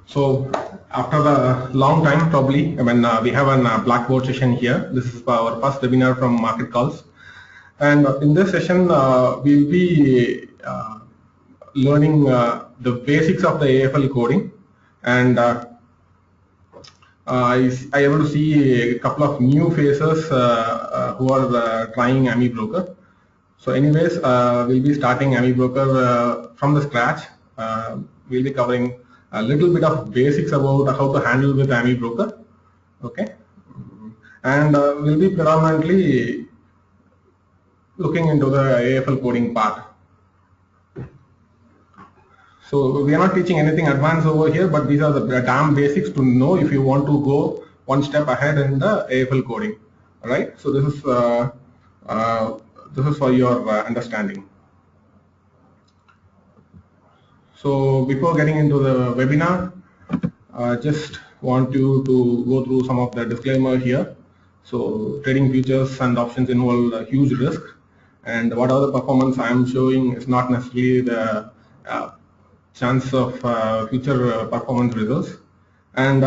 So after a long time, probably, we have a Blackboard session here. This is our first webinar from Marketcalls. And in this session, we'll be learning the basics of the AFL coding. And I able to see a couple of new faces who are trying AmiBroker. So anyways, we'll be starting AmiBroker from the scratch. We'll be covering a little bit of basics about how to handle with AmiBroker. Okay, and we'll be predominantly looking into the AFL coding part. So we are not teaching anything advanced over here, but these are the damn basics to know if you want to go one step ahead in the AFL coding. All right. So this is for your understanding. So before getting into the webinar, just want you to go through some of the disclaimer here. So trading futures and options involve a huge risk, and whatever the performance I am showing is not necessarily the chance of future performance results. And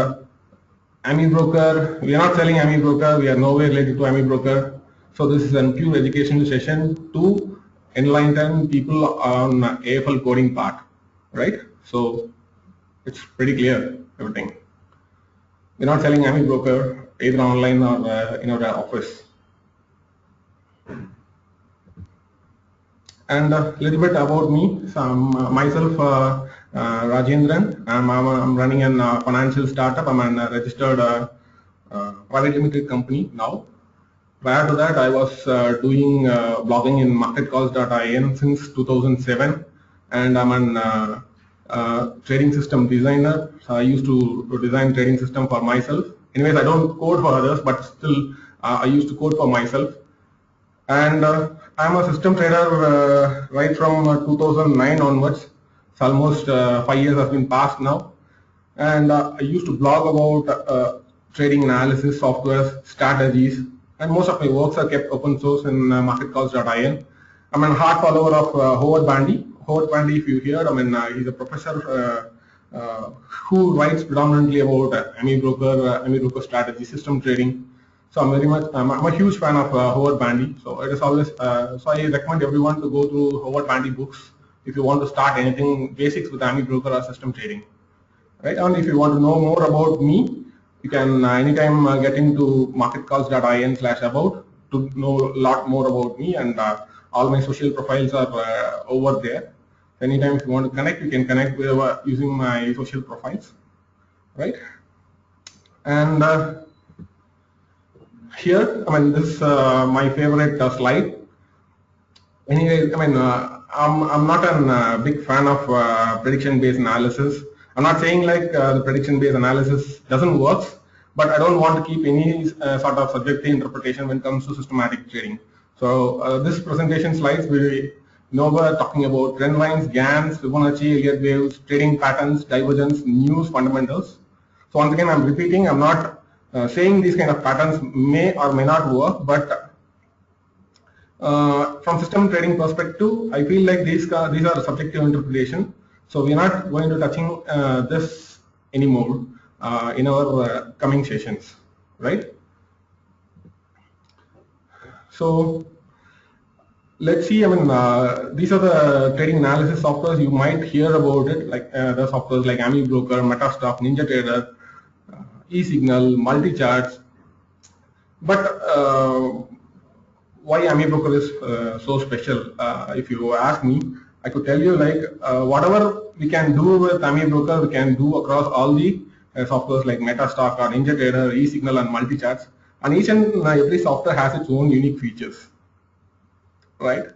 AmiBroker, we are not selling AmiBroker, we are nowhere related to AmiBroker. So this is a pure educational session to enlighten people on AFL coding part, right? So it's pretty clear, everything. We're not selling AmiBroker either online or in our office. And a little bit about me. So I'm myself Rajendran. I'm running a financial startup. I'm a registered private limited company now. Prior to that, I was doing blogging in Marketcalls.in since 2007, and I'm an trading system designer. So I used to design trading system for myself. Anyways, I don't code for others, but still I used to code for myself. And I'm a system trader right from 2009 onwards. So almost 5 years have been passed now. And I used to blog about trading analysis, software, strategies, and most of my works are kept open source in Marketcalls.in. I'm a hard follower of Howard Bandy. Howard Bandy, if you heard, he's a professor who writes predominantly about AmiBroker strategy, system trading. So I'm a huge fan of Howard Bandy. So it is always so I recommend everyone to go through Howard Bandy books if you want to start anything basics with AmiBroker or system trading, right? And if you want to know more about me, you can anytime get into marketcalls.in/about to know a lot more about me, and all my social profiles are over there. Anytime if you want to connect, you can connect with using my social profiles, right? And here, this is my favorite slide. Anyway, I'm not a big fan of prediction-based analysis. I'm not saying like the prediction-based analysis doesn't work, but I don't want to keep any sort of subjective interpretation when it comes to systematic trading. So this presentation slides we're talking about trend lines, GANs, Fibonacci, Elliott waves, trading patterns, divergence, news, fundamentals. So once again, I'm repeating, I'm not saying these kind of patterns may or may not work, but from system trading perspective, I feel like these are subjective interpretation. So we're not going to touching this anymore in our coming sessions, right? So let's see. These are the trading analysis softwares. You might hear about it, like the softwares like AmiBroker, MetaStock, NinjaTrader, eSignal, multi-charts. But why AmiBroker is so special? If you ask me, I could tell you like whatever we can do with AmiBroker, we can do across all the softwares like MetaStock or NinjaTrader, eSignal, and multi-charts. And each and every software has its own unique features, right?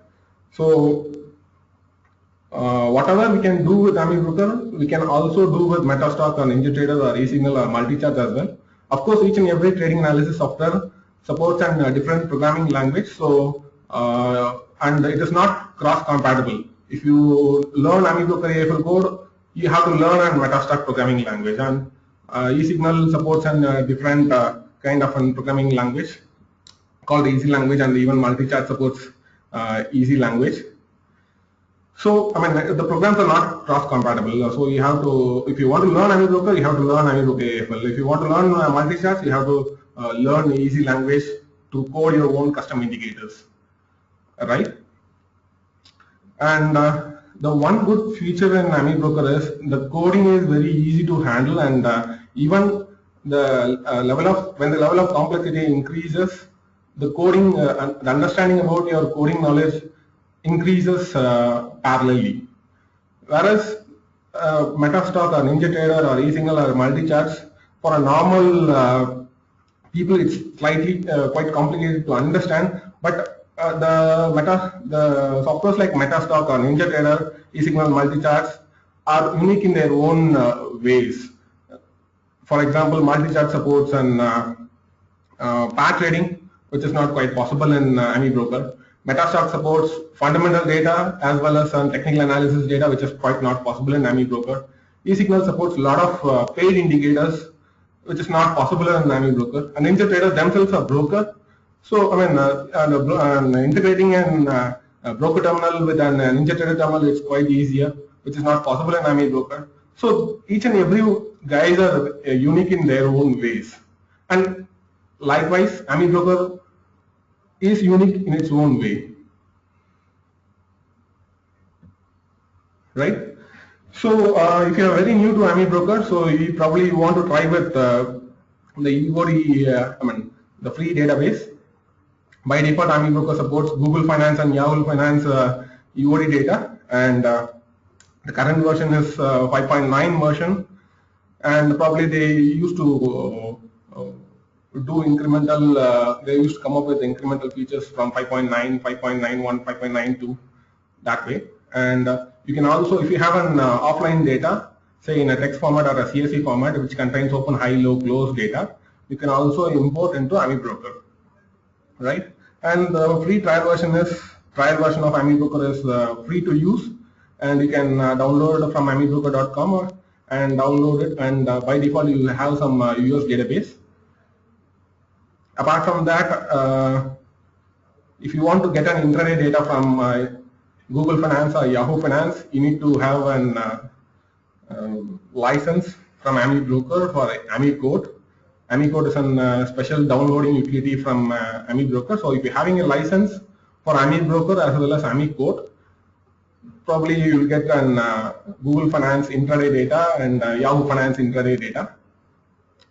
So whatever we can do with AmiBroker, we can also do with MetaStock or NinjaTrader or eSignal or multi-charts as well. Of course, each and every trading analysis software supports a different programming language. So and it is not cross-compatible. If you learn AmiBroker AFL code, you have to learn a MetaStock programming language, and eSignal supports a different kind of a programming language called Easy Language, and even multi-chart supports Easy Language. So, I mean, the programs are not cross-compatible. So you have to, if you want to learn AmiBroker, you have to learn AmiBroker AFL. If you want to learn multi-charts, you have to learn easy language to code your own custom indicators, right? And the one good feature in AmiBroker is the coding is very easy to handle, and even the when the level of complexity increases, the coding, the understanding about your coding knowledge increases parallelly. Whereas Metastock or NinjaTrader or eSignal or multi-charts, for a normal people, it's slightly quite complicated to understand. But the softwares like Metastock or NinjaTrader, eSignal, multi-charts are unique in their own ways. For example, multi-chart supports and pair trading, which is not quite possible in AmiBroker. Metastock supports fundamental data as well as technical analysis data, which is quite not possible in AmiBroker. eSignal supports a lot of paid indicators, which is not possible in AmiBroker. And NinjaTrader themselves are broker. So, I mean, integrating a broker terminal with an NinjaTrader terminal is quite easier, which is not possible in AmiBroker. So, each and every guys are unique in their own ways. And likewise, AmiBroker is unique in its own way, right? So if you are very new to AmiBroker, so you probably want to try with the EOD, I mean the free database. By default, AmiBroker supports Google Finance and Yahoo Finance EOD data, and the current version is 5.9 version, and probably they used to do incremental, they used to come up with incremental features from 5.9, 5.91, 5.92 that way. And you can also, if you have an offline data, say in a text format or a CSV format which contains open, high, low, close data, you can also import into AmiBroker, right? And the free trial version of AmiBroker is free to use, and you can download it from amibroker.com and download it, and by default you will have some US database. Apart from that, if you want to get an intraday data from Google Finance or Yahoo Finance, you need to have an license from AmiBroker for AmiCode. AmiCode is a special downloading utility from AmiBroker. So if you're having a license for AmiBroker as well as AmiCode, probably you will get an Google Finance intraday data and Yahoo Finance intraday data.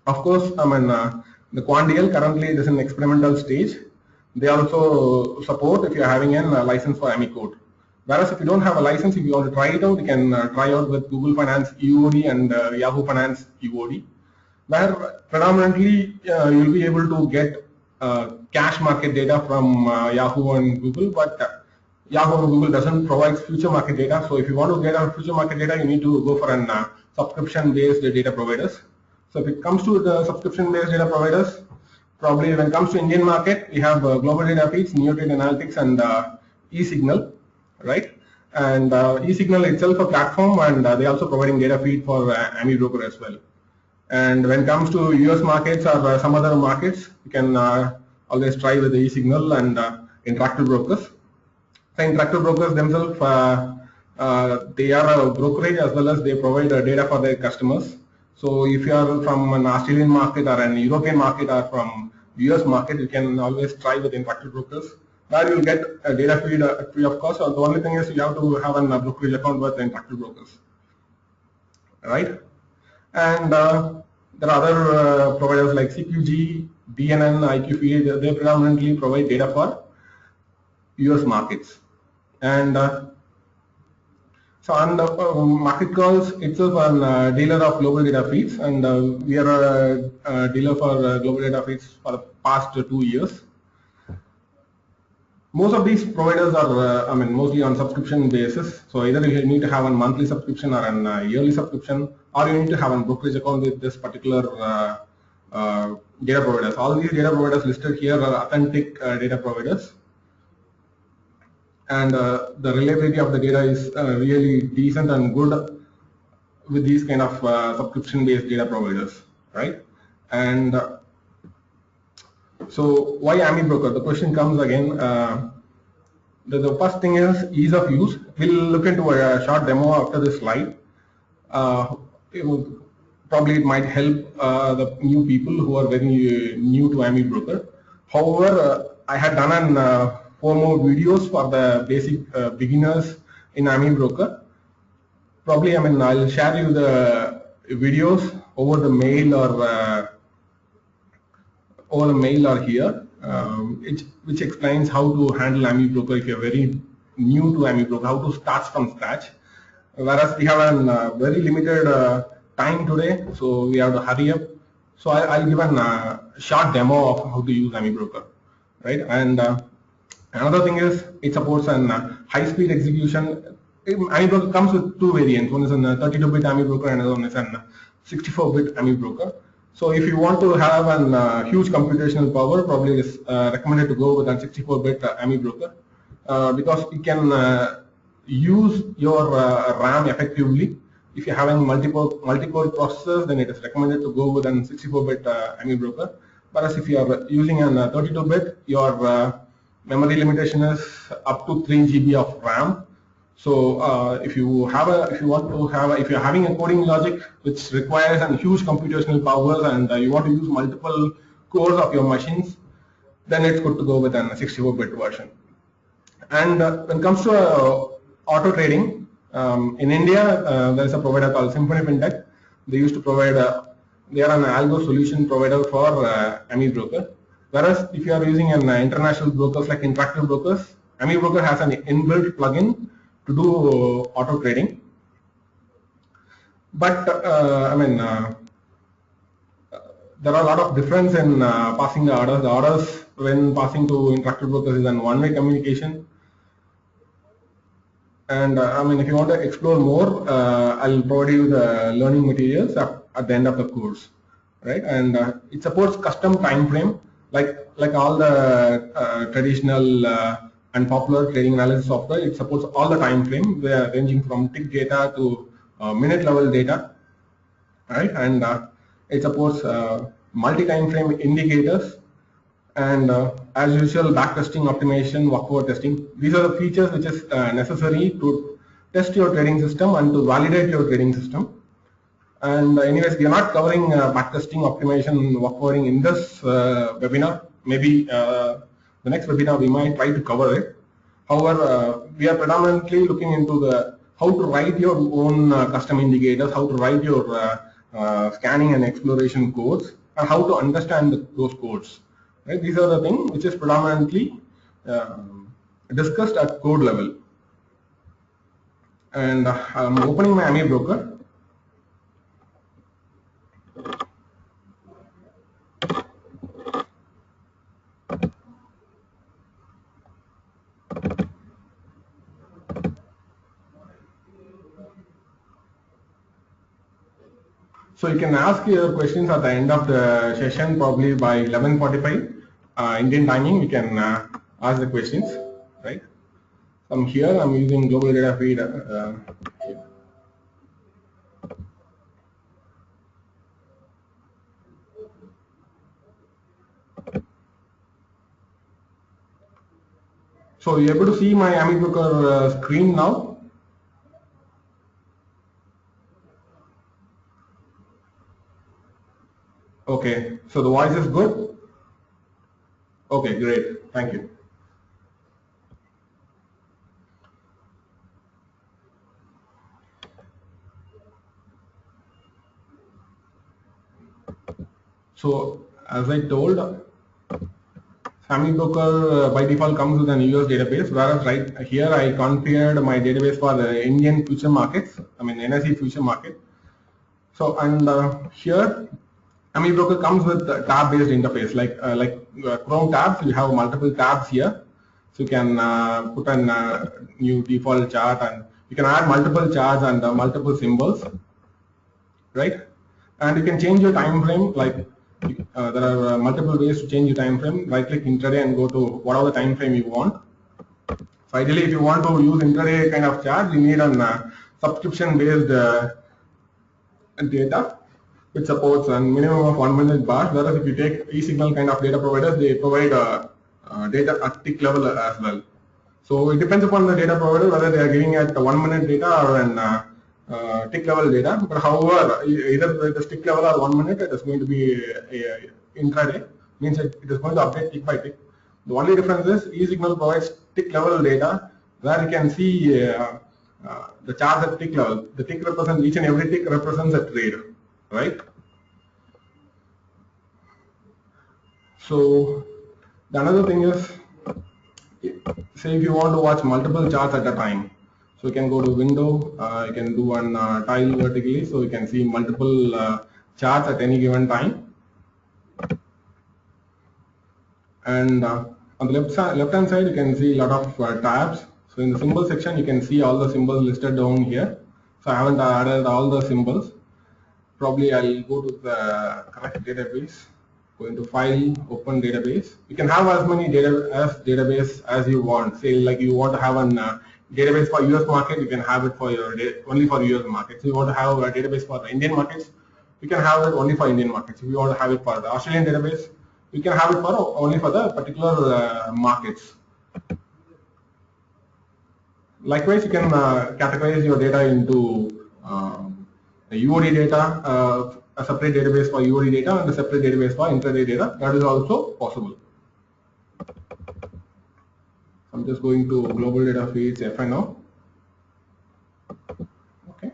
Of course, I mean, the QuantDL currently is in experimental stage. They also support if you're having a license for AmiCode. Whereas if you don't have a license, if you want to try it out, you can try out with Google Finance EOD and Yahoo Finance EOD, where predominantly you'll be able to get cash market data from Yahoo and Google, but Yahoo and Google doesn't provide future market data. So if you want to get a future market data, you need to go for an subscription-based data providers. So if it comes to the subscription-based data providers, probably when it comes to Indian market, we have Global Data Feeds, NeoTrade Analytics, and eSignal, right? And eSignal itself a platform, and they also providing data feed for AmiBroker as well. And when it comes to US markets or some other markets, you can always try with the eSignal and Interactive Brokers. So Interactive Brokers themselves, they are a brokerage as well as they provide data for their customers. So if you are from an Australian market or an European market or from US market, you can always try with Interactive Brokers, where you will get a data feed free of cost. So the only thing is you have to have a brokerage account with Interactive Brokers, right? And there are other providers like CQG, BNN, IQFeed. They predominantly provide data for US markets. And so on the Marketcalls itself, a dealer of global data feeds, and we are a dealer for global data feeds for the past 2 years. Most of these providers are, I mean, mostly on subscription basis. So either you need to have a monthly subscription or an yearly subscription, or you need to have a brokerage account with this particular data providers. All these data providers listed here are authentic data providers, and the reliability of the data is really decent and good with these kind of subscription-based data providers, right? And so why AmiBroker? The question comes again. The first thing is ease of use. We'll look into a short demo after this slide. Probably it might help the new people who are very new to AmiBroker. However, I had done 4 more videos for the basic beginners in AmiBroker. Probably, I'll share you the videos over the mail or here, which explains how to handle AmiBroker if you're very new to AmiBroker, how to start from scratch. Whereas we have a very limited time today, so we have to hurry up. So I'll give a short demo of how to use AmiBroker, right? And another thing is it supports an high-speed execution. AmiBroker comes with 2 variants. One is a 32-bit AmiBroker and another one is a 64-bit AmiBroker. So if you want to have a huge computational power, probably it's recommended to go with a 64-bit AmiBroker because it can use your RAM effectively. If you're having multi-core processors, then it is recommended to go with a 64-bit AmiBroker. Whereas if you are using a 32-bit, your memory limitation is up to 3 GB of RAM. So if you're having a coding logic which requires a huge computational powers and you want to use multiple cores of your machines, then it's good to go with a 64-bit version. And when it comes to auto trading, in India there is a provider called Symphony Fintech. They used to provide they are an algo solution provider for AmiBroker. Whereas if you are using an international brokers like Interactive Brokers, AmiBroker has an inbuilt plugin to do auto trading. But there are a lot of difference in passing the orders. The orders when passing to Interactive Brokers is a one-way communication. And if you want to explore more, I'll provide you the learning materials at the end of the course, right? And it supports custom time frame, like all the traditional and popular trading analysis software. It supports all the time frame, ranging from tick data to minute level data, right? And it supports multi-time frame indicators, and as usual, backtesting, optimization, walkover testing. These are the features which is necessary to test your trading system and to validate your trading system. And anyways, we are not covering backtesting, optimization, walkovering in this webinar. Maybe the next webinar we might try to cover it. However, we are predominantly looking into how to write your own custom indicators, how to write your scanning and exploration codes, and how to understand those codes. Right? These are the things which is predominantly discussed at code level. And I'm opening my AmiBroker. So you can ask your questions at the end of the session, probably by 11:45 Indian timing. We can ask the questions, right? I'm here. I'm using global data feed. So you're able to see my AmiBroker screen now. Okay, so the voice is good. Okay, great. Thank you. So as I told, AmiBroker by default comes with an US database, whereas right here I configured my database for the Indian future markets, NSE future market. So and here AmiBroker comes with a tab-based interface, like Chrome tabs. You have multiple tabs here, so you can put a new default chart, and you can add multiple charts and multiple symbols, right? And you can change your time frame. There are multiple ways to change your time frame. Right-click Intraday and go to whatever time frame you want. So ideally, if you want to use Intraday kind of chart, you need a subscription-based data, which supports a minimum of 1 minute bars. Whereas if you take e-signal kind of data providers, they provide data at tick level as well. So it depends upon the data provider whether they are giving at 1 minute data or an tick level data. But however, either the tick level or 1 minute, it is going to be a intraday, means it is going to update tick by tick. The only difference is eSignal provides tick level data where you can see the charts at tick level. The tick represents, each and every tick represents a trade, right? So the another thing is, say if you want to watch multiple charts at a time, so you can go to window, you can do one tile vertically, so you can see multiple charts at any given time. And on the left hand side, you can see a lot of tabs. So in the symbol section, you can see all the symbols listed down here. So I haven't added all the symbols. Probably I'll go to the correct database. Go into File, Open Database. You can have as many database as you want. Say like you want to have a database for US market, you can have it for your only for US markets. If you want to have a database for the Indian markets, you can have it only for Indian markets. If you want to have it for the Australian database, you can have it for only for the particular markets. Likewise, you can categorize your data into the UOD data, a separate database for UOD data and a separate database for intraday data. That is also possible. I'm just going to global data feeds FNO. Okay.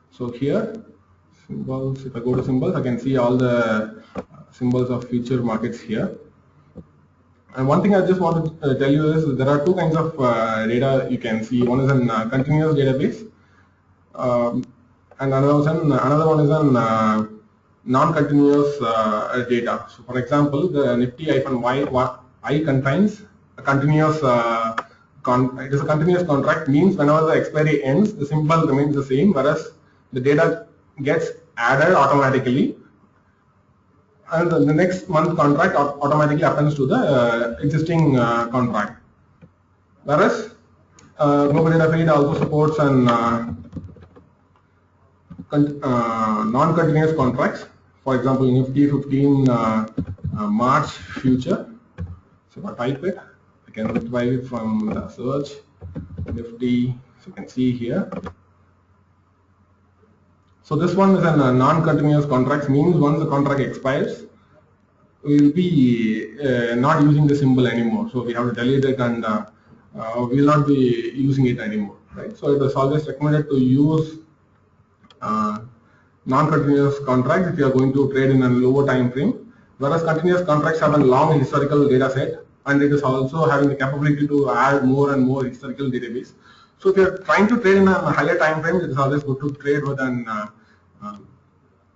So here, symbols, if I go to symbols, I can see all the symbols of future markets here. And one thing I just want to tell you is there are two kinds of data you can see. One is a continuous database, and another one is a non-continuous data. So for example, the Nifty-Y contains a continuous it is a continuous contract, means whenever the expiry ends, the symbol remains the same, whereas the data gets added automatically, and the next month contract automatically happens to the existing contract. Whereas global data feed also supports an non-continuous contracts. For example, Nifty 15 March future. So if I type it, I can retrieve it from the search. Nifty, so you can see here. So this one is a non-continuous contract, means once the contract expires, we will be not using the symbol anymore. So we have to delete it, and we will not be using it anymore, right? So it is always recommended to use non-continuous contracts if you are going to trade in a lower time frame, whereas continuous contracts have a long historical data set, and it is also having the capability to add more and more historical database. So if you are trying to trade in a higher time frame, it is always good to trade with an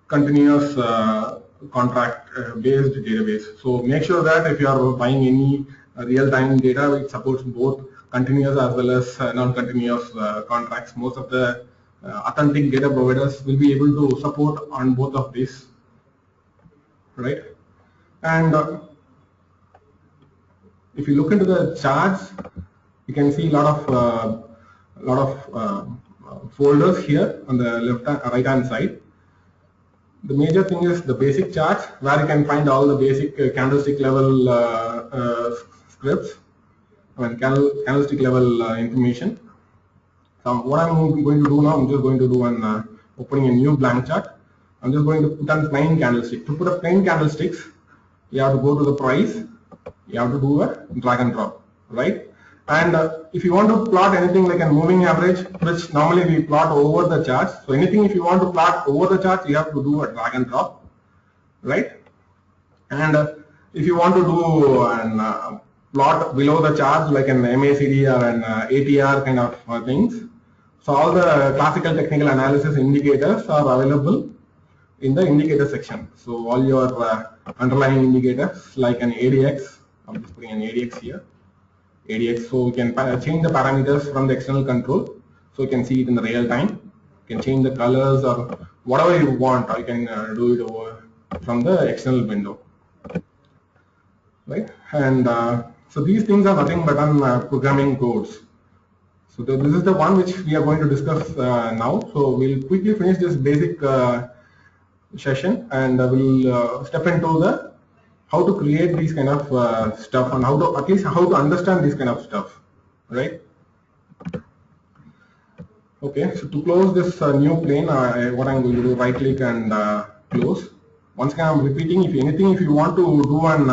continuous contract based database. So make sure that if you are buying any real-time data, it supports both continuous as well as non-continuous contracts. Most of the authentic data providers will be able to support on both of these, right? And if you look into the charts, you can see a lot of folders here on the right hand side. The major thing is the basic charts, where you can find all the basic candlestick level scripts and candlestick level information. So what I'm going to do now, I'm just going to do an opening a new blank chart. I'm just going to put on plain candlestick. To put a plain candlesticks, you have to go to the price. You have to do a drag and drop, right? And if you want to plot anything like a moving average, which normally we plot over the charts. So anything if you want to plot over the charts, you have to do a drag and drop, right? And if you want to do an plot below the charts like an MACD or an ATR kind of things. So all the classical technical analysis indicators are available in the indicator section. So all your underlying indicators like an ADX, I'm just putting an ADX here. ADX, so we can change the parameters from the external control, so you can see it in the real time. You can change the colors or whatever you want, or you can do it over from the external window, right? And so these things are nothing but on programming codes. So this is the one which we are going to discuss now. So we'll quickly finish this basic session, and we'll step into the how to create these kind of stuff, and how to at least how to understand this kind of stuff, right? Okay, so to close this new plane, what I'm going to do, right click and close. Once again, I'm repeating, if you want to do an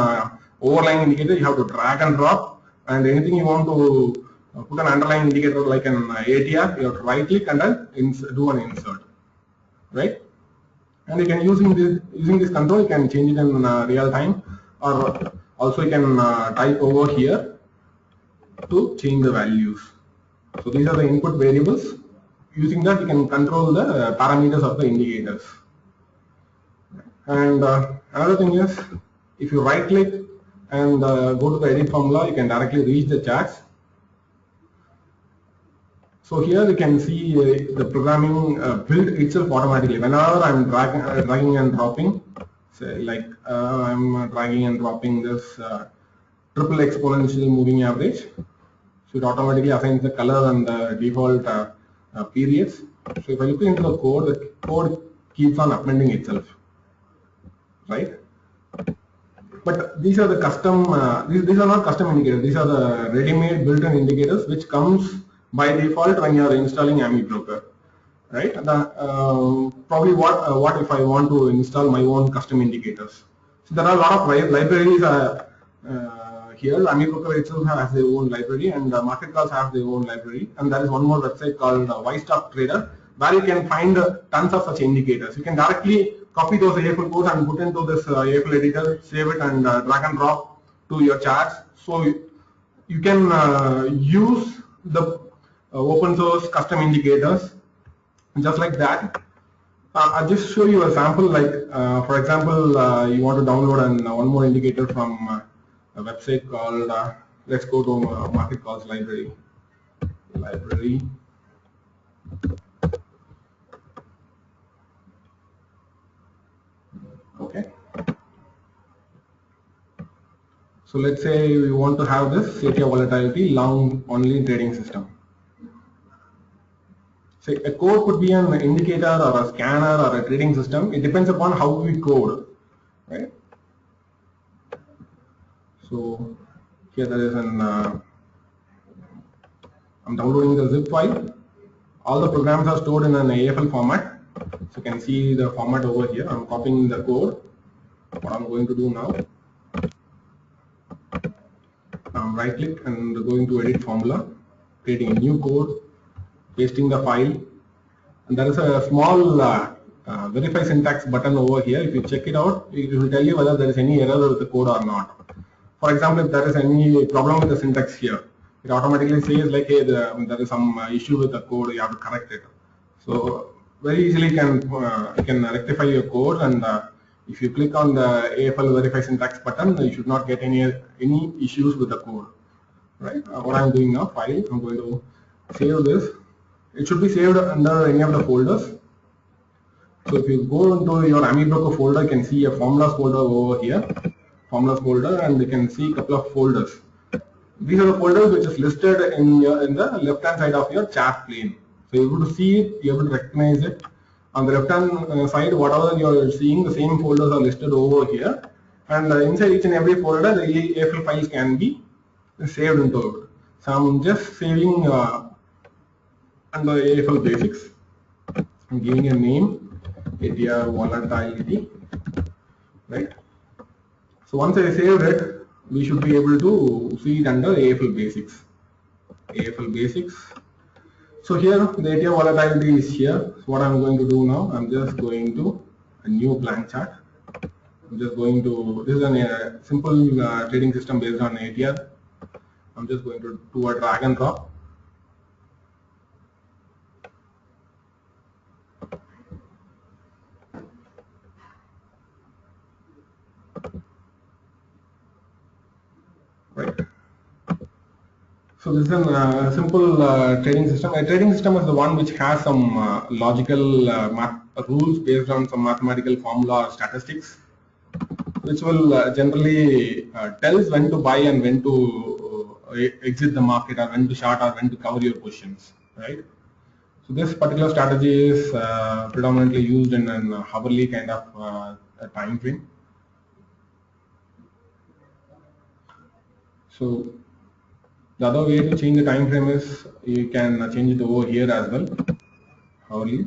overlying indicator, you have to drag and drop, and anything you want to put an underlying indicator like an ATR, you have to right click and then do an insert, right? And you can using this control, you can change it in real time, or also you can type over here to change the values. So these are the input variables. Using that, you can control the parameters of the indicators. And another thing is, if you right click and go to the edit formula, you can directly reach the charts. So here you can see the programming build itself automatically. Whenever I'm dragging and dropping, say like I'm dragging and dropping this triple exponential moving average, so it automatically assigns the color and the default periods. So if I look into the code keeps on appending itself, right? But these are the custom, these are not custom indicators, these are the ready-made built-in indicators which comes by default when you are installing AmiBroker, right? Probably what if I want to install my own custom indicators? So there are a lot of libraries here. AmiBroker itself has their own library, and Marketcalls have their own library, and there is one more website called Stock Trader where you can find tons of such indicators. You can directly copy those AFL codes and put into this AFL editor, save it, and drag and drop to your charts. So you can use the open source custom indicators just like that. I'll just show you a sample. Like for example, you want to download one more indicator from a website called let's go to Marketcalls library. Okay. So let's say we want to have this ATR volatility long only trading system. So a code could be an indicator or a scanner or a trading system. It depends upon how we code, right? So here there is an I'm downloading the zip file. All the programs are stored in an AFL format. So you can see the format over here. I'm copying the code. What I'm going to do now, I'm right click and going to edit formula, creating a new code, pasting the file, and there is a small verify syntax button over here. If you check it out, it will tell you whether there is any error with the code or not. For example, if there is any problem with the syntax here, it automatically says like, hey, there is some issue with the code, you have to correct it. So very easily you can rectify your code, and if you click on the AFL verify syntax button, you should not get any issues with the code, right? What I'm doing now, file, I'm going to save this. It should be saved under any of the folders. So if you go into your AmiBroker folder, you can see a formulas folder over here, formulas folder, and you can see a couple of folders. These are the folders which is listed in the left hand side of your chart plane. So you're able to see it, you're able to recognize it. On the left hand side, whatever you're seeing, the same folders are listed over here. And inside each and every folder, the AFL files can be saved into it. So I'm just saving under AFL basics. I'm giving a name, ATR volatility, right? So once I saved it, we should be able to see it under AFL basics. AFL basics. So here the ATR volatility is here. So what I'm going to do now, I'm just going to a new blank chart. I'm just going to, this is a simple trading system based on ATR. I'm just going to do a drag and drop. Right. So this is a simple trading system. A trading system is the one which has some logical rules based on some mathematical formula or statistics, which will generally tells when to buy and when to exit the market, or when to short or when to cover your positions, right? So this particular strategy is predominantly used in an hourly kind of time frame. So The other way to change the time frame is you can change it over here as well. Hourly,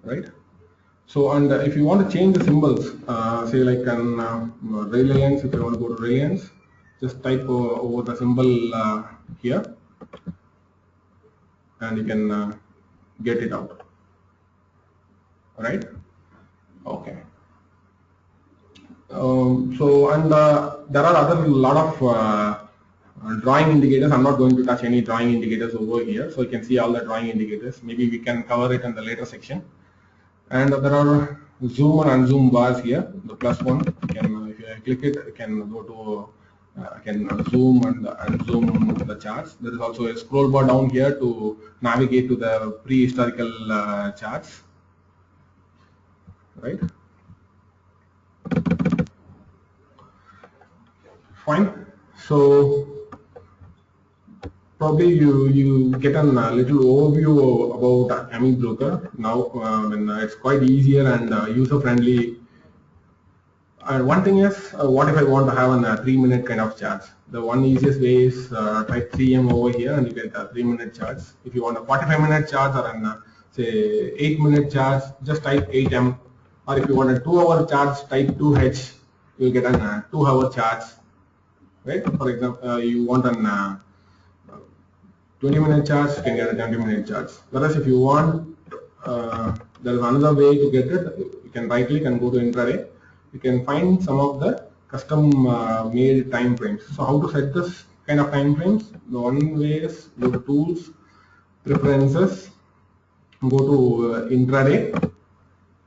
right? So, and if you want to change the symbols, say like an Reliance, if you want to go to Reliance, just type over the symbol here, and you can get it out. Right? Okay. So, and there are other lot of drawing indicators. I'm not going to touch any drawing indicators over here, so you can see all the drawing indicators. Maybe we can cover it in the later section. And there are zoom and unzoom bars here. The plus one, you can, if you click it, you can go to can zoom and unzoom the charts. There is also a scroll bar down here to navigate to the prehistorical charts. Right? Fine. So probably you get a little overview about AmiBroker now. It's quite easier and user friendly. And one thing is, what if I want to have a 3-minute kind of charts? The one easiest way is type 3M over here and you get 3-minute charts. If you want a 45-minute charts or an say 8-minute charts, just type 8M. Or if you want a 2-hour charts, type 2H. You'll get a 2-hour charts. Right? For example, you want an 20-minute charts, you can get a 20-minute charts. Whereas if you want, there is another way to get it. You can right click and go to Intraday. You can find some of the custom made time frames. So how to set this kind of time frames? The one way is go to Tools, Preferences, go to Intraday,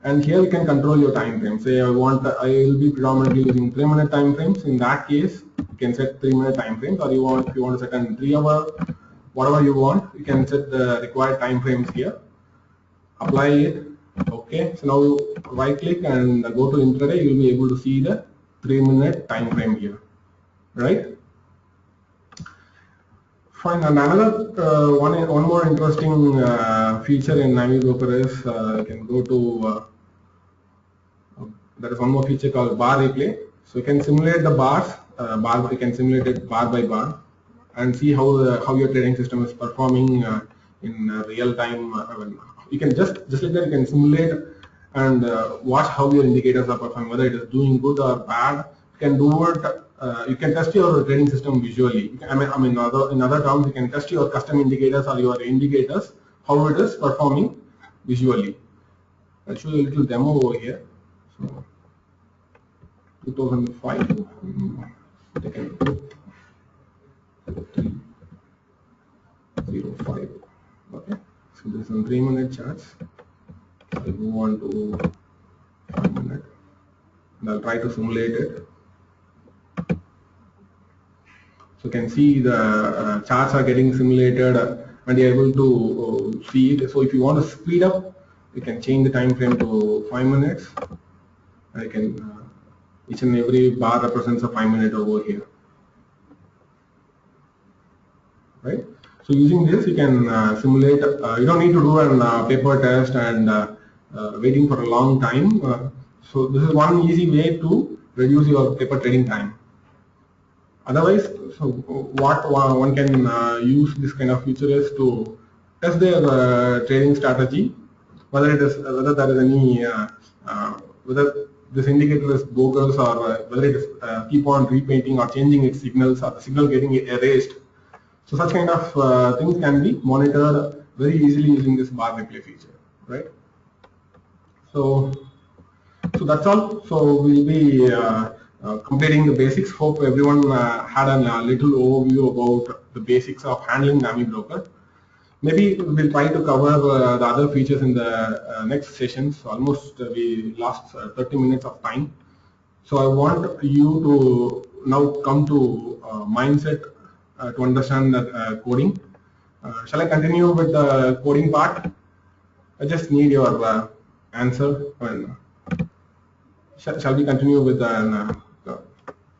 and here you can control your time frame. Say I will be predominantly using 3-minute time frames. In that case, you can set 3-minute time frames, or if you want to set a 3-hour, whatever you want, you can set the required time frames here. Apply it. Okay, so now you right click and go to Intraday. You will be able to see the 3-minute time frame here, right? Fine. And another one more interesting feature in AmiBroker is you can go to there is one more feature called bar replay. So you can simulate the bars. You can simulate it bar by bar and see how your trading system is performing in real time. You can just like that, you can simulate and watch how your indicators are performing, whether it is doing good or bad. You can do it. You can test your trading system visually. In other terms, you can test your custom indicators or your indicators how it is performing visually. I'll show you a little demo over here. So 2005. Okay. So this is some 3-minute charts. So I move on to 5-minute and I'll try to simulate it. So you can see the charts are getting simulated and you're able to see it. So if you want to speed up, you can change the time frame to 5 minutes. I can each and every bar represents a 5-minute over here, right? So using this, you can simulate. You don't need to do a paper test and waiting for a long time. So this is one easy way to reduce your paper trading time. Otherwise, so what one can use this kind of feature is to test their trading strategy, whether there is any whether this indicator is bogus or whether it is keep on repainting or changing its signals or the signal getting erased. So such kind of things can be monitored very easily using this bar replay feature, right? So that's all. So we'll be completing the basics. Hope everyone had a little overview about the basics of handling AmiBroker. Maybe we'll try to cover the other features in the next session. So almost we lost 30 minutes of time. So I want you to now come to mindset to understand the coding. Shall I continue with the coding part? I just need your answer. Shall we continue with the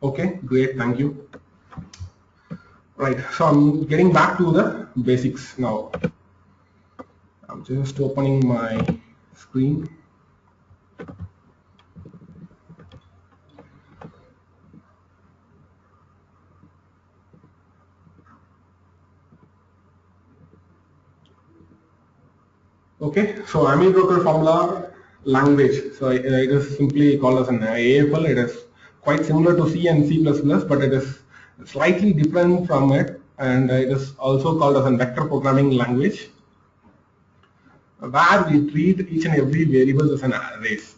okay, great, thank you. Right, so I'm getting back to the basics now. I'm just opening my screen. Okay, so AmiBroker formula language. So it is simply called as an AFL. It is quite similar to C and C++, but it is slightly different from it, and it is also called as a vector programming language, where we treat each and every variable as an arrays.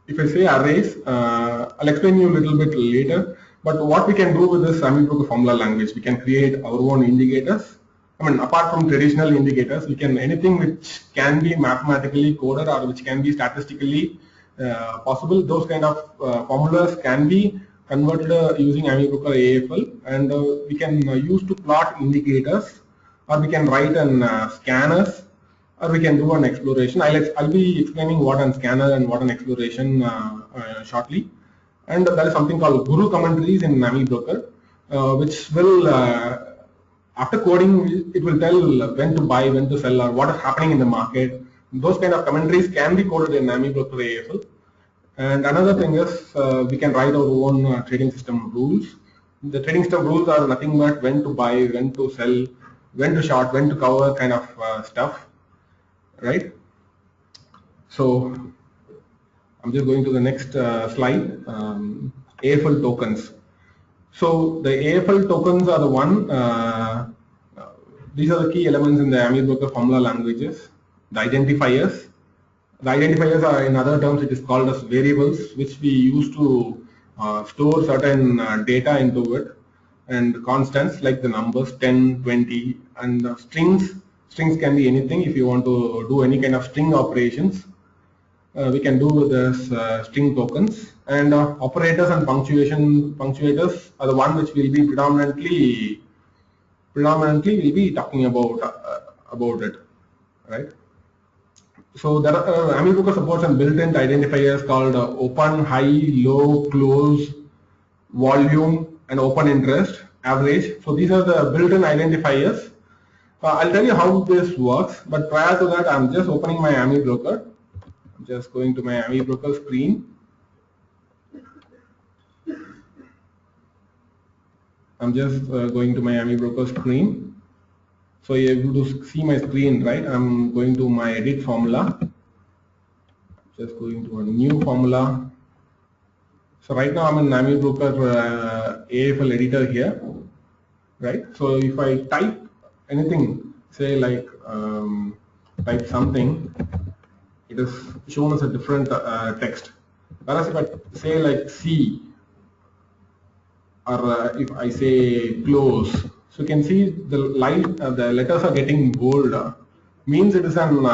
If I say arrays, I'll explain you a little bit later. But what we can do with this AmiBroker formula language, we can create our own indicators. I mean, apart from traditional indicators, we can anything which can be mathematically coded or which can be statistically possible. Those kind of formulas can be converted using AmiBroker AFL, and we can use to plot indicators, or we can write an scanners, or we can do an exploration. I'll be explaining what an scanner and what an exploration shortly. And there is something called Guru commentaries in AmiBroker, which will, after coding, it will tell when to buy, when to sell, or what is happening in the market. Those kind of commentaries can be coded in AmiBroker AFL. And another thing is we can write our own trading system rules. The trading system rules are nothing but when to buy, when to sell, when to short, when to cover kind of stuff, right? So I'm just going to the next slide, AFL tokens. So the AFL tokens are the one, these are the key elements in the AmiBroker formula languages. The identifiers. The identifiers are, in other terms, it is called as variables, which we use to store certain data into it, and constants like the numbers 10, 20, and strings. Strings can be anything. If you want to do any kind of string operations, we can do with this string tokens. And operators and punctuators are the one which will be predominantly we'll be talking about it, right? So there are AmiBroker supports and built-in identifiers called open, high, low, close, volume, and open interest, average. So these are the built-in identifiers. I'll tell you how this works, but prior to that, I'm just opening my AmiBroker. I'm just going to my AmiBroker screen. I'm just going to my AmiBroker screen. So you're able to see my screen, right? I'm going to my edit formula. Just going to a new formula. So right now I'm in AmiBroker AFL editor here, right? So if I type anything, say like type something, it is shown as a different text. Whereas if I say like C, or if I say close, so you can see the letters are getting bold. Means it is an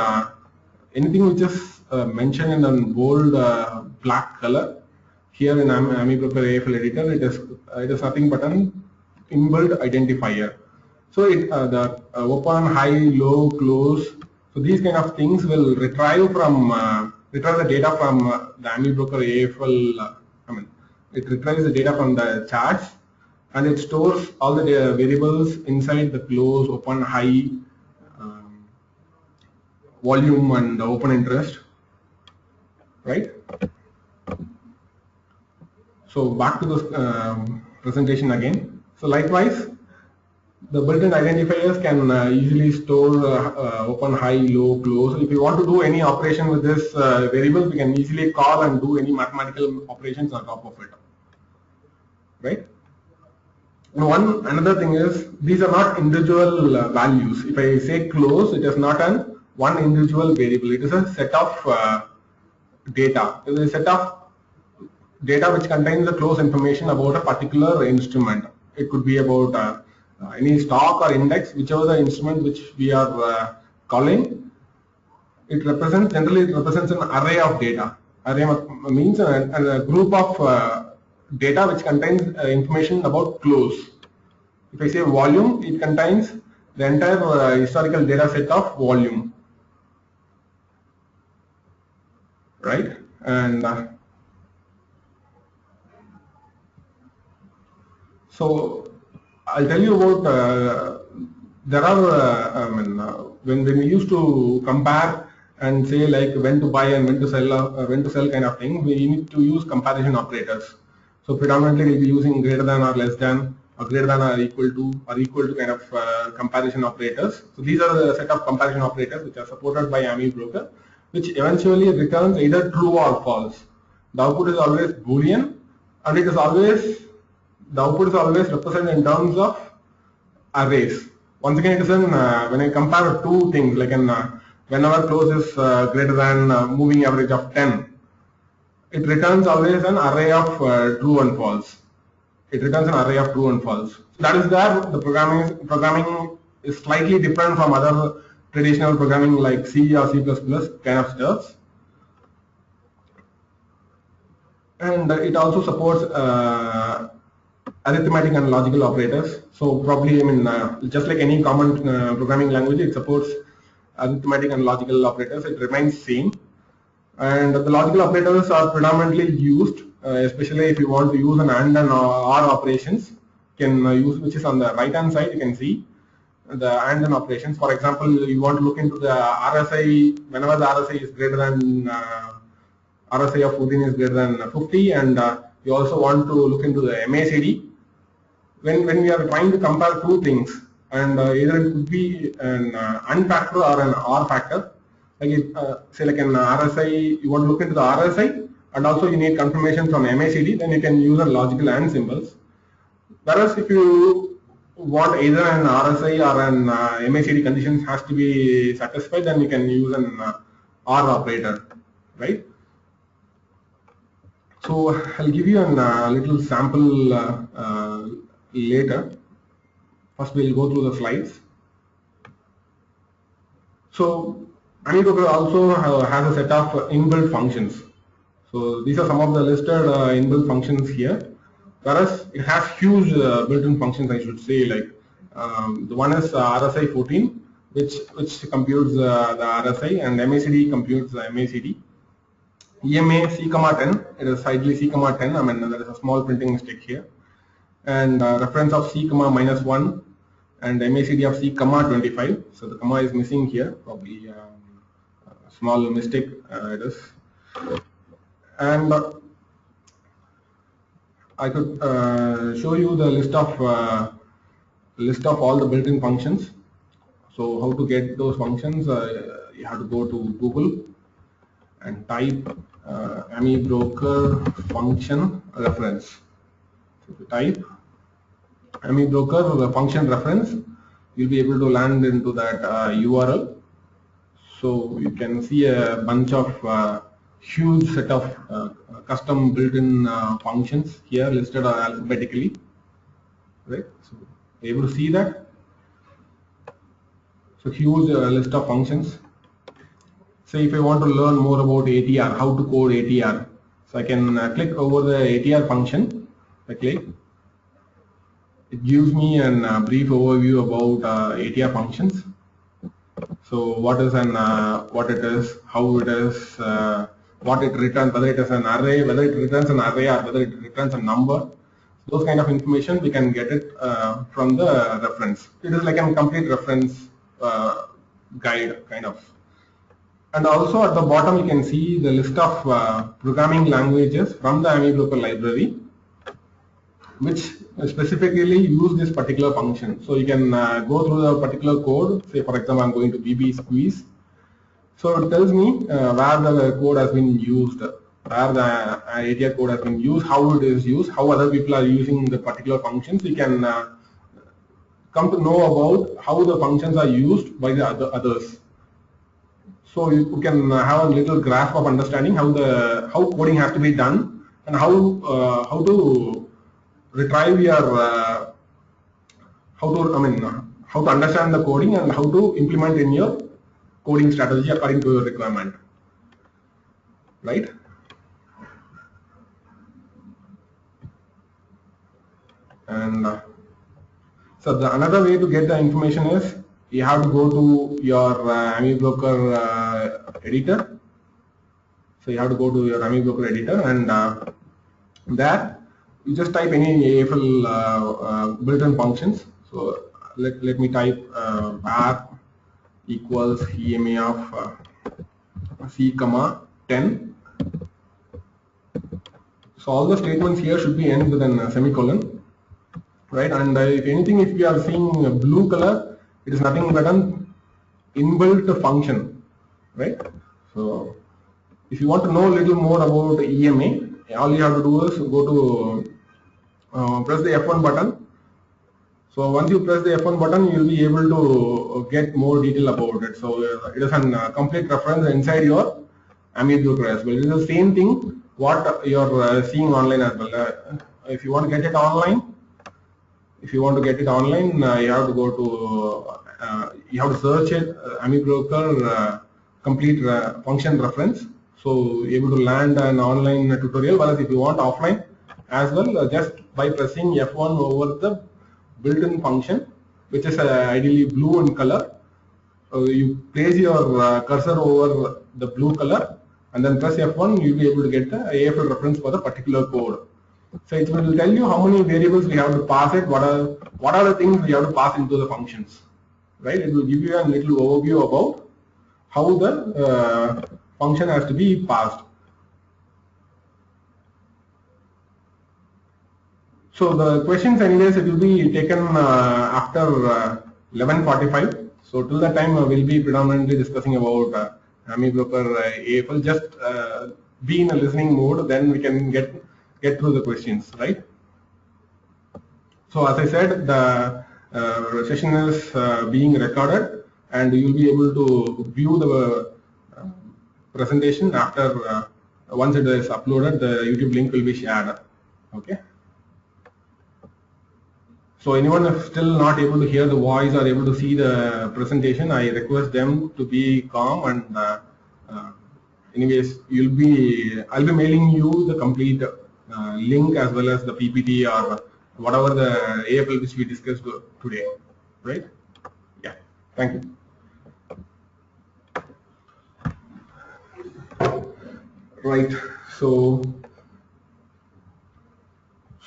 anything which is mentioned in a bold black color. Here in AmiBroker AFL editor, it is nothing but an inbuilt identifier. So the open, high, low, close. So these kind of things will retrieve the data from the AmiBroker AFL. It retrieves the data from the charts, and it stores all the variables inside the close, open, high, volume, and open interest, right? So back to this presentation again. So likewise, the built-in identifiers can easily store open, high, low, close. If you want to do any operation with this variable, we can easily call and do any mathematical operations on top of it, right? And another thing is, these are not individual values. If I say close, it is not one individual variable. It is a set of data. It is a set of data which contains the close information about a particular instrument. It could be about any stock or index, whichever the instrument which we are calling. Generally it represents an array of data. Array means a group of data which contains information about close. If I say volume, it contains the entire historical data set of volume, right? And so I'll tell you about there are when we used to compare and say like when to buy and when to sell kind of thing, we need to use comparison operators. So predominantly we'll be using greater than or less than, or greater than or equal to kind of comparison operators. So these are the set of comparison operators which are supported by AmiBroker, which eventually returns either true or false. The output is always Boolean, and it is always, the output is always represented in terms of arrays. Once again, it is when I compare two things, like whenever close is greater than moving average of 10, it returns always an array of true and false. It returns an array of true and false. That is where the programming is slightly different from other traditional programming like C or C++ kind of stuff. And it also supports arithmetic and logical operators. So probably, just like any common programming language, it supports arithmetic and logical operators. It remains same. And the logical operators are predominantly used, especially if you want to use an AND and OR operations. You can use, which is on the right hand side. You can see the AND and operations. For example, you want to look into the RSI whenever the RSI is greater than RSI of 14 is greater than 50, and you also want to look into the MACD. When we are trying to compare two things, and either it could be an AND factor or an OR factor. Like say like an RSI, you want to look into the RSI, and also you need confirmation from MACD, then you can use a logical AND symbols. Whereas if you want either an RSI or an MACD conditions has to be satisfied, then you can use an OR operator, right? So I'll give you a little sample later. First we'll go through the slides. So AmiBroker also has a set of inbuilt functions. So these are some of the listed inbuilt functions here. Whereas it has huge built-in functions, I should say. Like the one is RSI 14, which computes the RSI, and MACD computes the MACD. EMA C, 10, it is idly C, 10. There is a small printing mistake here. And reference of C, -1, and MACD of C, 25. So the comma is missing here, probably a small mistake it is. And I could show you the list of all the built-in functions. So how to get those functions? You have to go to Google and type AmiBroker function reference. So if you type AmiBroker function reference, you'll be able to land into that URL. So you can see a bunch of huge set of custom built-in functions here listed alphabetically, right? So able to see that. So huge list of functions. Say if I want to learn more about ATR, how to code ATR, so I can click over the ATR function. I click. It gives me a brief overview about ATR functions. So what is what it is, how it is, what it returns, whether it is an array, whether it returns an array, or whether it returns a number. Those kind of information we can get it from the reference. It is like a complete reference guide kind of. And also at the bottom you can see the list of programming languages from the AmiBroker library, which specifically use this particular function. So you can go through the particular code. Say for example, I'm going to BB squeeze. So it tells me where the code has been used, where the ATR code has been used, how it is used, how other people are using the particular functions. You can come to know about how the functions are used by the others. So you can have a little grasp of understanding how coding has to be done, and how to retrieve your how to understand the coding and how to implement in your coding strategy according to your requirement, right? And so another way to get the information is you have to go to your AmiBroker editor. So you have to go to your AmiBroker editor, and there you just type any AFL built-in functions. So let me type var equals EMA of C, 10. So all the statements here should be end with a semicolon. right? And if anything, if we are seeing a blue color, it is nothing but an inbuilt function, right? So if you want to know a little more about EMA, all you have to do is go to press the F1 button. So once you press the F1 button, you will be able to get more detail about it. So it is a complete reference inside your AmiBroker as well. It is the same thing what you are seeing online as well. If you want to get it online, you have to go to you have to search it AmiBroker complete function reference. So you're able to land an online tutorial. Whereas if you want offline as well, just by pressing F1 over the built-in function, which is ideally blue in color, you place your cursor over the blue color and then press F1, you'll be able to get the AFL reference for the particular code. So it will tell you how many variables we have to pass it, what are the things we have to pass into the functions, right? It will give you a little overview about how the function has to be passed. So the questions anyways, it will be taken after 11:45. So till that time we'll be predominantly discussing about AmiBroker AFL. Just be in a listening mode, then we can get through the questions, right? So as I said, the session is being recorded, and you will be able to view the presentation after once it is uploaded. The YouTube link will be shared. Okay. So anyone is still not able to hear the voice or able to see the presentation, I request them to be calm, and anyways, I'll be mailing you the complete link as well as the PPT or whatever the AFL which we discussed today, right? Yeah, thank you. Right, so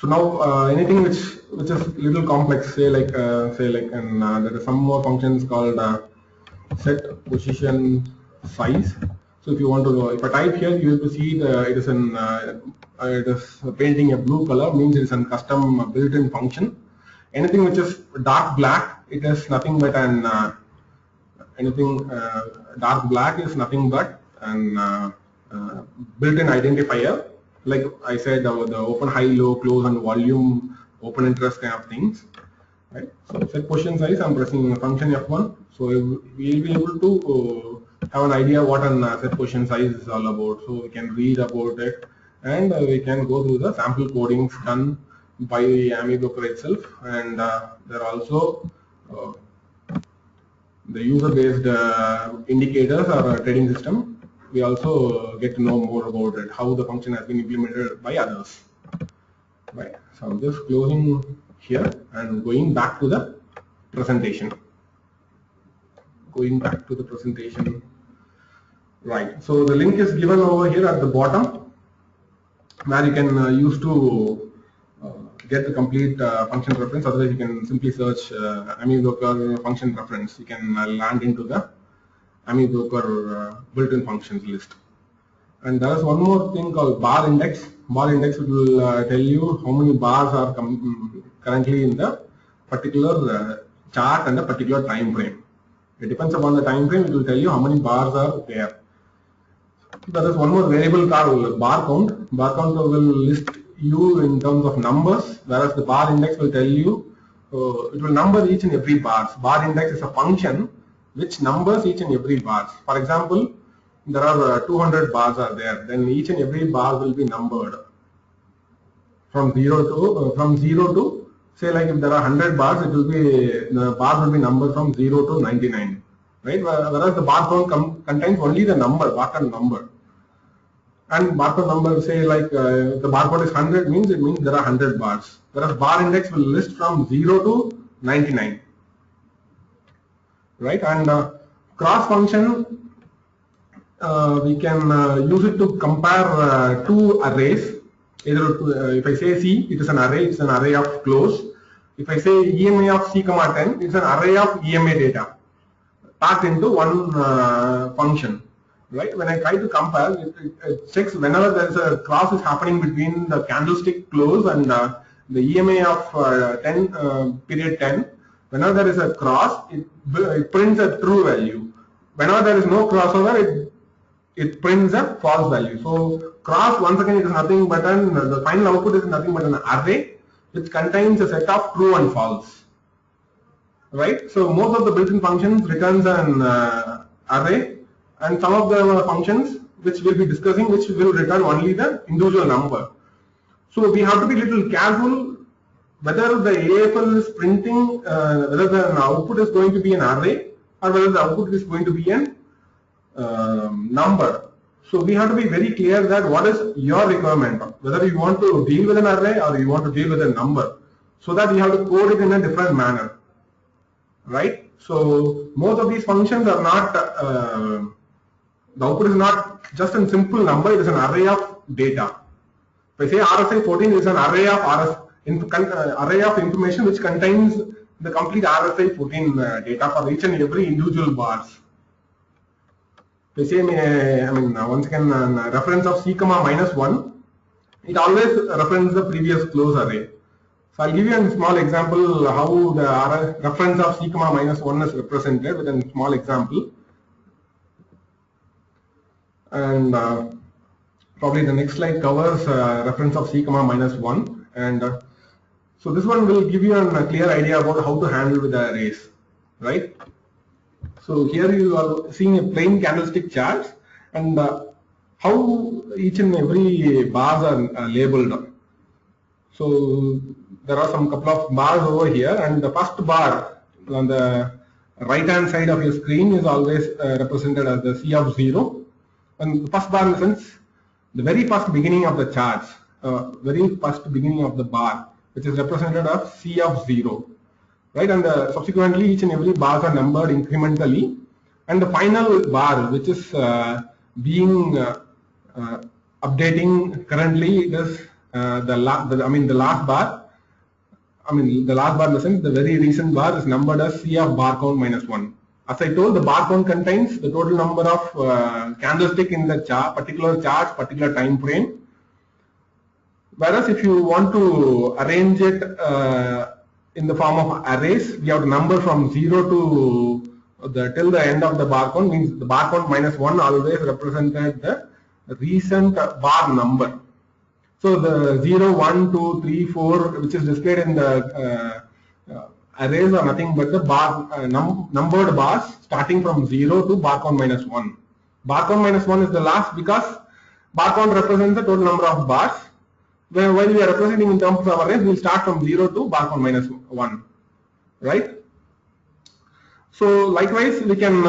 now anything which is little complex, say like and there are some more functions called set position size. So if you want to know, if I type here, you will see it is painting a blue color, means it is a custom built-in function. Anything which is dark black, it is nothing but an dark black is nothing but an built-in identifier. Like I said, the open, high, low, close, and volume, open interest kind of things, right? So set position size, I'm pressing function F1. So we'll be able to have an idea what an set position size is all about. So we can read about it, and we can go through the sample codings done by AmiBroker itself, and there are also the user-based indicators or trading system. We also get to know more about it, how the function has been implemented by others, right? So I'm just closing here and going back to the presentation. Right, so the link is given over here at the bottom, where you can use to get the complete function reference. Otherwise you can simply search AmiBroker function reference. You can land into the AmiBroker built-in functions list. And there is one more thing called bar index. Bar index will tell you how many bars are currently in the particular chart and the particular time frame. It depends upon the time frame. It will tell you how many bars are there. There is one more variable called bar count. Bar count will list you in terms of numbers, whereas the bar index will tell you it will number each and every bar. Bar index is a function which numbers each and every bars. For example, there are 200 bars are there, then each and every bar will be numbered from 0 to say, like if there are 100 bars, it will be, the bars will be numbered from 0 to 99, right? Whereas the bar count contains only the number, barcode number. And barcode number, say like the barcode is 100, means it means there are 100 bars. Whereas bar index will list from 0 to 99. Right, and cross function, we can use it to compare two arrays. Either if I say C, it is an array, it's an array of close. If I say EMA of C, 10, it's an array of EMA data packed into one function. Right, when I try to compare, it checks whenever there is a cross is happening between the candlestick close and the EMA of 10 period 10, whenever there is a cross, it prints a true value. Whenever there is no crossover, it prints a false value. So cross, once again, it is nothing but the final output is nothing but an array which contains a set of true and false. Right? So most of the built-in functions returns an array, and some of the functions which we'll be discussing which will return only the individual number. So we have to be little careful whether the AFL is printing, whether the output is going to be an array or whether the output is going to be an number. So we have to be very clear that what is your requirement, whether you want to deal with an array or you want to deal with a number, so that you have to code it in a different manner, right? So most of these functions are not, the output is not just a simple number, it is an array of data. If I say RSA 14 is an array of information which contains the complete RSA 14 data for each and every individual bars. If I say, once again, reference of C comma minus 1, it always references the previous close array. So I'll give you a small example how the reference of C comma minus 1 is represented with a small example. And probably the next slide covers reference of C comma minus 1. And so this one will give you a clear idea about how to handle with the arrays, right? So here you are seeing a plain candlestick chart and how each and every bars are labeled. So there are some couple of bars over here, and the first bar on the right hand side of your screen is always represented as the C of 0. And the first bar in the sense, the very first beginning of the charts, very first beginning of the bar, which is represented as C of 0. Right, and subsequently each and every bars are numbered incrementally, and the final bar, which is being updating currently, is the last bar. The last bar in the sense the very recent bar is numbered as C of bar count minus 1. As I told, the bar count contains the total number of candlestick in the chart, particular time frame. Whereas if you want to arrange it in the form of arrays, we have to number from 0 to till the end of the bar count, means the bar count minus 1 always represented the recent bar number. So the 0, 1, 2, 3, 4 which is displayed in the arrays are nothing but the bar numbered bars starting from 0 to bar count minus 1. Bar count minus 1 is the last because bar count represents the total number of bars. While we are representing in terms of arrays, we will start from 0 to bar count minus 1, right? So likewise, we can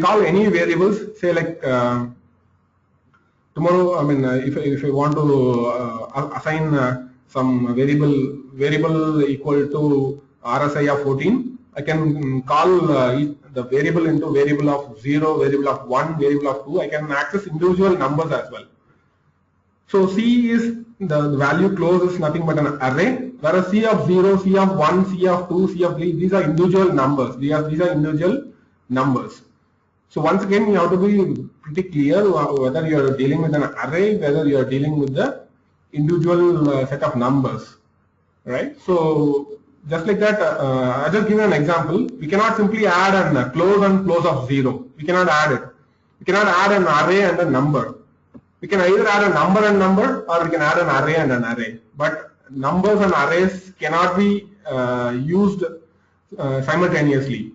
call any variables. Say like tomorrow, if I want to assign some variable equal to RSI of 14, I can call the variable into variable of 0, variable of 1, variable of 2. I can access individual numbers as well. So C is the value close is nothing but an array, whereas C of 0, C of 1, C of 2, C of 3, these are individual numbers. These are individual numbers. So once again, you have to be pretty clear whether you are dealing with an array, whether you are dealing with the individual set of numbers, right? So just like that, I'll just give you an example. We cannot simply add a close and close of 0. We cannot add it. We cannot add an array and a number. We can either add a number and number, or we can add an array and an array. But numbers and arrays cannot be used simultaneously.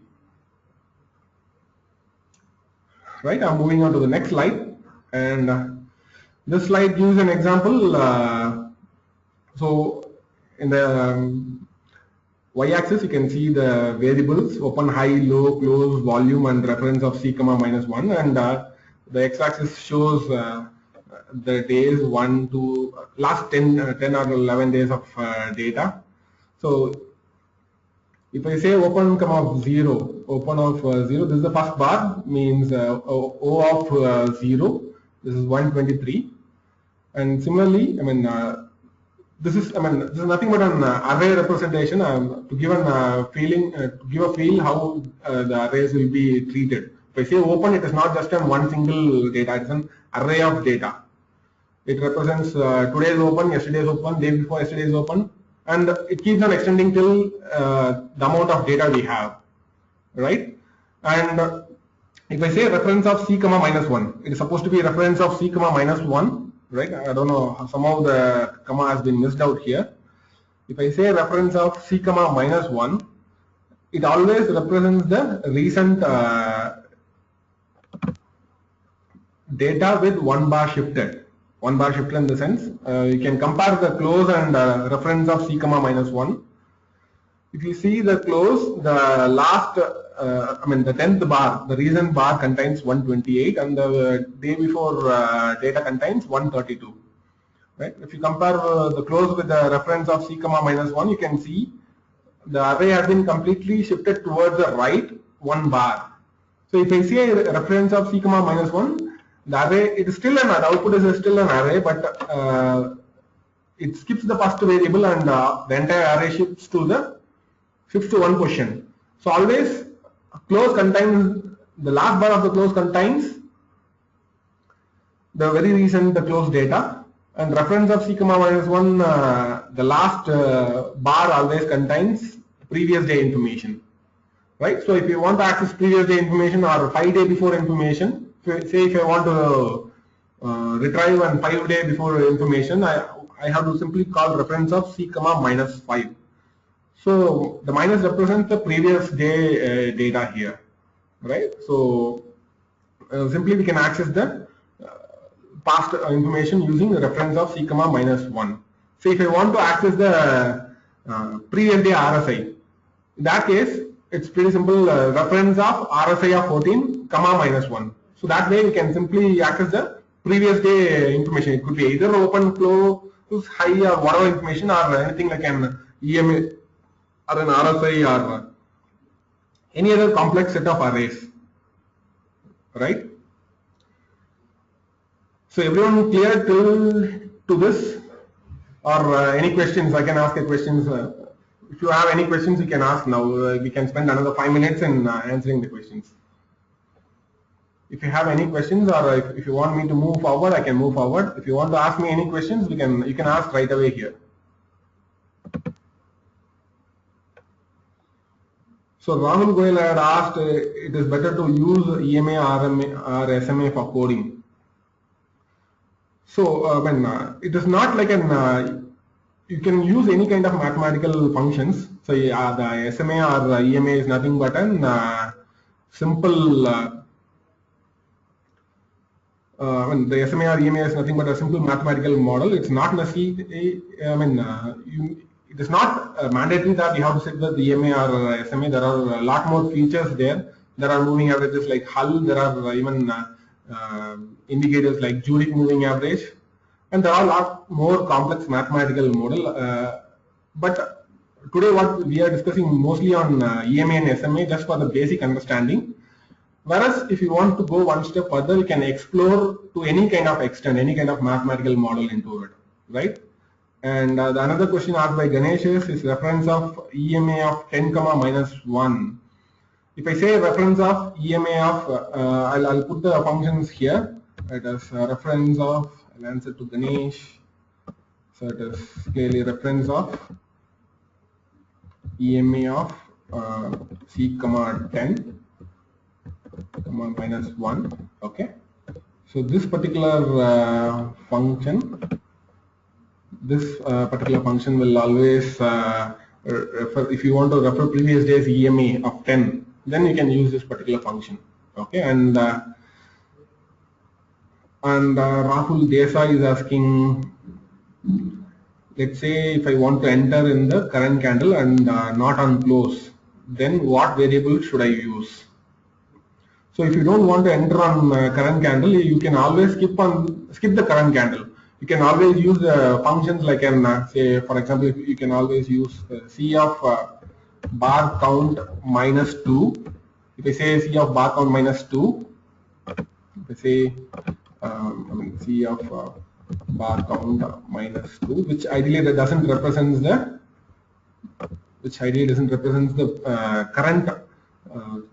Right? I'm moving on to the next slide, and this slide gives an example. So in the y-axis, you can see the variables: open, high, low, close, volume, and reference of C comma minus 1, and the x-axis shows the days 1 to last 10 or 11 days of data. So if I say open comma of 0, open of 0, this is the first bar, means O of 0, this is 123, and similarly, this is nothing but an array representation to give a feel how the arrays will be treated. If I say open, it is not just one single data; it is an array of data. It represents today's open, yesterday's open, day before yesterday's open, and it keeps on extending till the amount of data we have, right? And if I say reference of c comma minus 1, it is supposed to be reference of c comma minus 1, right? I don't know, somehow the comma has been missed out here. If I say reference of c comma minus 1, it always represents the recent data with 1 bar shifted. 1 bar shifted in the sense, you can compare the close and reference of c comma minus 1. If you see the close, the last, the 10th bar, the recent bar contains 128, and the day before data contains 132. Right? If you compare the close with the reference of c comma minus 1, you can see the array has been completely shifted towards the right 1 bar. So if I see a reference of c comma minus 1, the array, it is still an output is still an array, but it skips the first variable and the entire array shifts to 1 position. So always close contains, the last bar of the close contains the very recent close data, and reference of c comma minus 1, the last bar always contains previous day information, right? So if you want to access previous day information or 5 day before information, say if I want to retrieve and 5 day before information, I have to simply call reference of c comma minus 5. So the minus represents the previous day data here, right? So simply we can access the past information using the reference of c comma minus 1. So if I want to access the previous day RSI, in that case it's pretty simple, reference of RSI of 14 comma minus 1. So that way we can simply access the previous day information. It could be either open, close, high, or whatever information, or anything like an EMA or an RSI or any other complex set of arrays, right? So everyone clear to this, or any questions? I can ask a questions. If you have any questions, you can ask now. We can spend another 5 minutes in answering the questions. If you have any questions, or if you want me to move forward, I can move forward. If you want to ask me any questions, you can ask right away here. So Rahul Goyal had asked, it is better to use EMA, RMA, or SMA for coding. So it is not like an, you can use any kind of mathematical functions. So the SMA or EMA is nothing but an simple, the SMA or EMA is nothing but a simple mathematical model. It's not necessarily, it is not mandatory that you have to set the EMA or SMA. There are a lot more features there. There are moving averages like Hull. There are even indicators like Jurek moving average, and there are a lot more complex mathematical model. But today what we are discussing mostly on EMA and SMA just for the basic understanding. Whereas if you want to go one step further, you can explore to any kind of extent, any kind of mathematical model into it, right? And the another question asked by Ganesh is reference of EMA of 10 comma minus 1. If I say reference of EMA of, I'll put the functions here. It is reference of, I'll answer to Ganesh. So it is clearly reference of EMA of C comma 10 comma minus 1. Okay. So this particular function. This particular function will always refer, if you want to refer previous day's EMA of 10, then you can use this particular function. Okay, and Rahul Desai is asking, let's say if I want to enter in the current candle and not on close, then what variable should I use? So if you don't want to enter on current candle, you can always skip the current candle. You can always use functions like an say, for example, you can always use C of bar count minus 2. If I say C of bar count minus 2, if I say C of bar count minus 2, which ideally doesn't represent the current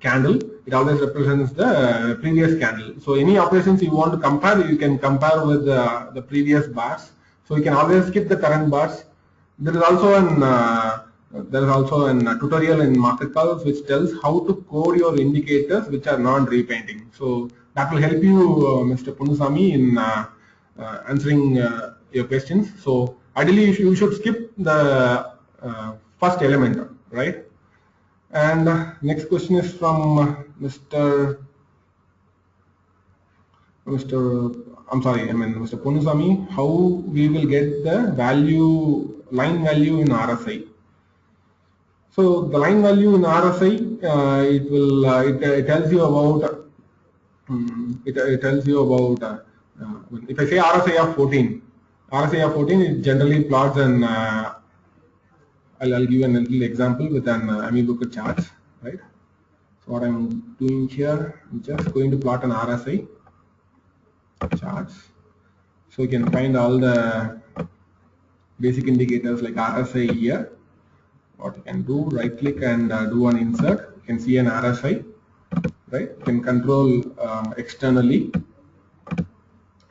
candle, it always represents the previous candle. So any operations you want to compare, you can compare with the previous bars. So you can always skip the current bars. There is also an tutorial in Marketcalls which tells how to code your indicators which are non-repainting. So that will help you, Mr. Punusamy, in answering your questions. So ideally you should skip the first element, right? And next question is from Mr. Punusamy. How we will get the line value in RSI? So the line value in RSI, it tells you about if I say RSI of 14, it generally plots an I'll give an little example with an AmiBroker chart, right? So what I'm doing here, I'm just going to plot an RSI charts. So you can find all the basic indicators like RSI here. What you can do, right click and do an insert. You can see an RSI, right? You can control externally.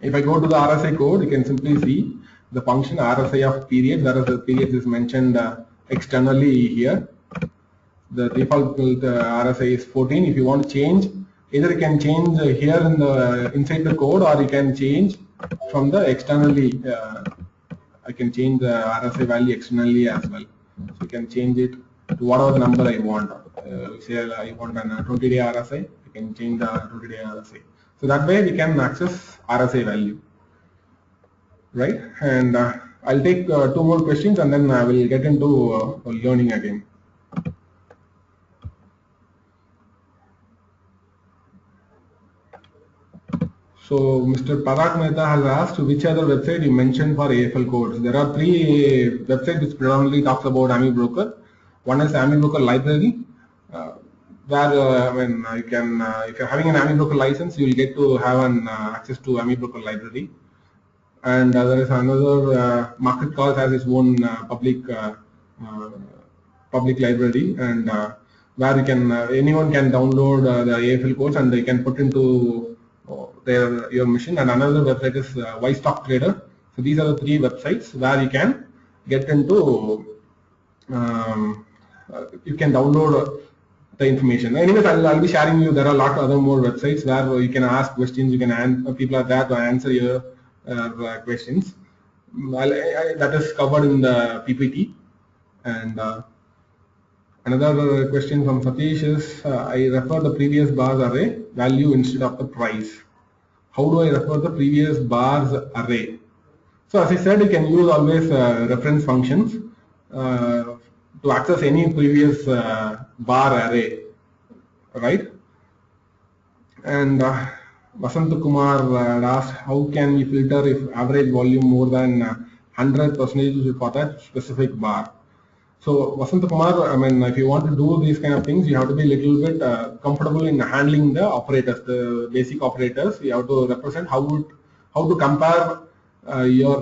If I go to the RSI code, you can simply see the function RSI of period, whereas the period is mentioned externally here. The default RSI is 14. If you want to change, either you can change here in the inside the code, or you can change from the externally. I can change the RSI value externally as well. So you can change it to whatever number I want. Say I want an 20-day RSI, you can change the 20-day RSI. So that way we can access RSI value, right? And I'll take 2 more questions and then I will get into learning again. So Mr. Parag Mehta has asked which other website you mentioned for AFL codes. There are 3 websites which predominantly talks about AmiBroker. One is AmiBroker library, where you can, if you're having an AmiBroker license, you will get to have an access to AmiBroker library. And there is another Marketcalls has its own public library, and where you can anyone can download the AFL codes and they can put into your machine. And another website is Stock Trader. So these are the 3 websites where you can get into you can download the information. Anyways, I'll be sharing you. There are a lot of other more websites where you can ask questions. You can people are there to answer your questions. That is covered in the PPT. And another question from Satish is I refer the previous bars array value instead of the price. How do I refer the previous bars array? So as I said, you can use always reference functions to access any previous bar array, right? And Vasant Kumar asked, how can we filter if average volume more than 100% for that specific bar? So Vasant Kumar, if you want to do these kind of things, you have to be a little bit comfortable in handling the operators, the basic operators. You have to represent how to compare your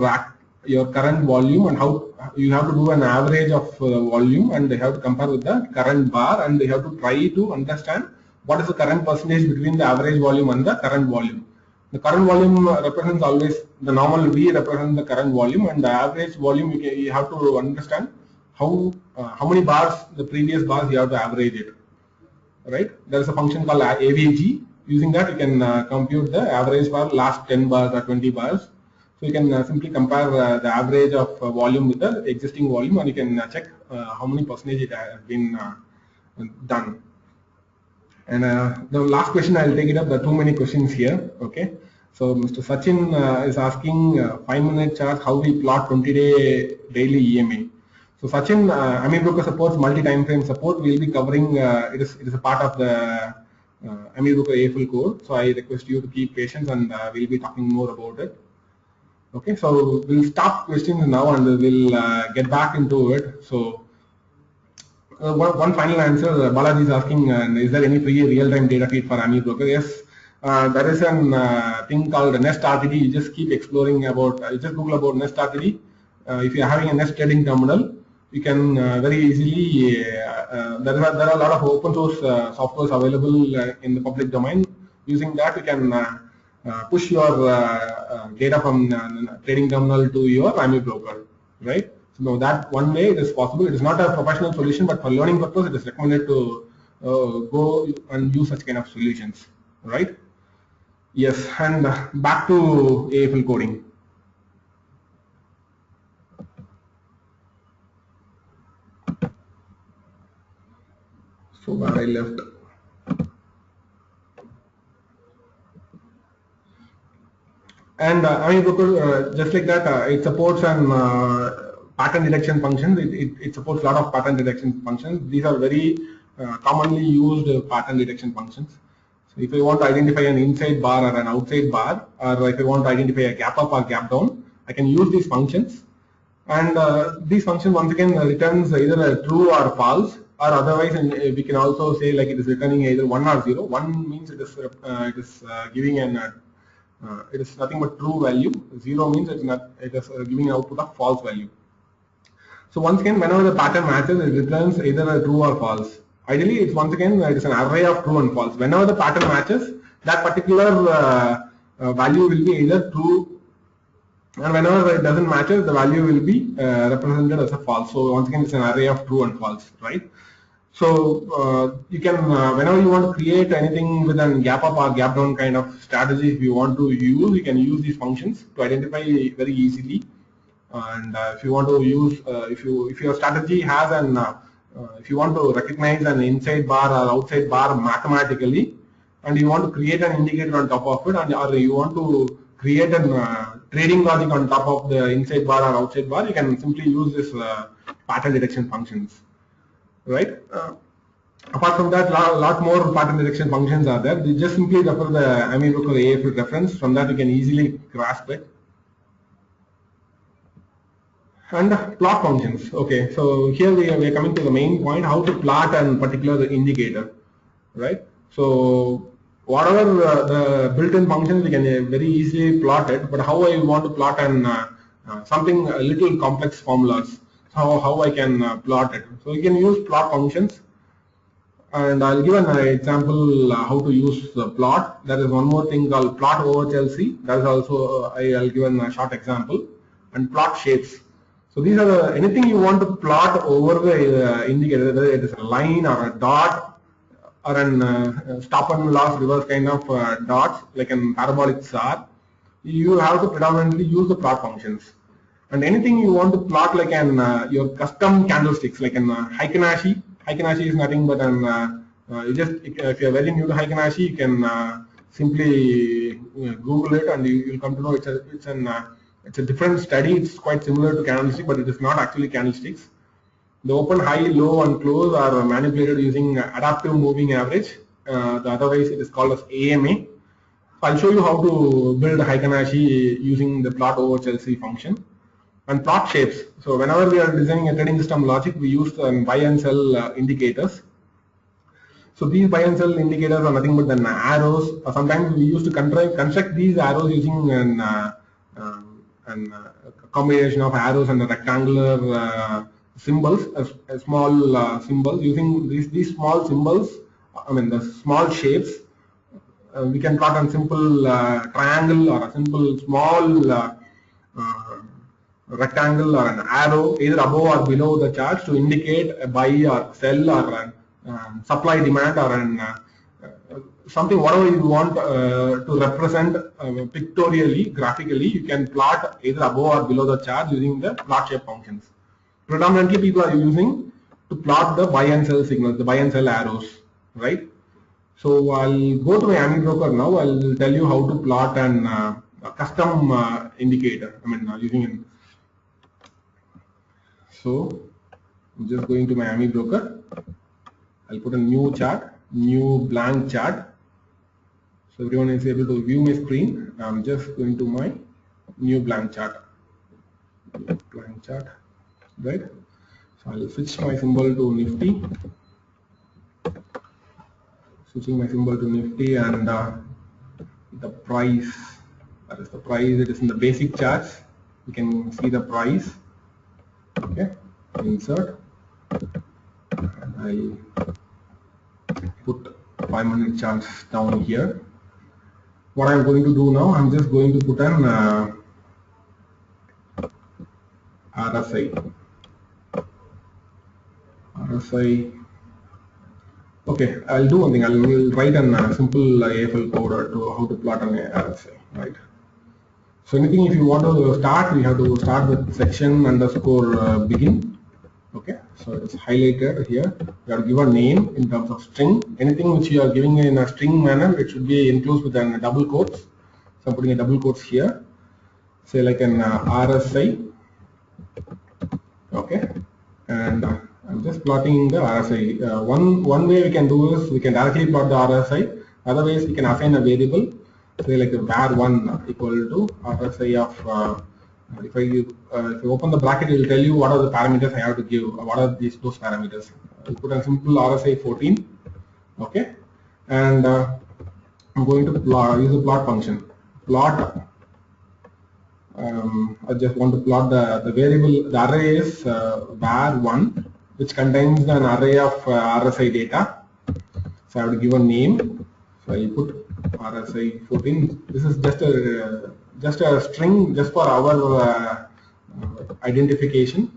current volume, and how you have to do an average of volume, and they have to compare with the current bar, and they have to try to understand what is the current percentage between the average volume and the current volume. The current volume represents always the normal V represents the current volume, and the average volume you have to understand how many bars, the previous bars, you have to average it, right? There is a function called AVG. Using that, you can compute the average for last 10 bars or 20 bars. So you can simply compare the average of volume with the existing volume, and you can check how many percentage it has been done. And the last question, I'll take it up. There are too many questions here. Okay. So Mr. Sachin is asking 5-minute chart, how we plot 20-day daily EMA. So Sachin, AmiBroker supports multi-time frame support. We'll be covering, it is a part of the AmiBroker AFL code. So I request you to keep patience, and we'll be talking more about it. Okay, so we'll stop questions now and we'll get back into it. So one final answer, Balaji is asking, is there any free real-time data feed for AmiBroker? Yes, there is a thing called Nest RTD. You just keep exploring about, you just Google about Nest RTD. If you're having a Nest trading terminal, you can very easily, there are a lot of open source softwares available in the public domain. Using that, you can push your data from trading terminal to your AmiBroker, right? So now that one way it is possible. It is not a professional solution, but for learning purpose, it is recommended to go and use such kind of solutions, right? Yes, and back to AFL coding. So where I left. And AmiBroker, just like that, it supports an pattern detection functions. It supports a lot of pattern detection functions. These are very commonly used pattern detection functions. So if I want to identify an inside bar or an outside bar, or if I want to identify a gap up or gap down, I can use these functions. And these functions once again returns either a true or false, or otherwise we can also say like it is returning either 1 or 0. 1 means it is giving an it is nothing but true value. 0 means it is giving an output of false value. So once again, whenever the pattern matches, it returns either a true or false. Ideally, it's once again it is an array of true and false. Whenever the pattern matches, that particular value will be either true, and whenever it doesn't match, the value will be represented as a false. So once again, it's an array of true and false, right? So you can, whenever you want to create anything with a gap up or gap down kind of strategy, if you want to use, you can use these functions to identify very easily. And if you want to use, if your strategy has an, if you want to recognize an inside bar or outside bar mathematically, and you want to create an indicator on top of it, and or you want to create a trading logic on top of the inside bar or outside bar, you can simply use this pattern detection functions, right? Apart from that, a lot more pattern detection functions are there. You just simply refer the AmiBroker AFL reference. From that, you can easily grasp it. And plot functions. Okay, so here we are coming to the main point: how to plot a particular indicator, right? So whatever the built-in functions, we can very easily plot it. But how I want to plot an something a little complex formulas, how I can plot it. So you can use plot functions, and I'll give an example how to use the plot. There is one more thing called plot OHLC. That is also I'll give a short example, and plot shapes. So these are anything you want to plot over the indicator, whether it is a line or a dot or an stop and loss reverse kind of dots like a parabolic star. You have to predominantly use the plot functions. And anything you want to plot like an your custom candlesticks, like an Heikenhashi. Heikenhashi is nothing but an you just, if you are very new to Heikenhashi, you can simply Google it and you will come to know it's a different study. It's quite similar to candlestick, but it is not actually candlesticks. The open, high, low, and close are manipulated using adaptive moving average. Otherwise, it is called as AMA. So I'll show you how to build Heikenhashi using the plot OHLC function. And plot shapes. So whenever we are designing a trading system logic, we use buy and sell indicators. So these buy and sell indicators are nothing but the arrows. Sometimes we used to construct these arrows using a combination of arrows and rectangular symbols, small symbols. Using these small symbols, I mean the small shapes, we can plot a simple triangle or a simple small rectangle or an arrow either above or below the charts to indicate a buy or sell or supply demand or an something, whatever you want to represent pictorially, graphically. You can plot either above or below the chart using the plot shape functions. Predominantly people are using to plot the buy and sell signals, the buy and sell arrows, right? So I'll go to my AmiBroker now. I'll tell you how to plot a custom indicator. I mean using. So I'm just going to my AmiBroker. I'll put a new chart, new blank chart. So everyone is able to view my screen. I'm just going to my new blank chart. Right? So I'll switch my symbol to Nifty. Switching my symbol to Nifty, and the price. That is the price. It is in the basic charts. You can see the price. Okay. insert, and I'll put 5-minute charts down here. What I'm going to do now, I'm just going to put an RSI. Okay, I'll do one thing. I'll write a simple AFL code to how to plot an RSI, right? So anything, if you want to start, we have to start with section underscore begin. Okay, so it's highlighted here. You have to give a name in terms of string. Anything which you are giving in a string manner, it should be enclosed with a double quotes. So I'm putting a double quotes here. Say like an RSI. Okay, and I'm just plotting the RSI. One way we can do is we can directly plot the RSI. Other ways we can assign a variable. Say like var1 equal to RSI of. If you open the bracket, it will tell you what are the parameters I have to give. What are those parameters? I'll put a simple RSI 14. Okay, and I'm going to use the plot function. Plot. I just want to plot the variable. The array is var1, which contains an array of RSI data. So I have to give a name. So I put RSI 14. This is just a string just for our identification.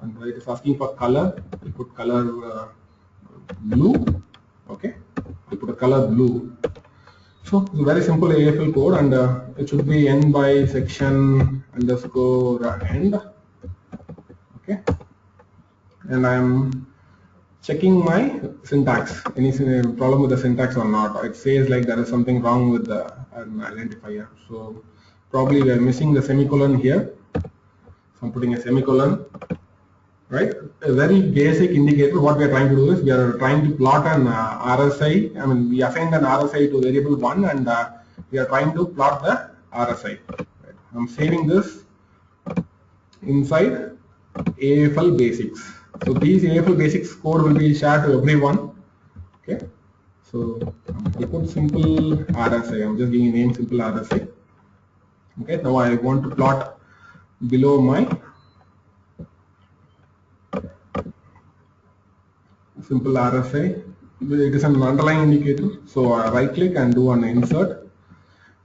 And it is asking for color. I put color blue. Okay, I put a color blue. So it's a very simple AFL code, and it should be end by section underscore end. Okay, and I'm checking my syntax. Any problem with the syntax or not? It says like there is something wrong with an identifier. So probably we are missing the semicolon here. So I'm putting a semicolon. Right, a very basic indicator. What we are trying to do is we are trying to plot an RSI. I mean, we assigned an RSI to variable 1, and we are trying to plot the RSI. Right. I'm saving this inside AFL basics. So these AFL basics code will be shared to everyone. Okay, so I put simple RSI. I'm just giving a name simple RSI. Okay, now I want to plot below my simple RSI. It is an underlying indicator. So right click and do an insert.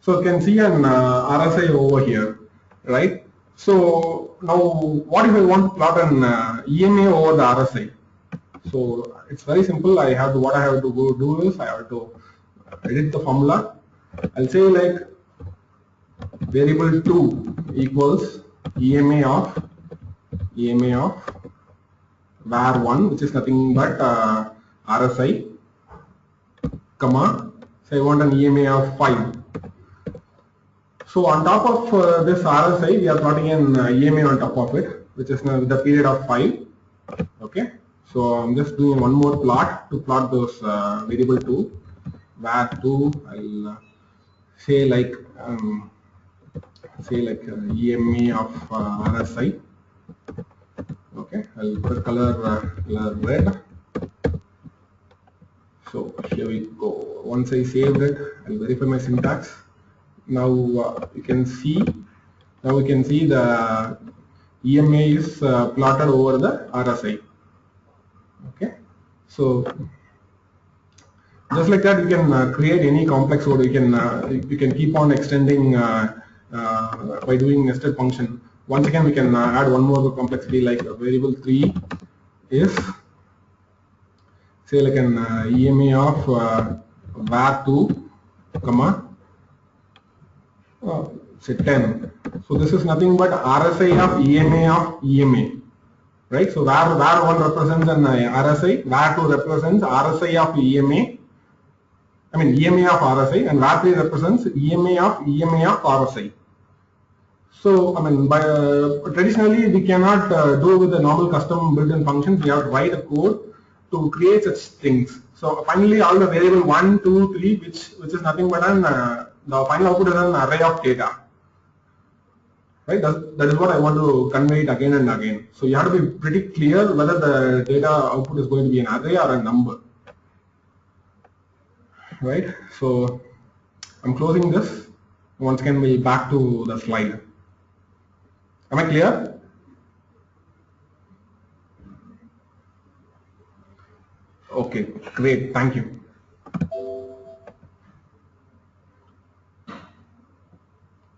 So you can see an RSI over here, right? So now what if I want to plot an EMA over the RSI? So it's very simple. What I have to go do is I have to edit the formula. I'll say like variable 2 equals EMA of var1, which is nothing but RSI, comma, so I want an EMA of 5. So on top of this RSI, we are plotting an EMA on top of it, which is the period of 5. Okay, so I'm just doing one more plot to plot those variable 2, var2. I'll say like EMA of RSI. Okay, I'll put color red. So here we go. Once I saved it, I'll verify my syntax. Now you can see. Now we can see the EMA is plotted over the RSI. Okay, so just like that, you can create any complex code. You can keep on extending by doing nested function. Once again, we can add one more complexity, like variable 3 is say like an EMA of var2, comma, say 10. So this is nothing but RSI of EMA, right? So var1 represents an RSI, var2 represents RSI of EMA. I mean EMA of RSI, and var3 represents EMA of RSI. So, I mean, traditionally we cannot do with the normal custom built-in functions. We have to write a code to create such things. So finally, all the variable 1, 2, 3, which is nothing but the final output is an array of data. Right? That is what I want to convey it again and again. So you have to be pretty clear whether the data output is going to be an array or a number. Right? So I'm closing this. Once again, we'll back to the slide. Am I clear? Okay, great, thank you.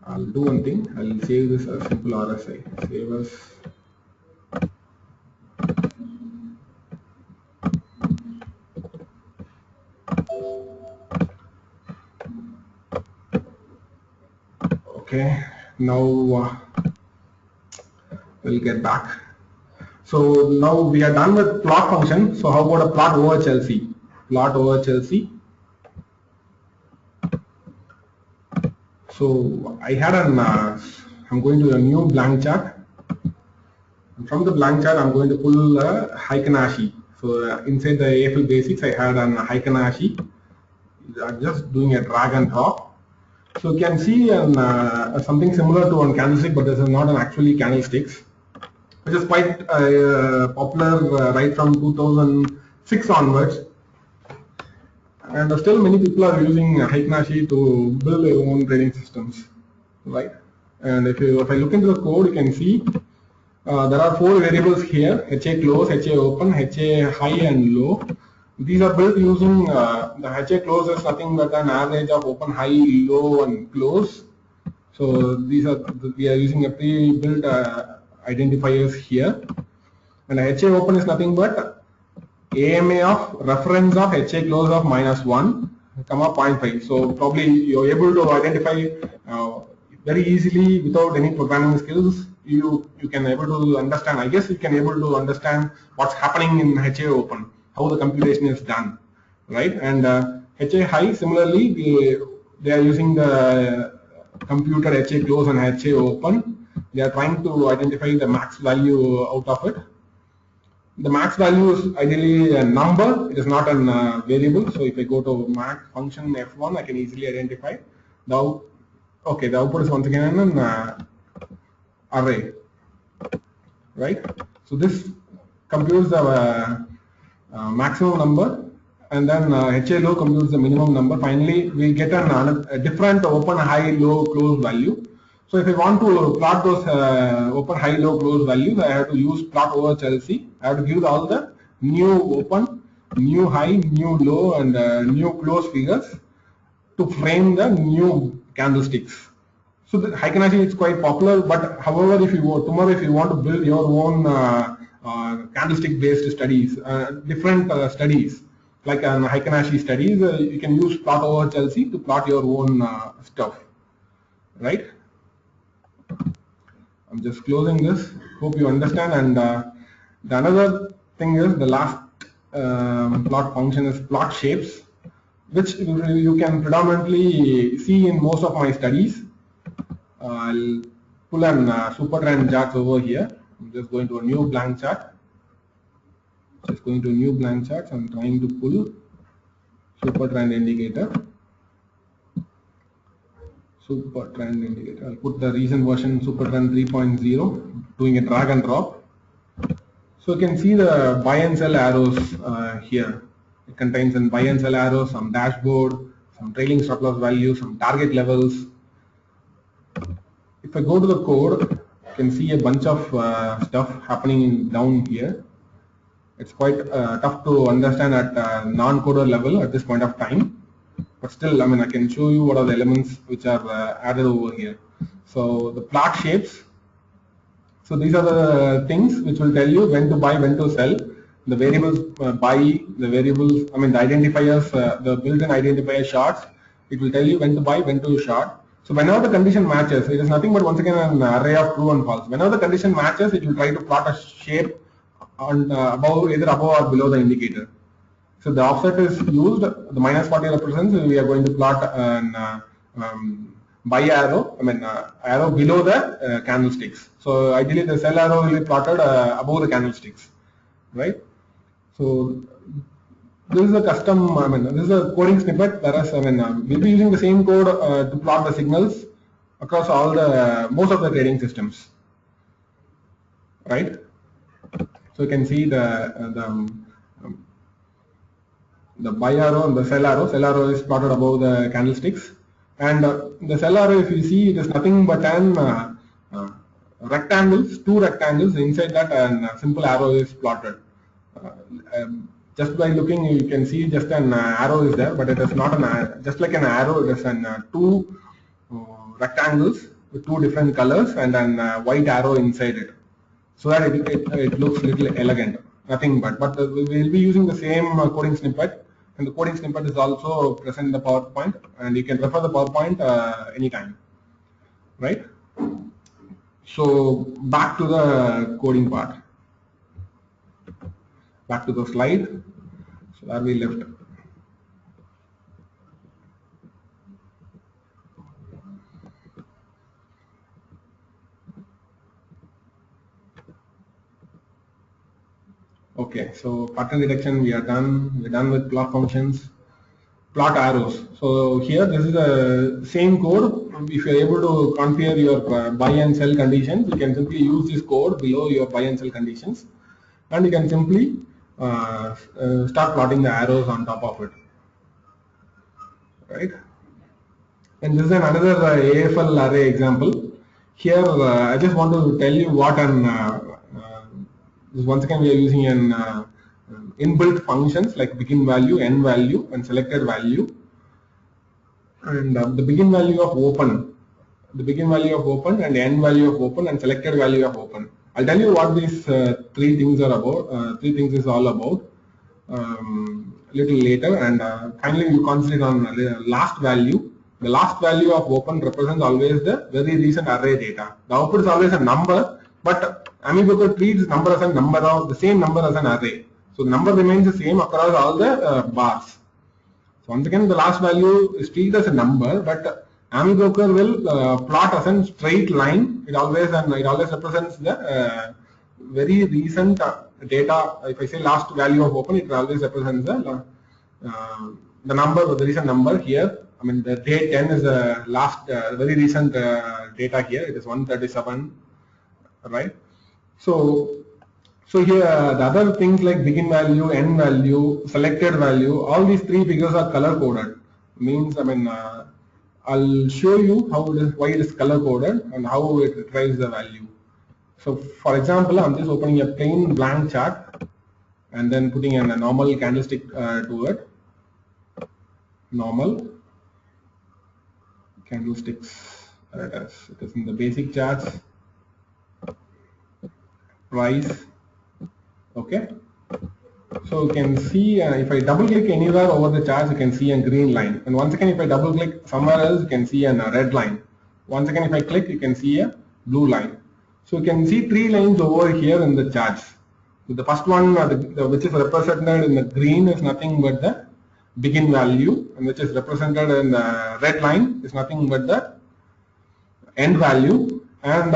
I'll do one thing. I'll save this as simple RSI. Save as okay. Now we'll get back. So now we are done with plot function. So how about a plot OHLC? Plot OHLC. So I had an I'm going to a new blank chart. And from the blank chart, I'm going to pull a Heikenhashi. So inside the AFL basics, I had an Heikenhashi. I'm just doing a drag and drop. So you can see something similar to one candlestick, but this is not an actually candlesticks, which is quite popular right from 2006 onwards. And still many people are using Heikenhashi to build their own trading systems, right? And if I look into the code, you can see there are 4 variables here: HA close, HA open, HA high and low. These are built using the HA close is nothing but an average of open, high, low and close. So we are using a pre-built identifiers here. And HA open is nothing but AMA of reference of HA close of -1, comma 0.5. So probably you're able to identify very easily without any programming skills. You can able to understand. I guess you can able to understand what's happening in HA open, how the computation is done, right? And HA high, similarly, they are using the computer HA close and HA open. They are trying to identify the max value out of it. The max value is ideally a number. It is not a variable. So if I go to max function F1, I can easily identify the okay. The output is once again an array, right? So this computes the maximum number, and then HA low computes the minimum number. Finally, we get a different open, high, low, close value. So if I want to plot those open, high, low, close values, I have to use plot OHLC. I have to give all the new open, new high, new low, and new close figures to frame the new candlesticks. So the Heikenhashi is quite popular, but however, if you tomorrow if you want to build your own candlestick-based studies, different studies like Heikenhashi studies, you can use plot OHLC to plot your own stuff, right? I'm just closing this. Hope you understand. And the another thing is the last plot function is plot shapes, which you can predominantly see in most of my studies. I'll pull an super trend charts over here. I'm just going to a new blank chart. Just going to a new blank chart. I'm trying to pull super trend indicator. Super trend indicator. I'll put the recent version super trend 3.0, doing a drag and drop. So you can see the buy and sell arrows here. It contains some buy and sell arrows, some dashboard, some trailing stop loss values, some target levels. If I go to the code, you can see a bunch of stuff happening down here. It's quite tough to understand at non-coder level at this point of time. But still, I mean, I can show you what are the elements which are added over here. So the plot shapes. So these are the things which will tell you when to buy, when to sell. The variables buy, the variables, I mean the identifiers, the built-in identifier charts. It will tell you when to buy, when to short. So whenever the condition matches, it is nothing but once again an array of true and false. Whenever the condition matches, it will try to plot a shape on above, either above or below the indicator. So the offset is used, the -40 represents, we are going to plot an buy arrow, I mean arrow below the candlesticks. So ideally the sell arrow will be plotted above the candlesticks, right? So this is a custom, I mean this is a coding snippet, whereas I mean we'll be using the same code to plot the signals across all the, most of the trading systems, right? So you can see the buy arrow and the sell arrow. Sell arrow is plotted above the candlesticks, and the sell arrow, if you see, it is nothing but an rectangles, two rectangles. Inside that, a simple arrow is plotted. Just by looking, you can see just an arrow is there, but it is not an just like an arrow. It is an two rectangles with two different colors and an white arrow inside it, so that it looks little elegant. Nothing but we will be using the same coding snippet, and the coding snippet is also present in the PowerPoint, and you can refer the PowerPoint anytime, right? So back to the coding part, back to the slide. So where we left. Okay, so pattern detection we are done. We're done with plot functions, plot arrows. So here this is the same code. If you are able to configure your buy and sell conditions, you can simply use this code below your buy and sell conditions, and you can simply start plotting the arrows on top of it, right? And this is another AFL array example. Here I just want to tell you what an once again we are using an inbuilt functions like begin value, end value, and selected value, and the begin value of open, and end value of open, and selected value of open. I'll tell you what these three things are about. Three things is all about little later, and finally you concentrate on the last value. The last value of open represents always the very recent array data. The output is always a number, but AmiBroker treats number as a number of the same number as an array. So the number remains the same across all the bars. So once again, the last value is treated as a number, but AmiBroker will plot as a straight line. It always represents the very recent data. If I say last value of open, it always represents the number, the recent number here. I mean, the date 10 is the last very recent data here. It is 137, right? So here the other things like begin value, end value, selected value, all these three figures are color coded. Means, I mean, I'll show you how it is, why it is color coded, and how it retrieves the value. So for example, I'm just opening a plain blank chart and then putting in a normal candlestick to it. Normal candlesticks, it is in the basic charts. Price. Okay, so you can see if I double click anywhere over the charts, you can see a green line, and once again if I double click somewhere else, you can see a red line. Once again if I click, you can see a blue line. So you can see three lines over here in the charts. So the first one which is represented in the green is nothing but the begin value, and which is represented in the red line is nothing but the end value, and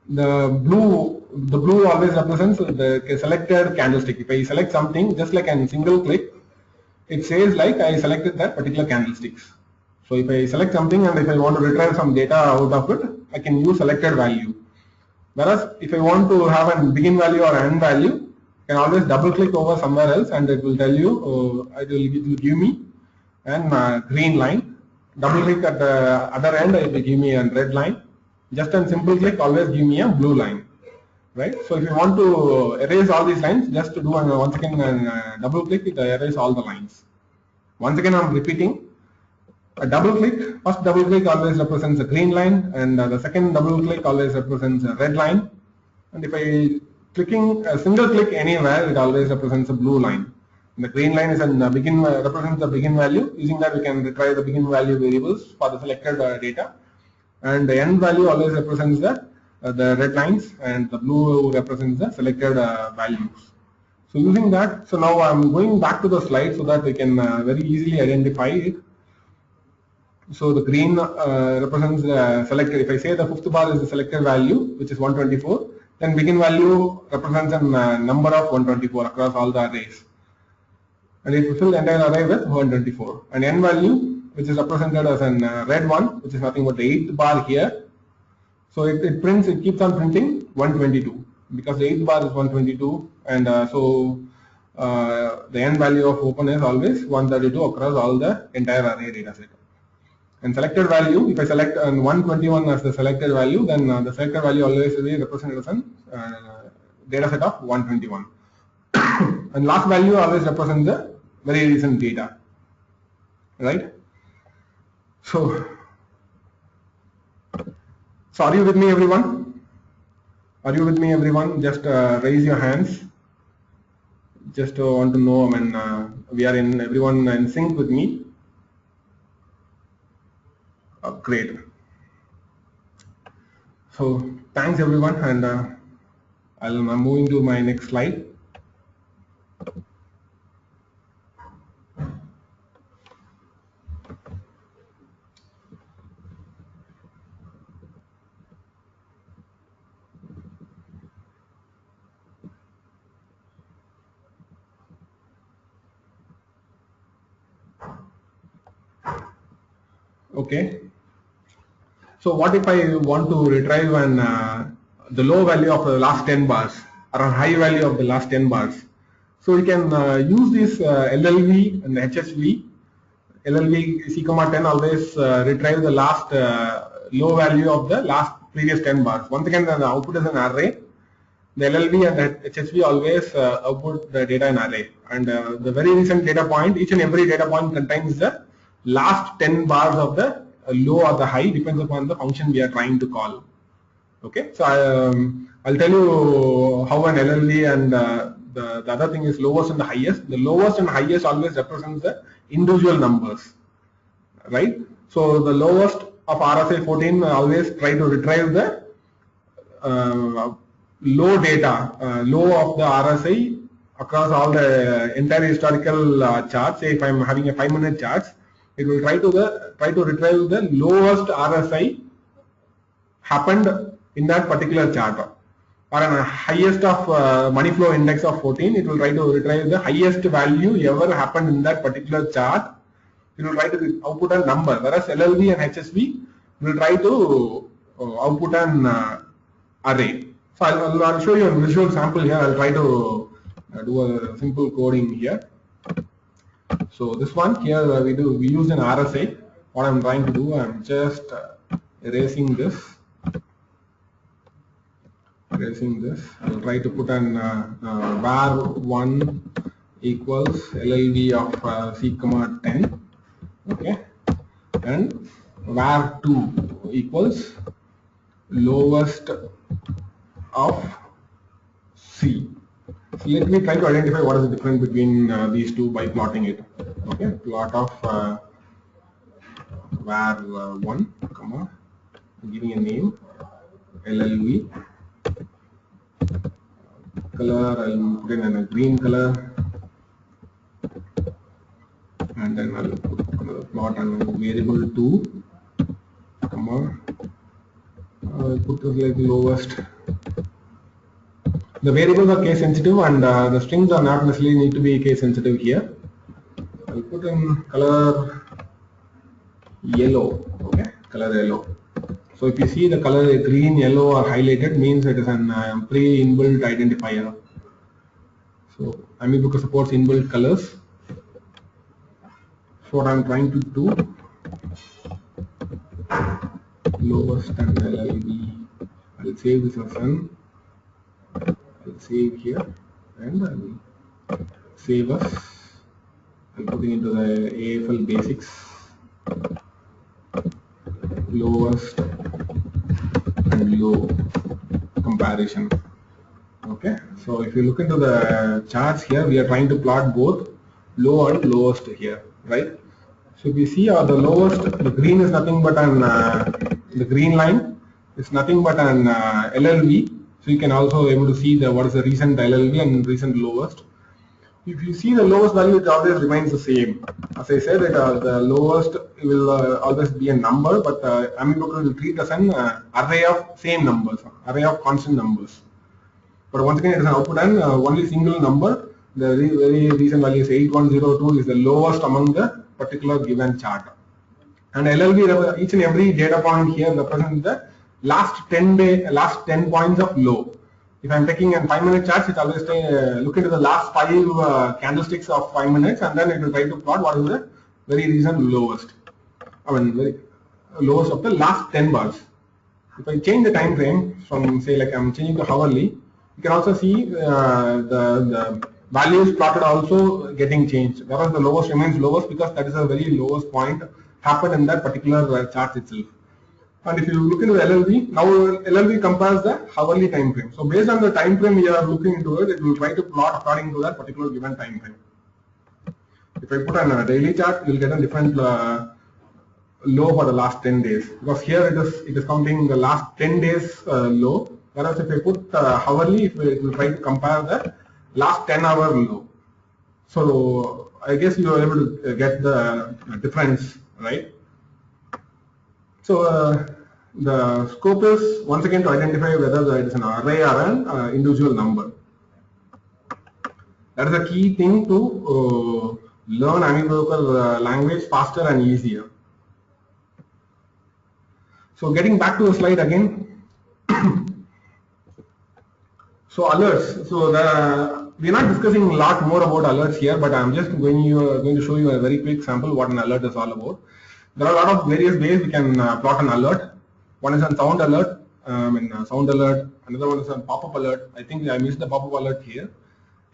the blue always represents the selected candlestick. If I select something, just like a single click, it says like I selected that particular candlesticks. So if I select something and if I want to retrieve some data out of it, I can use selected value. Whereas if I want to have a begin value or end value, I can always double click over somewhere else and it will tell you, it will give me a green line. Double click at the other end, it will give me a red line. Just a simple click always give me a blue line. Right. So if you want to erase all these lines, just to do once again double click, it erase all the lines. Once again, I'm repeating. A double click, first double click always represents a green line, and the second double click always represents a red line. And if I clicking a single click anywhere, it always represents a blue line. And the green line is represents the begin value. Using that, we can retrieve the begin value variables for the selected data. And the end value always represents the red lines, and the blue represents the selected values. So using that, so now I'm going back to the slide so that we can very easily identify it. So the green represents the selected. If I say the fifth bar is the selected value, which is 124, then begin value represents a number of 124 across all the arrays, and it will fill the entire array with 124. And end value, which is represented as a red one, which is nothing but the 8th bar here. So it keeps on printing 122 because the 8th bar is 122, and the end value of open is always 132 across all the entire array data set. And selected value, if I select 121 as the selected value, then the selected value always will be represented as a data set of 121. and last value always represents the very recent data, right? So are you with me, everyone? Are you with me, everyone? Just raise your hands. Just want to know, I mean, we are in, everyone in sync with me? Great. So thanks everyone, and I'm moving to my next slide. Okay. So what if I want to retrieve the low value of the last 10 bars or a high value of the last 10 bars? So we can use this LLV and HSV. LLV C,10 always retrieve the last low value of the last previous 10 bars. Once again, the output is an array. The LLV and the HSV always output the data in array, and the very recent data point, each and every data point contains the last 10 bars of the low or the high, depends upon the function we are trying to call. Okay, so I'll tell you how an LLV and the other thing is lowest and the highest. The lowest and highest always represents the individual numbers, right? So the lowest of RSA 14 always try to retrieve the low data, low of the RSI across all the entire historical charts. Say if I'm having a 5-minute charts, it will try to retrieve the lowest RSI happened in that particular chart. Or a highest of money flow index of 14, it will try to retrieve the highest value ever happened in that particular chart. It will try to output a number, whereas LLV and HSV will try to output an array. So I'll show you a visual sample here. I'll try to do a simple coding here. So this one here we use an RSA. What I'm trying to do, I'm just erasing this. I'll try to put an var1 equals LLV of C,10, okay, and var2 equals lowest of C. So let me try to identify what is the difference between these two by plotting it. Okay, plot of var1, comma, giving a name LLV. Color, I'll put in a green color, and then I'll put another plot and variable 2, comma, I'll put this like lowest. The variables are case sensitive, and the strings are not necessarily need to be case sensitive here. I'll put in color yellow, okay, color yellow. So if you see the color green, yellow are highlighted, means it is an pre-inbuilt identifier. So AmiBroker supports inbuilt colors. So what I'm trying to do, lowest and LLV. I'll save this as an. I'll save here, and I'll save as. I'll put it into the AFL basics. Lowest and low comparison. Okay, so if you look into the charts here, we are trying to plot both low and lowest here, right? So if you see the lowest, the green is nothing but an the green line is nothing but an LLV. So you can also able to see what is the recent LLV and recent lowest. If you see the lowest value, it always remains the same. As I said, the lowest will always be a number, but AmiBroker will treat as an array of same numbers, array of constant numbers. But once again, it is an output and only single number. The very recent value is 8102 is the lowest among the particular given chart. And LLV, each and every data point here represents the last 10 points of low. If I'm taking a 5-minute chart, it always look into the last 5 candlesticks of 5 minutes, and then it will try to plot what is the very recent lowest. I mean, very lowest of the last 10 bars. If I change the time frame from, say, like I'm changing to hourly, you can also see the values plotted also getting changed, whereas the lowest remains lowest because that is a very lowest point happened in that particular chart itself. And if you look into LLV, now LLV compares the hourly time frame. So based on the time frame you are looking into it, it will try to plot according to that particular given time frame. If I put on a daily chart, you will get a different low for the last 10 days, because here it is counting the last 10 days low, whereas if I put hourly, it will try to compare the last 10-hour low. So I guess you are able to get the difference, right? So the scope is once again to identify whether it is an array or an individual number. That is a key thing to learn AmiBroker language faster and easier. So getting back to the slide again. So alerts. So we are not discussing a lot more about alerts here, but I am just going to show you a very quick sample what an alert is all about. There are a lot of various ways we can plot an alert. One is on sound alert, sound alert. Another one is on pop-up alert. I think I missed the pop-up alert here.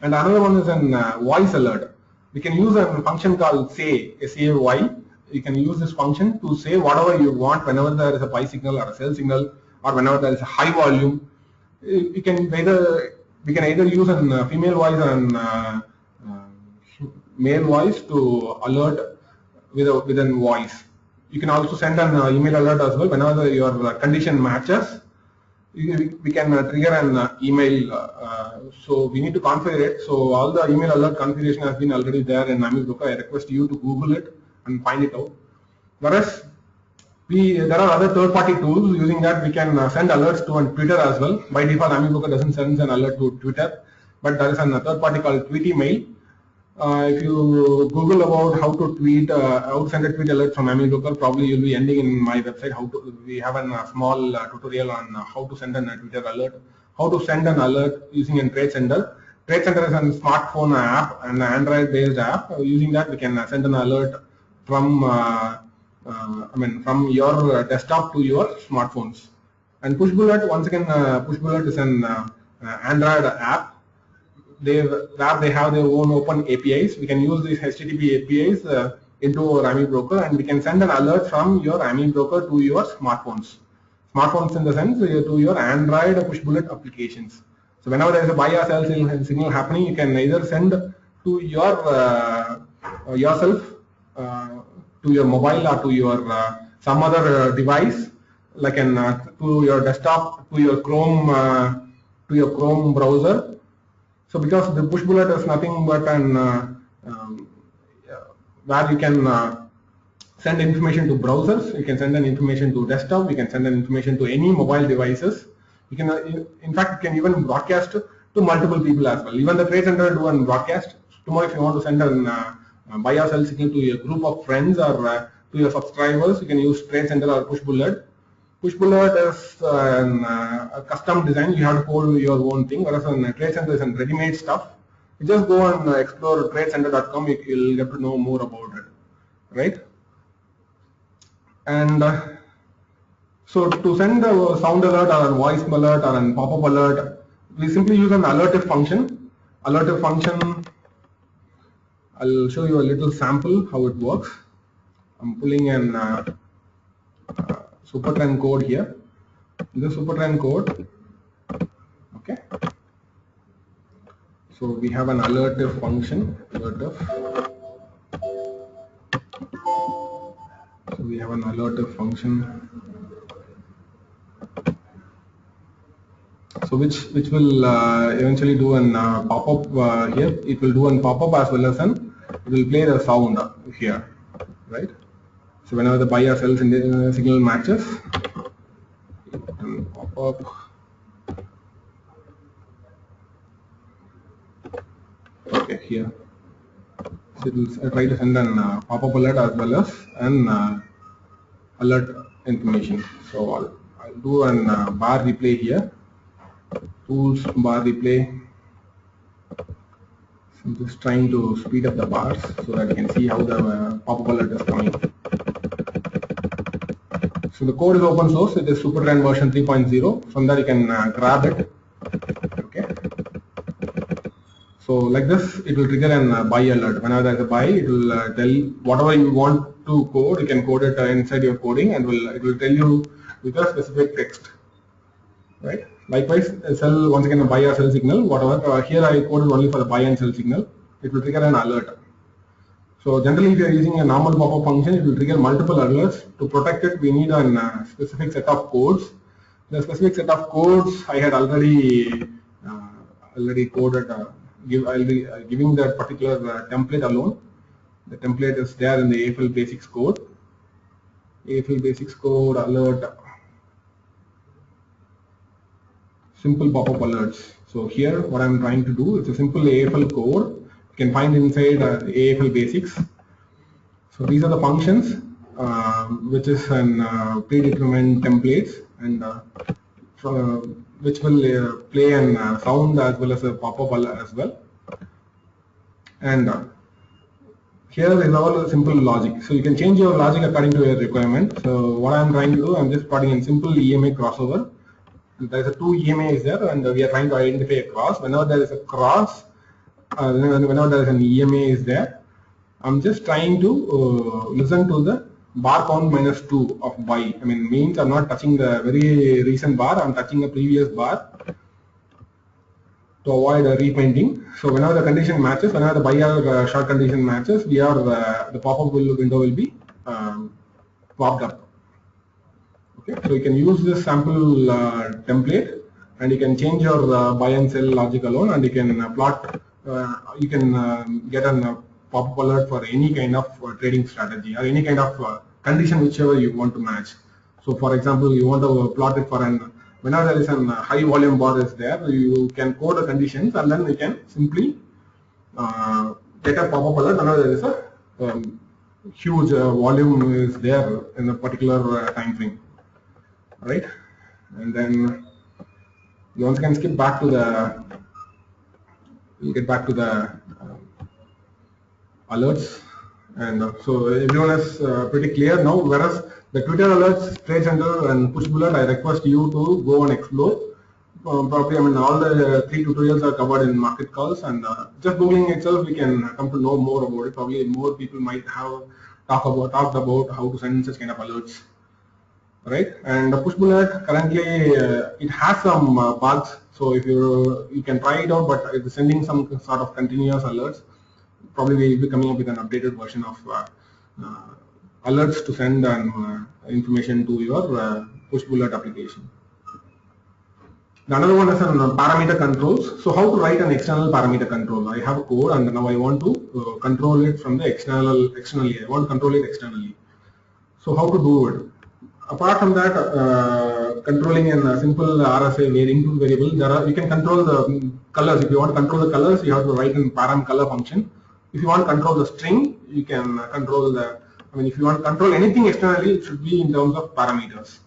And another one is an voice alert. We can use a function called say, S-A-Y. You can use this function to say whatever you want whenever there is a buy signal or a sell signal, or whenever there is a high volume. We can either use a female voice and male voice to alert with a voice. You can also send an email alert as well whenever your condition matches. We can trigger an email. So we need to configure it. So all the email alert configuration has been already there in AmiBroker. I request you to Google it and find it out. Whereas there are other third-party tools. Using that, we can send alerts to Twitter as well. By default, AmiBroker doesn't send an alert to Twitter, but there is a third-party called Tweety-Mail. If you Google about how to tweet, how to send a tweet alert from AmiBroker, probably you'll be ending in my website. We have a small tutorial on how to send a Twitter alert, how to send an alert using a Trade Sender. Trade Sender is a smartphone app, an Android-based app. Using that, we can send an alert from from your desktop to your smartphones. And Pushbullet, once again, Pushbullet is an Android app. Where they have their own open APIs. We can use these HTTP APIs into our AmiBroker, and we can send an alert from your AmiBroker to your smartphones. Smartphones in the sense to your Android Pushbullet applications. So whenever there is a buy or sell signal happening, you can either send to your yourself, to your mobile, or to your some other device, like to your desktop, to your Chrome browser. So because the Pushbullet is nothing but where you can send information to browsers, you can send an information to desktop, you can send an information to any mobile devices. You can, in fact, you can even broadcast to multiple people as well. Even the Trade Center do a broadcast. Tomorrow, if you want to send an buy or sell signal to a group of friends or to your subscribers, you can use Trade Center or Pushbullet. Pushbullet is a custom design. You have to code your own thing, whereas on Trade Center is a ready-made stuff. You just go and explore tradecenter.com. You'll get to know more about it, right? And so to send a sound alert or a voice alert or a pop-up alert, we simply use an AlertIf function. AlertIf function, I'll show you a little sample how it works. I'm pulling an Supertrend code here. The Supertrend code, okay. So we have an AlertIf function. AlertIf. So we have an AlertIf function. So which will eventually do an pop-up here. It will do an pop-up as well as it will play the sound here, right? So whenever the buy or sell signal matches, it will pop up. Okay, here. So it will try to send an pop-up alert as well as an alert information. So I'll do an bar replay here. Tools bar replay. So I'm just trying to speed up the bars so that you can see how the pop-up alert is coming. So the code is open source. It is Supertrend version 3.0. From there you can grab it. Okay. So like this, it will trigger an buy alert. Whenever there is a buy, it will tell whatever you want to code. You can code it inside your coding, and it will tell you with a specific text, right? Likewise, sell once again a buy or sell signal. Whatever here I coded only for the buy and sell signal. It will trigger an alert. So generally, if you are using a normal pop-up function, it will trigger multiple alerts. To protect it, we need a specific set of codes. The specific set of codes I had already coded. I'll be giving that particular template alone. The template is there in the AFL basics code. AFL basics code alert. Simple pop-up alerts. So here, what I'm trying to do, it's a simple AFL code. You can find inside the AFL basics. So these are the functions, which is an predetermined templates, and which will play an sound as well as a pop-up as well. And here is all simple logic. So you can change your logic according to your requirement. So what I'm trying to do, I'm just plotting in simple EMA crossover. There's a 2 EMAs there, and we are trying to identify a cross. Whenever there is a cross, whenever there is an EMA is there, I'm just trying to listen to the bar count -2 of buy. I mean, means I'm not touching the very recent bar, I'm touching a previous bar to avoid repainting. So whenever the condition matches, whenever the buy or short condition matches, the pop-up window will be popped up. Okay, so you can use this sample template, and you can change your buy and sell logic alone, and you can plot. You can get a pop-up alert for any kind of trading strategy or any kind of condition whichever you want to match. So for example, you want to plot it for whenever there is a high volume bar is there, you can code the conditions, and then you can simply get a pop-up alert whenever there is a huge volume is there in a particular time frame, right? And then you once can skip back to the, we'll get back to the alerts, and so everyone is pretty clear now. Whereas the Twitter alerts, Trade Center, and Push Bullet, I request you to go and explore. Probably, I mean, all the 3 tutorials are covered in Marketcalls, and just Googling itself, we can come to know more about it. Probably more people might have talked about how to send such kind of alerts, right? And the Push Bullet currently it has some bugs, so if you can try it out, but it's sending some sort of continuous alerts. Probably we will be coming up with an updated version of alerts to send information to your Push Bullet application. The another one is parameter controls. So how to write an external parameter control? I have a code, and now I want to control it from the externally. I want to control it externally. So how to do it? Apart from that, controlling in a simple RSA input variable, you can control the colors. If you want to control the colors, you have to write in param color function. If you want to control the string, you can control the, I mean, if you want to control anything externally, it should be in terms of parameters.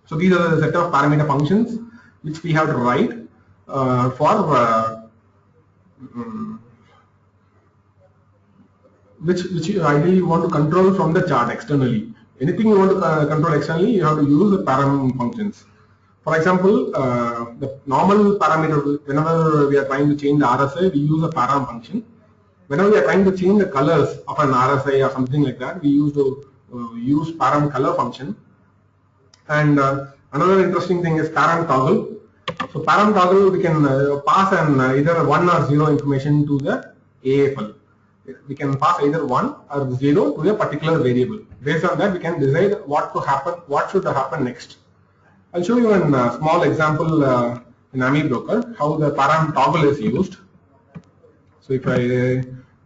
So these are the set of parameter functions which we have to write which you ideally want to control from the chart externally. Anything you want to control externally, you have to use the param functions. For example, the normal parameter, whenever we are trying to change the RSA, we use a param function. Whenever we are trying to change the colors of an RSA or something like that, we use param color function. And another interesting thing is param toggle. So param toggle, we can pass either 1 or 0 information to the AFL. We can pass either 1 or 0 to a particular variable. Based on that, we can decide what should happen next. I'll show you a small example in AmiBroker how the param toggle is used. So if I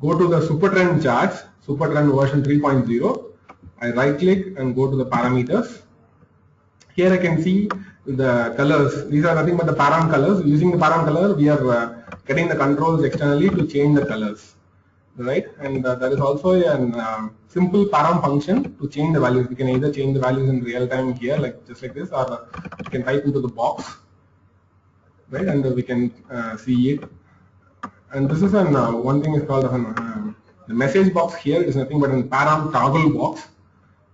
go to the Supertrend charts, Supertrend version 3.0, I right click and go to the parameters. Here I can see the colors. These are nothing but the param colors. Using the param color, we are getting the controls externally to change the colors, right? And there is also a simple param function to change the values. We can either change the values in real time here, just like this, or we can type into the box, right? And we can see it. And this is one thing is called the message box. Here is nothing but a param toggle box.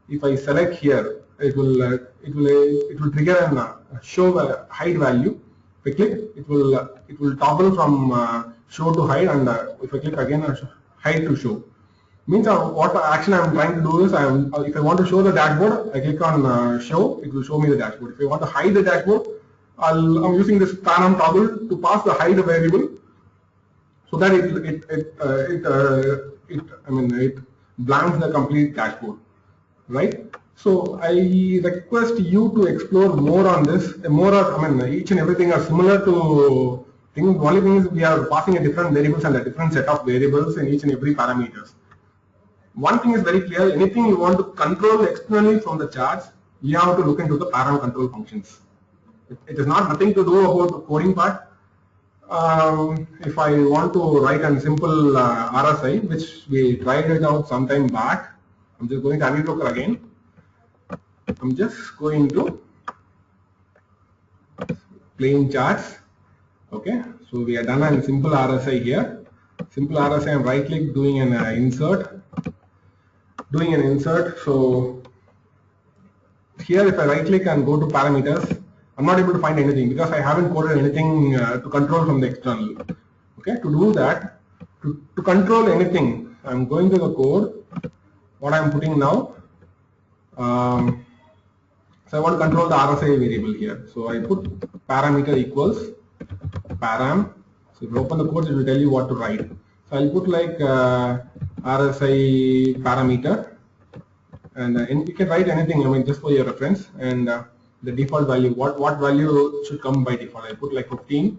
If I select here, it will trigger and show a hide value If I click, it will toggle from show to hide, and if I click again, hide to show. Means what action I'm trying to do is, if I want to show the dashboard, I click on show, it will show me the dashboard. If I want to hide the dashboard, I'm using this param toggle to pass the hide variable, so that it blanks the complete dashboard, right? So I request you to explore more on this. Each and everything are similar to things. The only thing is we are passing a different variables and a different set of variables in each and every parameters. One thing is very clear: anything you want to control externally from the charts, you have to look into the param control functions. It is nothing to do about the coding part. If I want to write a simple RSI, which we tried it out some time back, I'm just going to AmiBroker again. I'm just going to plain charts. Okay, so we are done a simple RSI here. Simple RSI, I'm right click, doing an insert. So here, if I right click and go to parameters, I'm not able to find anything because I haven't coded anything to control from the external. Okay, to do that, to control anything, I'm going to the code. What I'm putting now, so I want to control the RSI variable here. So I put parameter equals param. So if you open the code, it will tell you what to write. So I'll put like RSI parameter, and you can write anything. Just for your reference, and the default value. What value should come by default? I put like 15.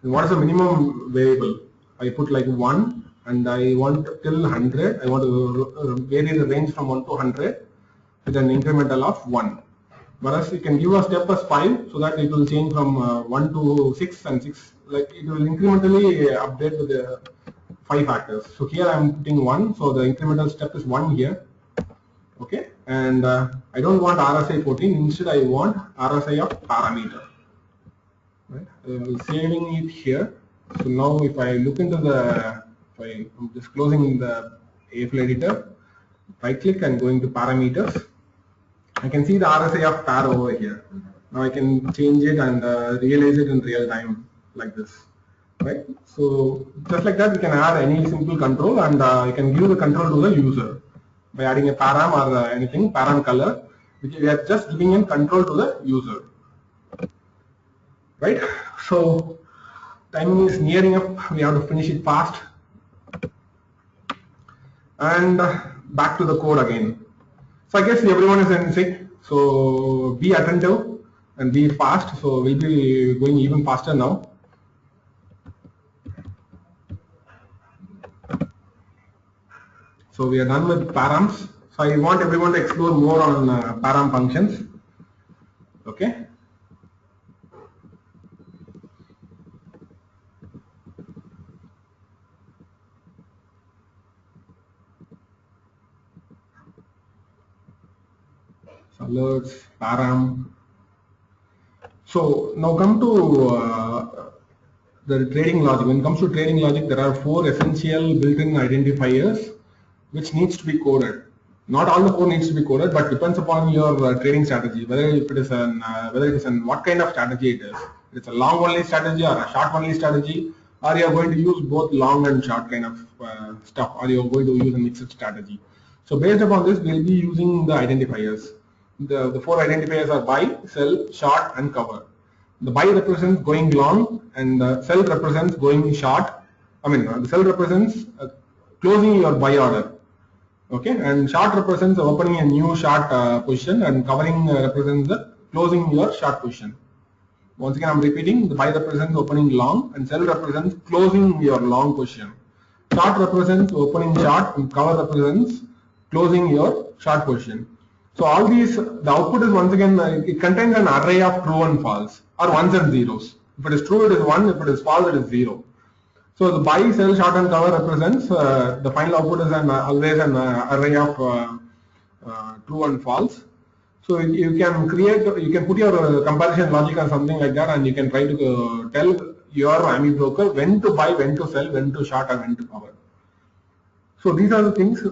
And what is the minimum variable? I put like 1, and I want till 100. I want to vary the range from 1 to 100 with an incremental of 1. Whereas you can give a step as 5, so that it will change from 1 to 6 and 6. Like it will incrementally update with the 5 factors. So here I am putting 1, so the incremental step is 1 here. Okay, and I don't want RSI 14. Instead, I want RSI of parameter. Right, saving it here. So now, if I look into I'm just closing the AFL editor. Right click and going to parameters. I can see the RSI of par over here. Now I can change it and realize it in real time like this. Right. So just like that, we can add any simple control, and you can give the control to the user by adding a param or anything, param color, which we are just giving in control to the user. Right. So time is nearing up. We have to finish it fast. And back to the code again. So I guess everyone is in sync. So be attentive and be fast. So we'll be going even faster now. So we are done with params. So I want everyone to explore more on param functions. Okay. So alerts, param. So now come to the trading logic. When it comes to trading logic, there are 4 essential built-in identifiers which needs to be coded. Not all the code needs to be coded, but depends upon your trading strategy, whether it is what kind of strategy it is. If it's a long only strategy or a short only strategy, or you are going to use both long and short kind of stuff, or you are going to use a mixed strategy. So based upon this, we will be using the identifiers. The 4 identifiers are buy, sell, short, and cover. The buy represents going long, and sell represents going short. The sell represents closing your buy order. Okay, and short represents opening a new short position, and covering represents the closing your short position. Once again, I'm repeating: the buy represents opening long, and sell represents closing your long position. Short represents opening short, and cover represents closing your short position. So all these, the output is once again it contains an array of true and false, or ones and zeros. If it is true, it is 1. If it is false, it is 0. So the buy, sell, short, and cover represents the final output is always an array of true and false. So you can put your comparison logic or something like that, and you can try to tell your AmiBroker when to buy, when to sell, when to short, and when to cover. So these are the things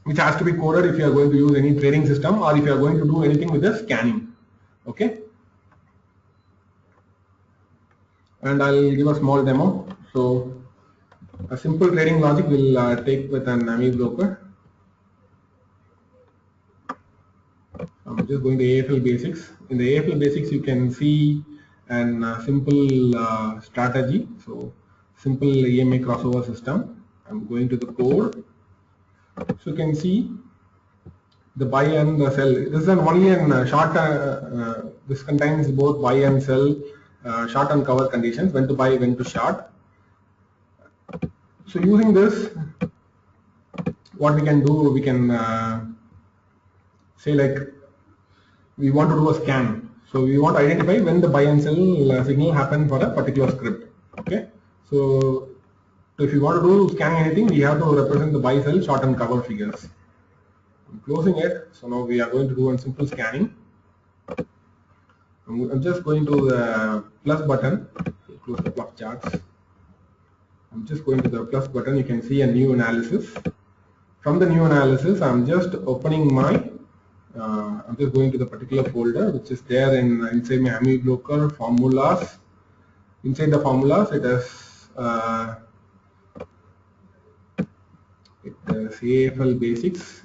which has to be coded if you are going to use any trading system, or if you are going to do anything with the scanning. Okay. So now come to the trading logic. When it comes to trading logic, there are 4 essential built-in identifiers which needs to be coded. Not all the code needs to be coded, but depends upon your trading strategy, whether it is what kind of strategy it is. If it's a long only strategy or a short only strategy, or you are going to use both long and short kind of stuff, or you are going to use a mixed strategy. So based upon this, we will be using the 4 identifiers. So and I'll give a small demo. So a simple trading logic will take with an AmiBroker. I'm just going to AFL basics. In the AFL basics, you can see an simple strategy. So simple EMA crossover system. I'm going to the code. So you can see the buy and the sell. This is only in short. This contains both buy and sell, short and cover conditions. When to buy, when to short. So using this, what we can do, we can say like we want to do a scan. So we want to identify when the buy and sell signal happen for a particular script. Okay. So if you want to do scanning anything, we have to represent the buy, sell, short and cover figures. I'm closing it. So now we are going to do a simple scanning. I'm just going to the plus button. Close the plus charts. I'm just going to the plus button. You can see a new analysis. From the new analysis, I'm just opening my. I'm just going to the particular folder which is there inside my AmiBroker formulas. Inside the formulas, it is AFL basics.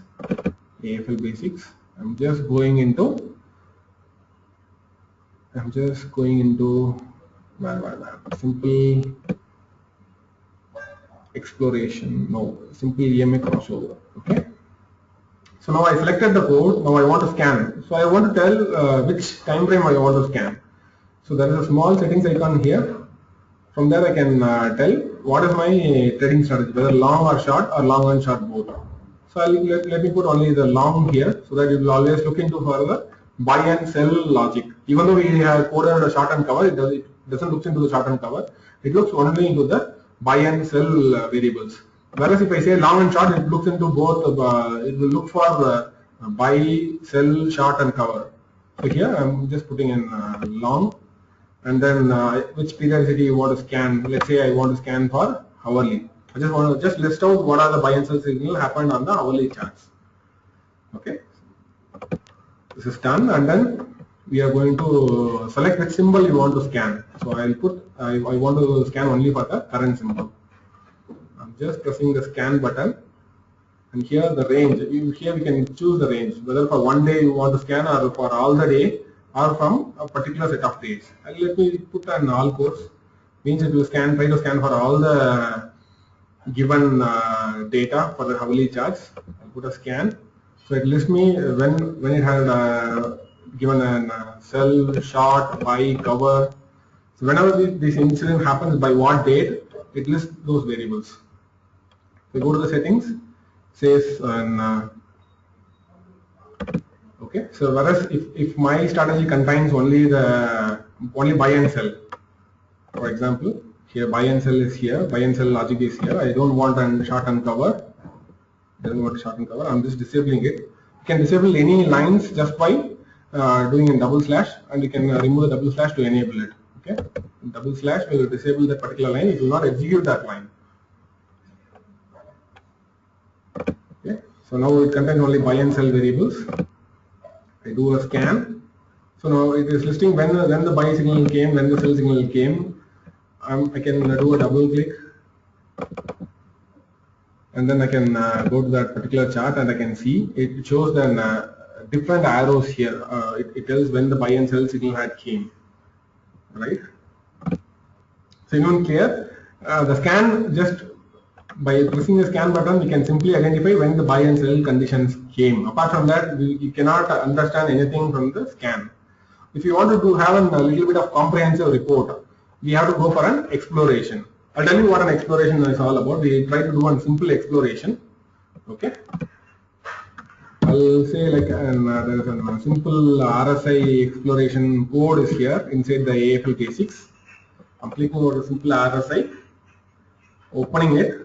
AFL basics. I'm just going into simple exploration. No, simple EMA crossover. Okay. So now I selected the code. Now I want to scan. So I want to tell which time frame I want to scan. So there is a small settings icon here. From there I can tell what is my trading strategy, whether long or short or long and short both. So let me put only the long here, so that it will always look into further buy and sell logic. Even though we have coded a short and cover, it doesn't look into the short and cover. It looks only into the buy and sell variables. Whereas if I say long and short, it looks into both. It will look for buy, sell, short and cover. So here I'm just putting in long, and then which periodicity you want to scan. Let's say I want to scan for hourly. I just want to list out what are the buy and sell signal happened on the hourly charts. Okay, this is done, and then we are going to select which symbol you want to scan. So I'll put I want to scan only for the current symbol. I'm just pressing the scan button, and here the range. Here we can choose the range, whether for one day you want to scan or for all the day or from a particular set of days. And let me put an all course, means it will try to scan for all the given data for the hourly charts. I'll put a scan. So it lists me when it had given a sell, short, buy, cover. So whenever this incident happens, by what date, it lists those variables. So go to the settings, says okay. So whereas if my strategy contains only buy and sell, for example, here buy and sell is here, buy and sell logic is here. I don't want a short and cover. Doesn't want short and cover. I'm just disabling it. You can disable any lines just by doing a double slash, and you can remove the double slash to enable it. Okay, double slash will disable that particular line. It will not execute that line. Okay, so now it contains only buy and sell variables. I do a scan. So now it is listing when the buy signal came, when the sell signal came. I can do a double click, and then I can go to that particular chart, and I can see it shows then different arrows here. It tells when the buy and sell signal had came, right? So even clear, the scan, just by pressing the scan button, we can simply identify when the buy and sell conditions came. Apart from that, you cannot understand anything from the scan. If you want to have a little bit of comprehensive report, we have to go for an exploration. I'll tell you what an exploration is all about. We try to do a simple exploration. Okay. I'll say like there is a simple RSI exploration code is here inside the AFL basics. I'm clicking over the simple RSI, opening it.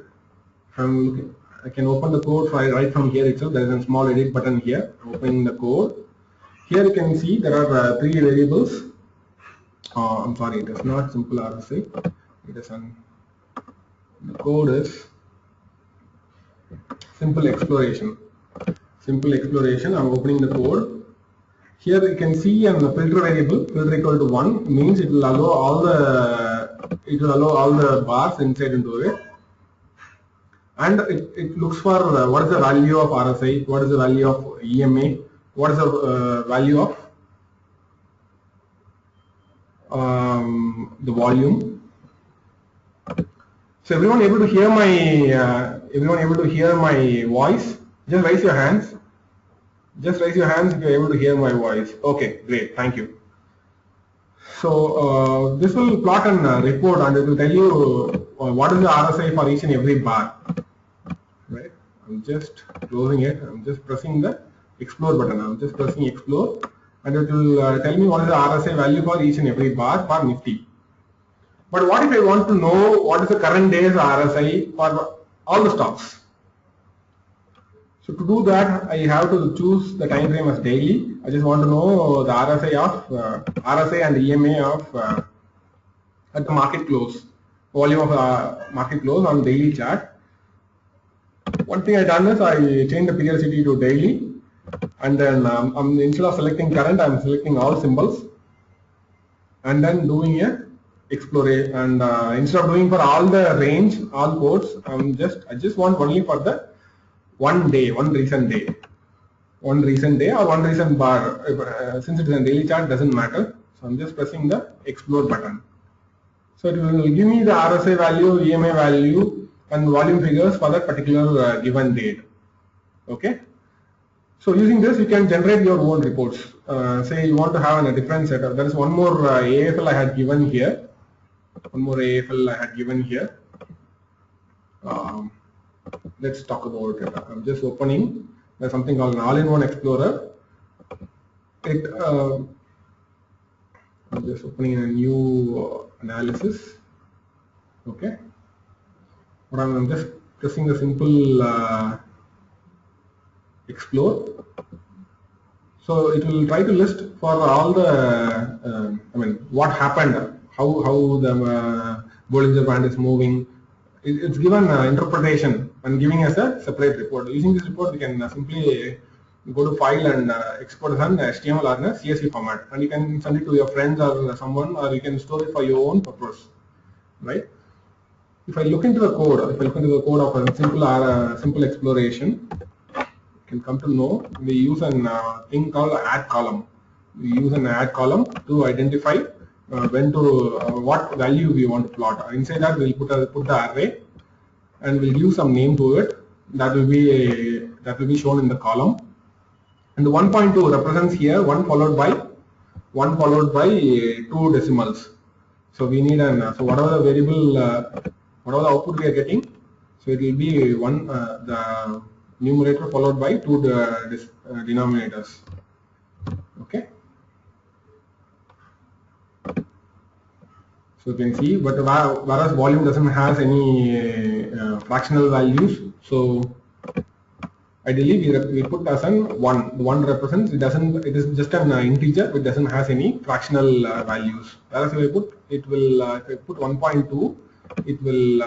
I can open the code right from here itself. There is a small edit button here. Opening the code. Here you can see there are 3 variables. I'm sorry, it is not simple RSI. It is the code is simple exploration. Simple exploration. I'm opening the code. Here you can see the filter variable, filter equal to 1, means it will allow all the it will allow all the bars inside into it, and it looks for what is the value of RSI, what is the value of EMA, what is the value of the volume. So everyone able to hear my voice? Just raise your hands. Just raise your hands if you are able to hear my voice. Okay, great, thank you. So this will plot a report, and it will tell you what is the RSI for each and every bar. Right? I'm just closing it. I'm just pressing the explore button. I'm just pressing explore, and it will tell me what is the RSI value for each and every bar for Nifty. But what if I want to know what is the current day's RSI for all the stocks? So to do that, I have to choose the time frame as daily. I just want to know the RSI of RSI and EMA of at the market close, volume of market close on daily chart. One thing I done is I changed the periodicity to daily, and then instead of selecting current, I'm selecting all symbols, and then doing a exploration. And instead of doing for all the range, all codes, I just want only for the one day, one recent day or one recent bar. Since it is a daily chart, doesn't matter. So I'm just pressing the explore button. So it will give me the RSI value, EMA value, and volume figures for that particular given date. Okay. So using this, you can generate your own reports. Say you want to have a different setup. There is one more AFL I had given here. Let's talk about it. I'm just opening. There's something called an all-in-one explorer. I'm just opening a new analysis. Okay. But I'm just pressing the simple explore. So it will try to list for all the, what happened, how the Bollinger Band is moving. It's given interpretation and giving us a separate report. Using this report, we can simply go to file and export as an HTML or a CSV format, and you can send it to your friends or someone, or you can store it for your own purpose, right? If I look into the code, of a simple exploration, you can come to know we use a thing called AddColumn. We use an AddColumn to identify what value we want to plot. Inside that, we'll put the array, and we'll give some name to it. That will be shown in the column. And the 1.2 represents here 1 followed by 2 decimals. So we need so whatever the variable, whatever the output we are getting, so it will be the numerator followed by 2 denominators. Okay. So you can see, but whereas volume doesn't have any fractional values, so ideally we put as an 1. The 1 represents, it is just an integer, it doesn't have any fractional values. Whereas if I put, if I put 1.2, it will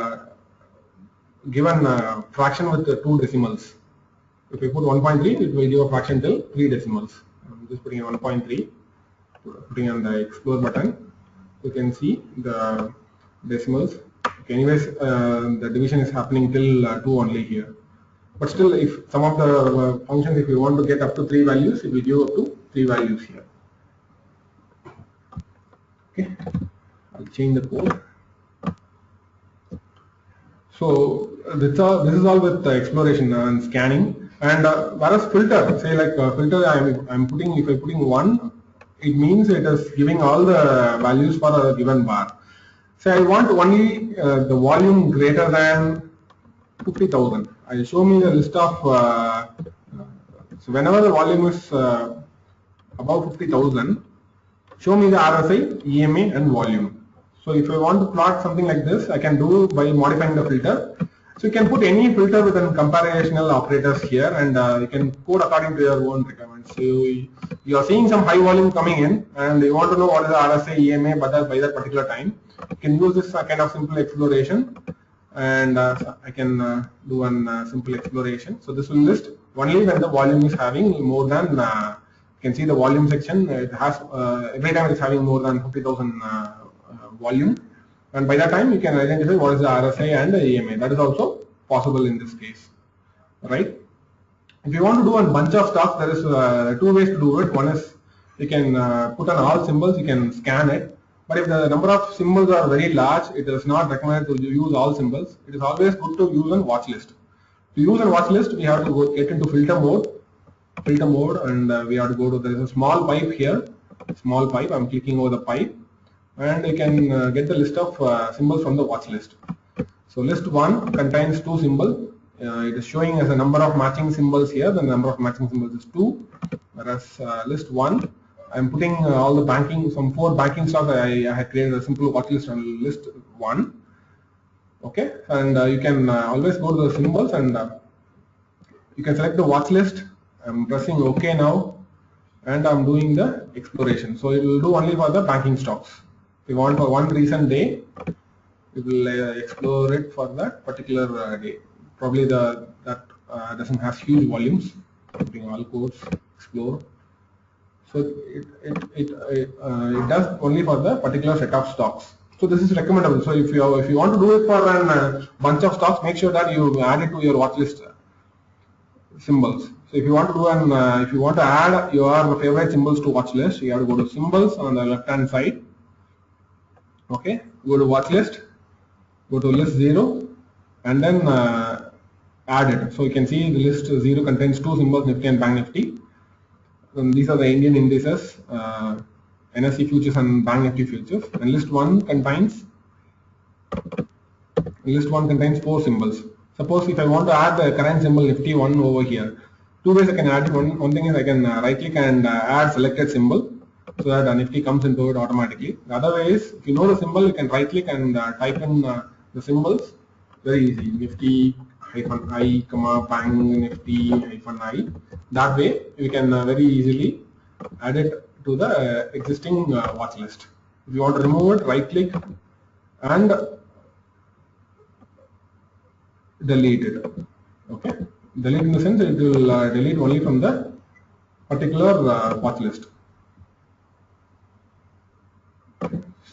give a fraction with 2 decimals. If I put 1.3, it will give a fraction till 3 decimals. I'm just putting 1.3, putting on the explore button. You can see the decimals. Okay, anyways, the division is happening till 2 only here. But still, if some of the functions, if you want to get up to 3 values, it will give up to 3 values here. Okay, I'll change the code. So this is all with the exploration and scanning. And whereas filter, say like filter, I'm putting, if I'm putting 1, it means it is giving all the values for a given bar. Say I want only the volume greater than 50,000. I show me the list of, so whenever the volume is above 50,000, show me the RSI, EMA and volume. So if I want to plot something like this, I can do by modifying the filter. So you can put any filter with comparational operators here, and you can code according to your own requirements. So you are seeing some high volume coming in, and you want to know what is the RSI, EMA by that particular time. You can use this kind of simple exploration, and I can do a simple exploration. So this will list only when the volume is having more than, you can see the volume section, it has every time it's having more than 50,000 volume. and by that time you can identify what is the RSI and the EMA. That is also possible in this case, right? If you want to do a bunch of stocks, there is two ways to do it. One is you can put on all symbols, you can scan it. But if the number of symbols are very large, it is not recommended to use all symbols. It is always good to use a watch list. To use a watch list, we have to get into filter mode, and we have to go to, there is a small pipe here, small pipe. I'm clicking over the pipe, and you can get the list of symbols from the watch list. So list 1 contains 2 symbols. It is showing as a number of matching symbols here. The number of matching symbols is 2, whereas list 1, I'm putting all the banking, some 4 banking stocks. I had created a simple watch list on list 1. Okay, and you can always go to the symbols, and you can select the watch list. I'm pressing OK now, and I'm doing the exploration. So it will do only for the banking stocks. If you want for one recent day, it will explore it for that particular day. Probably that doesn't have huge volumes. Putting all codes, explore. So it does only for the particular set of stocks. So this is recommendable. So if you want to do it for a bunch of stocks, make sure that you add it to your watch list symbols. So if you want to do if you want to add your favorite symbols to watch list, you have to go to symbols on the left hand side. Okay, go to watch list, go to list 0, and then add it. So you can see the list 0 contains 2 symbols, Nifty and Bank Nifty. And these are the Indian indices, NSE futures and Bank Nifty futures. And list 1 contains 4 symbols. Suppose if I want to add the current symbol Nifty 1 over here, 2 ways I can add it. One thing is I can right click and add selected symbol, so that Nifty comes into it automatically. The other way is, if you know the symbol, you can right click and type in the symbols. Very easy, Nifty -I, Bank Nifty -I. That way you can very easily add it to the existing watch list. If you want to remove it, right click and delete it. Okay, delete in the sense it will delete only from the particular watch list.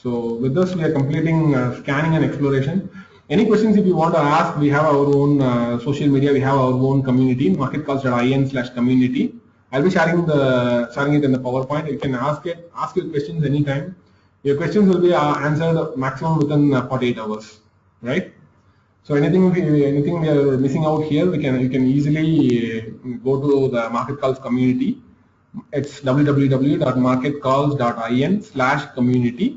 So with this we are completing scanning and exploration. Any questions if you want to ask, we have our own social media, we have our own community, marketcalls.in/community. I'll be sharing it in the PowerPoint. You can ask your questions anytime. Your questions will be answered maximum within 48 hours, right? So anything we are missing out here, you can easily go to the Marketcalls community. It's www.marketcalls.in/community.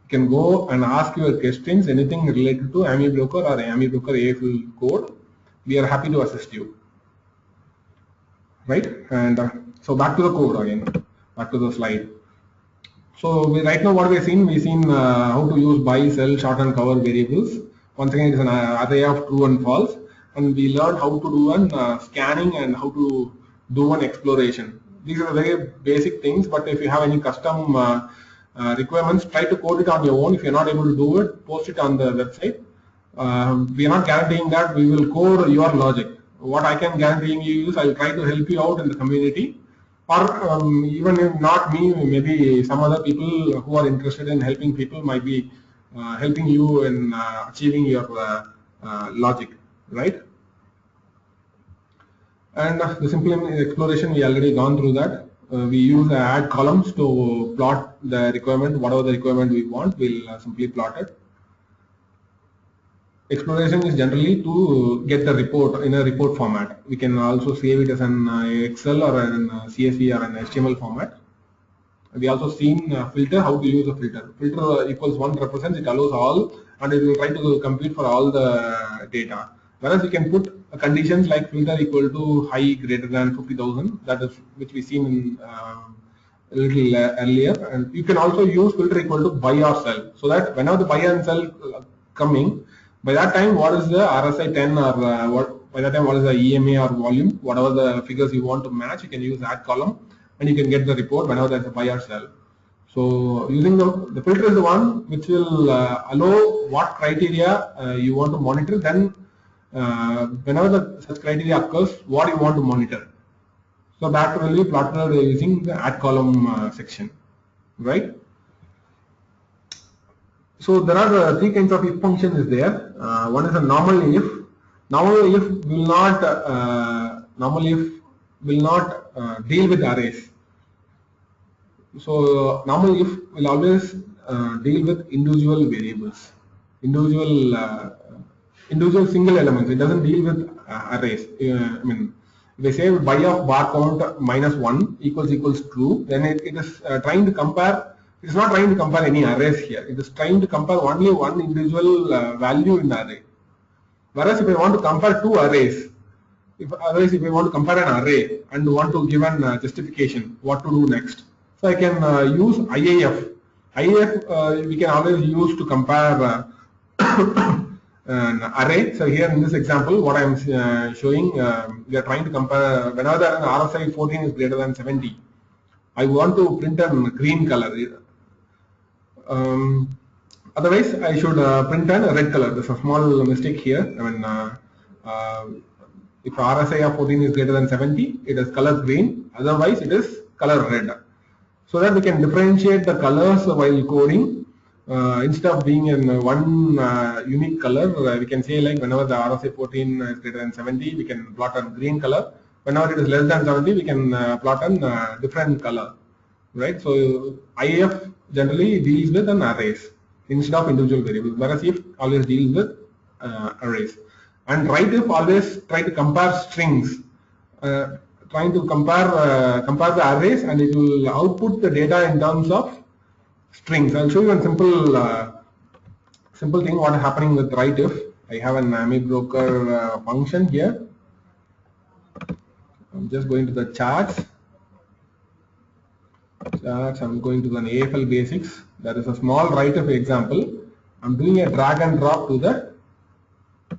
You can go and ask your questions, anything related to AmiBroker or AmiBroker AFL code. We are happy to assist you, right? And so back to the code again, back to the slide. So right now what we've seen how to use buy, sell, short and cover variables. Once again, it is an array of true and false, and we learned how to do scanning and how to do an exploration. These are very basic things, but if you have any custom requirements, try to code it on your own. If you're not able to do it, post it on the website. We are not guaranteeing that we will code your logic. What I can guarantee you is I will try to help you out in the community, or even if not me, maybe some other people who are interested in helping people might be helping you in achieving your logic, right? And the simple exploration, we already gone through that. We use add columns to plot the requirement. Whatever the requirement we want, we'll simply plot it. Exploration is generally to get the report in a report format. We can also save it as an Excel or an CSV or an HTML format. We also seen filter, how to use a filter. Filter equals 1 represents, it allows all, and it will try to compute for all the data. Whereas you can put conditions like filter equal to high greater than 50,000, that is which we seen in a little earlier. And you can also use filter equal to buy or sell, so that whenever the buy and sell coming, by that time what is the RSI 10 or by that time what is the EMA or volume, whatever the figures you want to match, you can use AddColumn and you can get the report whenever there is a buy or sell. So using the filter is the one which will allow what criteria you want to monitor. Then whenever such criteria occurs, what you want to monitor. So that will be plotted using the AddColumn section, right? So there are three kinds of if function is there. One is a normal if. Normal if will not deal with arrays. So normal if will always deal with individual variables, individual single elements. It doesn't deal with arrays. I mean, if I say by of bar count -1 equals true, then it is trying to compare. It is not trying to compare any arrays here. It is trying to compare only one individual value in the array. Whereas if I want to compare two arrays, if I want to compare an array and want to give an justification what to do next, so I can use IAF. IAF we can always use to compare an array. So here in this example, what I am showing, we are trying to compare whenever an RSI 14 is greater than 70. I want to print a green color. Otherwise, I should print a red color. There's a small mistake here. I mean, if RSI of 14 is greater than 70, it is color green. Otherwise, it is color red. So that we can differentiate the colors while coding. Instead of being in one unique color, we can say like whenever the RSI 14 is greater than 70, we can plot a green color. Whenever it is less than 70, we can plot a different color, right? So IF generally deals with an arrays instead of individual variables, whereas if always deals with arrays. And WriteIf always try to compare strings, trying to compare the arrays, and it will output the data in terms of strings. I'll show you a simple thing what is happening with WriteIf. I have an AmiBroker function here. I'm just going to the charts. I'm going to an AFL basics. There is a small WriteIf example. I'm doing a drag and drop to the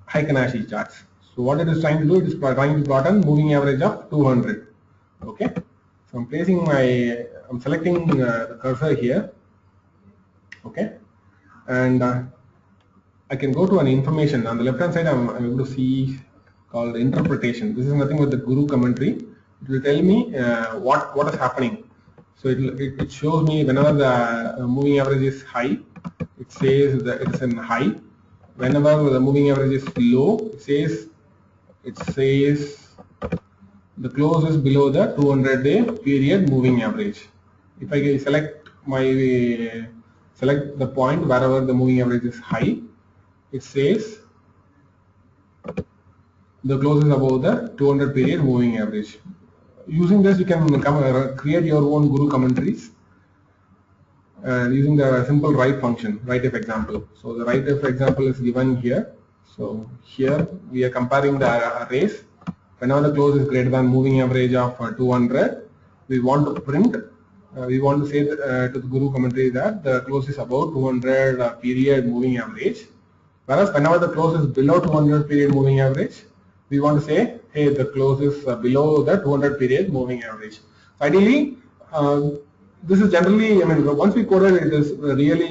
Heiken-Ashi charts. So what it is trying to do, it is trying to plot a moving average of 200. Okay. So I'm selecting the cursor here. Okay. And I can go to an information on the left hand side. I'm able to see called interpretation. This is nothing but the guru commentary. It will tell me what is happening. So it shows me whenever the moving average is high, it says that it is in high. Whenever the moving average is low, it says the close is below the 200-day period moving average. If I select the point wherever the moving average is high, it says the close is above the 200 period moving average. Using this, you can create your own guru commentaries using the simple write function, WriteIf example. So the WriteIf example is given here. So here we are comparing the arrays. Whenever the close is greater than moving average of 200, we want to print. We want to say to the guru commentary that the close is above 200 period moving average. Whereas whenever the close is below 200 period moving average, we want to say, hey, the close is below the 200 period moving average. So ideally, this is generally, I mean, once we code it, it is really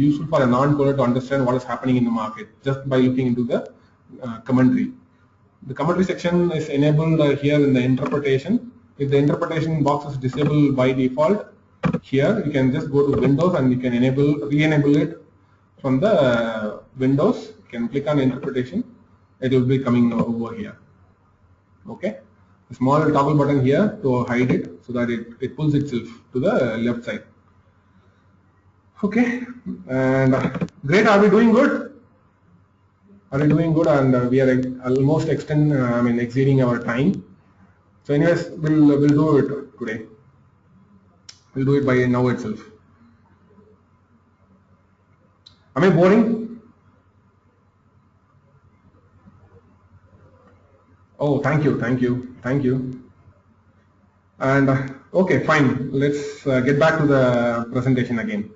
useful for a non-coder to understand what is happening in the market just by looking into the commentary. The commentary section is enabled here in the interpretation. If the interpretation box is disabled by default, here you can just go to Windows and you can re-enable it from the Windows. You can click on interpretation. It will be coming over here. Okay, a small toggle button here to hide it so that it pulls itself to the left side. Okay, and great. Are we doing good? Are we doing good? And we are almost exceeding our time. So anyways, we'll do it today. We'll do it by now itself. Am I boring? Oh, thank you. And okay, fine. Let's get back to the presentation again.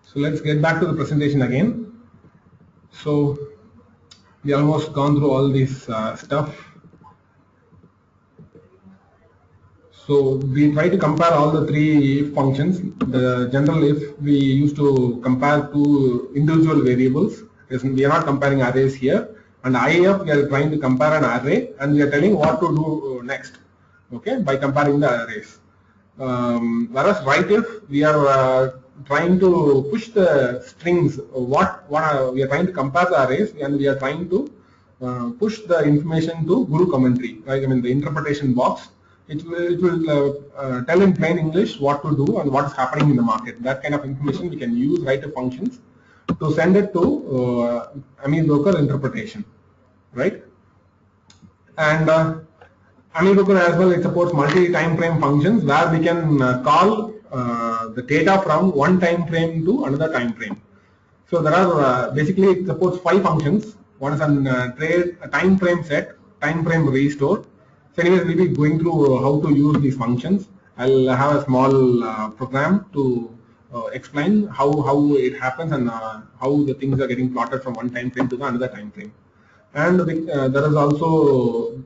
So let's get back to the presentation again. So we almost gone through all this stuff. So we try to compare all the three if functions. The general if we used to compare two individual variables. We are not comparing arrays here. and IAF we are trying to compare an array, and we are telling what to do next, okay, by comparing the arrays. Whereas WriteIf we are trying to push the strings. We are trying to compare the arrays, and we are trying to push the information to Guru commentary, right? I mean the interpretation box. It will tell in plain English what to do and what is happening in the market. That kind of information we can use WriteIf functions to send it to AmiBroker interpretation, right? And AmiBroker as well, it supports multi-time frame functions where we can call the data from one time frame to another time frame. So there are basically it supports 5 functions. One is a time frame set, time frame restore. So anyways, we'll be going through how to use these functions. I'll have a small program to explain how it happens and how the things are getting plotted from one time frame to the another time frame. And there is also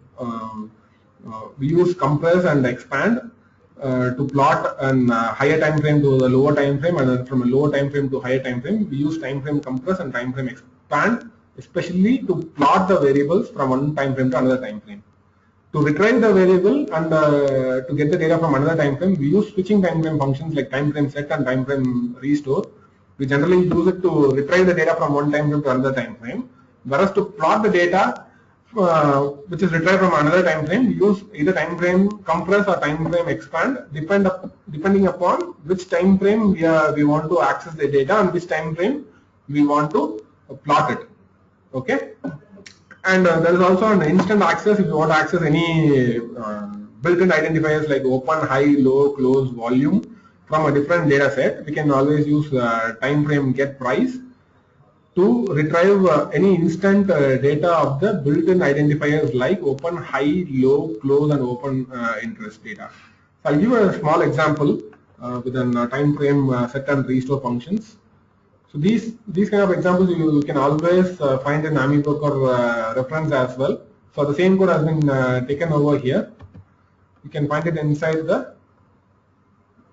we use compress and expand to plot a higher time frame to the lower time frame, and then from a lower time frame to higher time frame we use time frame compress and time frame expand, especially to plot the variables from one time frame to another time frame. To retrieve the variable and to get the data from another time frame, we use switching time frame functions like time frame set and time frame restore. We generally use it to retrieve the data from one time frame to another time frame. Whereas to plot the data which is retrieved from another time frame, we use either time frame compress or time frame expand, depending upon which time frame we want to access the data and which time frame we want to plot it. Okay. And there is also an instant access if you want to access any built-in identifiers like open, high, low, close, volume from a different data set. We can always use time frame get price to retrieve any instant data of the built-in identifiers like open, high, low, close, and open interest data. So I'll give a small example with a time frame set and restore functions. So these kind of examples you can always find in AmiBroker reference as well. So the same code has been taken over here. You can find it inside the.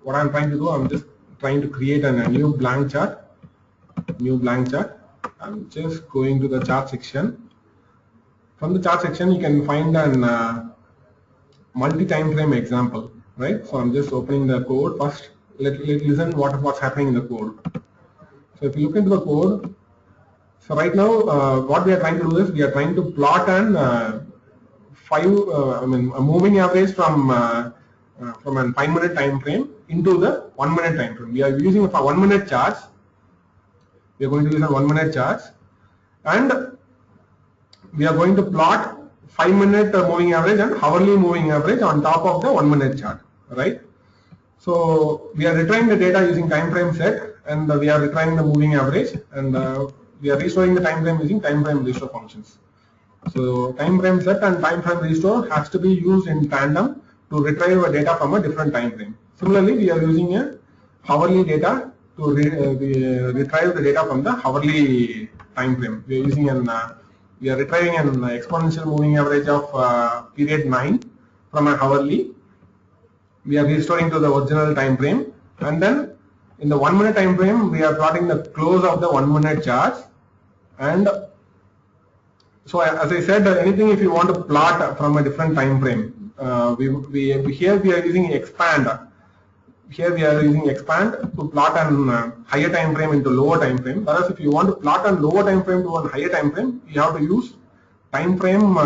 What I'm trying to do, I'm just trying to create a new blank chart. I'm just going to the chart section. From the chart section, you can find an multi-time frame example, right? So I'm just opening the code first. Let's listen what's happening in the code. So if you look into the code, so right now what we are trying to do is we are trying to plot a moving average from a 5-minute time frame into the 1-minute time frame. We are using a 1-minute charts. We are going to use a 1-minute charts, and we are going to plot 5-minute moving average and hourly moving average on top of the 1-minute chart, right? So we are retrieving the data using time frame set, and we are retrieving the moving average, and we are restoring the time frame using time frame restore functions. So time frame set and time frame restore has to be used in tandem to retrieve a data from a different time frame. Similarly, we are using a hourly data to retrieve the data from the hourly time frame. We are using we are retrieving an exponential moving average of period 9 from an hourly. We are restoring to the original time frame, and then in the 1-minute time frame we are plotting the close of the 1-minute charts. And so as I said, anything if you want to plot from a different time frame, here we are using expand. Here we are using expand to plot a higher time frame into lower time frame. Whereas if you want to plot a lower time frame to a higher time frame, you have to use time frame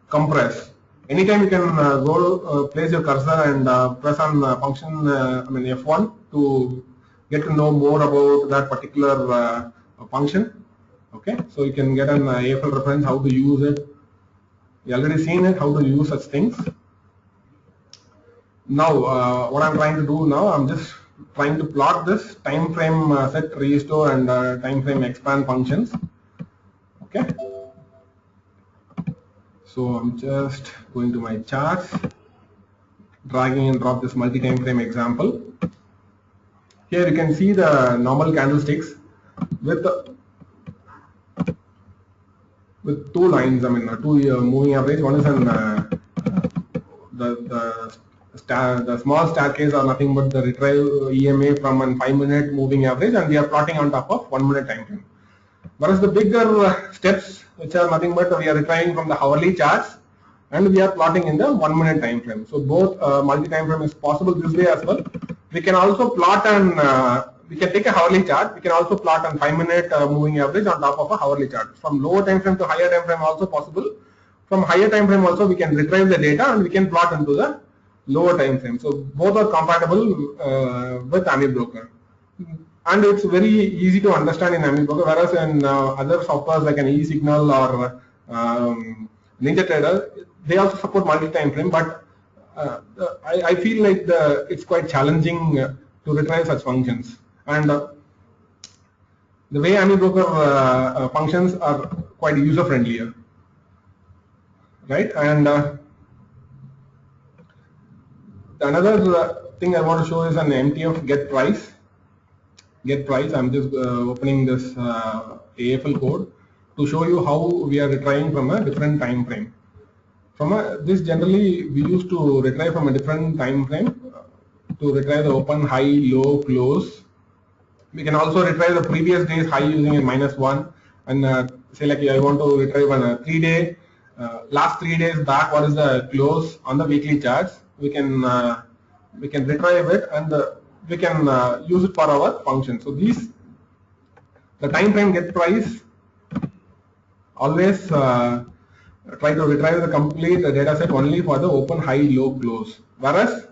compress. Anytime you can go place your cursor and press on function F1 to get to know more about that particular function. Okay, so you can get an AFL reference how to use it. You already seen it how to use such things. Now what I'm trying to do now, I'm just trying to plot this time frame set restore and time frame expand functions. Okay. So I'm just going to my charts, dragging and drop this multi-time frame example. Here you can see the normal candlesticks with 2 lines. I mean, 2 moving average. One is the small staircase are nothing but the retrieve EMA from a 5-minute moving average, and we are plotting on top of 1-minute time frame. Whereas the bigger steps which are nothing but we are retrieving from the hourly charts and we are plotting in the 1 minute time frame. So both multi-time frame is possible this way as well. We can also plot and we can take a hourly chart. We can also plot on 5 minute moving average on top of a hourly chart. From lower time frame to higher time frame also possible. From higher time frame also we can retrieve the data and we can plot into the lower time frame. So both are compatible with AmiBroker. And it's very easy to understand in AmiBroker, whereas in other softwares like an eSignal or NinjaTrader, they also support multi-time frame, but I feel like it's quite challenging to retrieve such functions. And the way AmiBroker functions are quite user-friendlier, right? And another thing I want to show is an MTF get price. I'm just opening this AFL code to show you how we are retrieving from a different time frame. This generally we used to retrieve from a different time frame to retrieve the open, high, low, close. We can also retrieve the previous day's high using a -1 and say like I want to retrieve on a 3-day, last 3 days back what is the close on the weekly charts. We can retrieve it and we can use it for our function. So the time frame get price always try to retrieve the complete data set only for the open, high, low, close. Whereas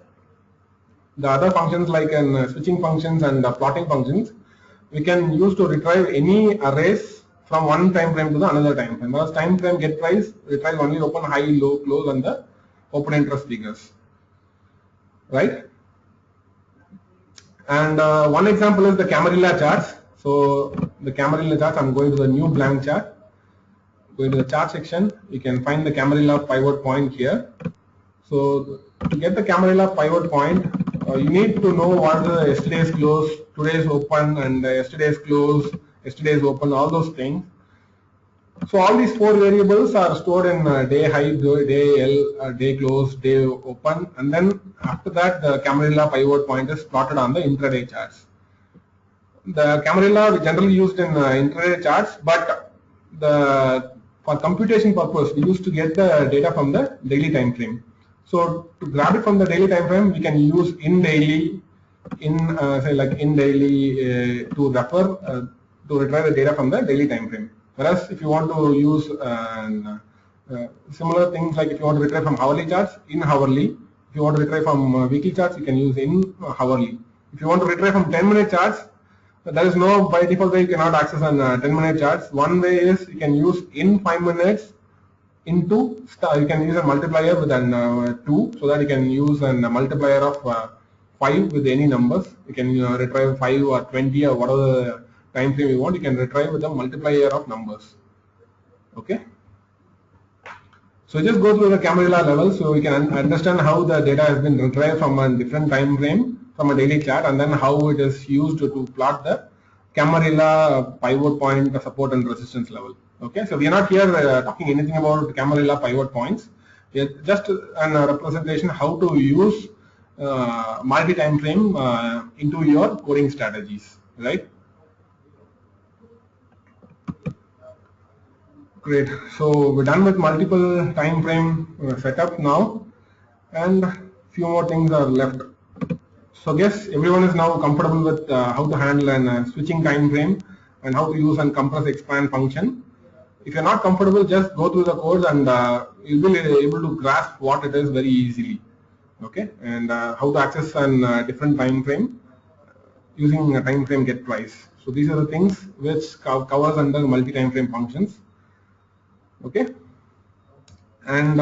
the other functions like switching functions and plotting functions, we can use to retrieve any arrays from one time frame to the another time frame. Whereas time frame get price retrieve only open, high, low, close and the open interest figures, right? And one example is the Camarilla charts. So the Camarilla charts, I'm going to the new blank chart. Go to the chart section, you can find the Camarilla pivot point here. So to get the Camarilla pivot point, you need to know what is the yesterday's close, today's open, and yesterday's close, yesterday's open, all those things. So all these 4 variables are stored in day high, day L, day close, day open, and then after that the Camarilla pivot point is plotted on the intraday charts. The Camarilla we generally used in intraday charts, but for computation purpose, we used to get the data from the daily time frame. So to grab it from the daily time frame, we can use inDaily, to refer to retrieve the data from the daily time frame. Whereas if you want to use similar things like if you want to retrieve from hourly charts, in hourly. If you want to retrieve from weekly charts, you can use in hourly. If you want to retrieve from 10-minute charts, there is no by default way you cannot access on 10-minute charts. One way is you can use in 5 minutes into you can use a multiplier with an 2, so that you can use a multiplier of 5 with any numbers. You can retrieve 5 or 20 or whatever time frame you want. You can retrieve with a multiplier of numbers. Okay. So just go through the Camarilla level so we can understand how the data has been retrieved from a different time frame from a daily chart, and then how it is used to plot the Camarilla pivot point support and resistance level. Okay, so we are not here talking anything about Camarilla pivot points. We are just a representation how to use multi-time frame into your coding strategies, right? Great. So we're done with multiple time frame setup now, and few more things are left. So I guess everyone is now comfortable with how to handle a switching time frame and how to use and compress expand function. If you're not comfortable, just go through the codes and you'll be able to grasp what it is very easily. Okay, and how to access a different time frame using a time frame get price. So these are the things which covers under multi-time frame functions. Okay, and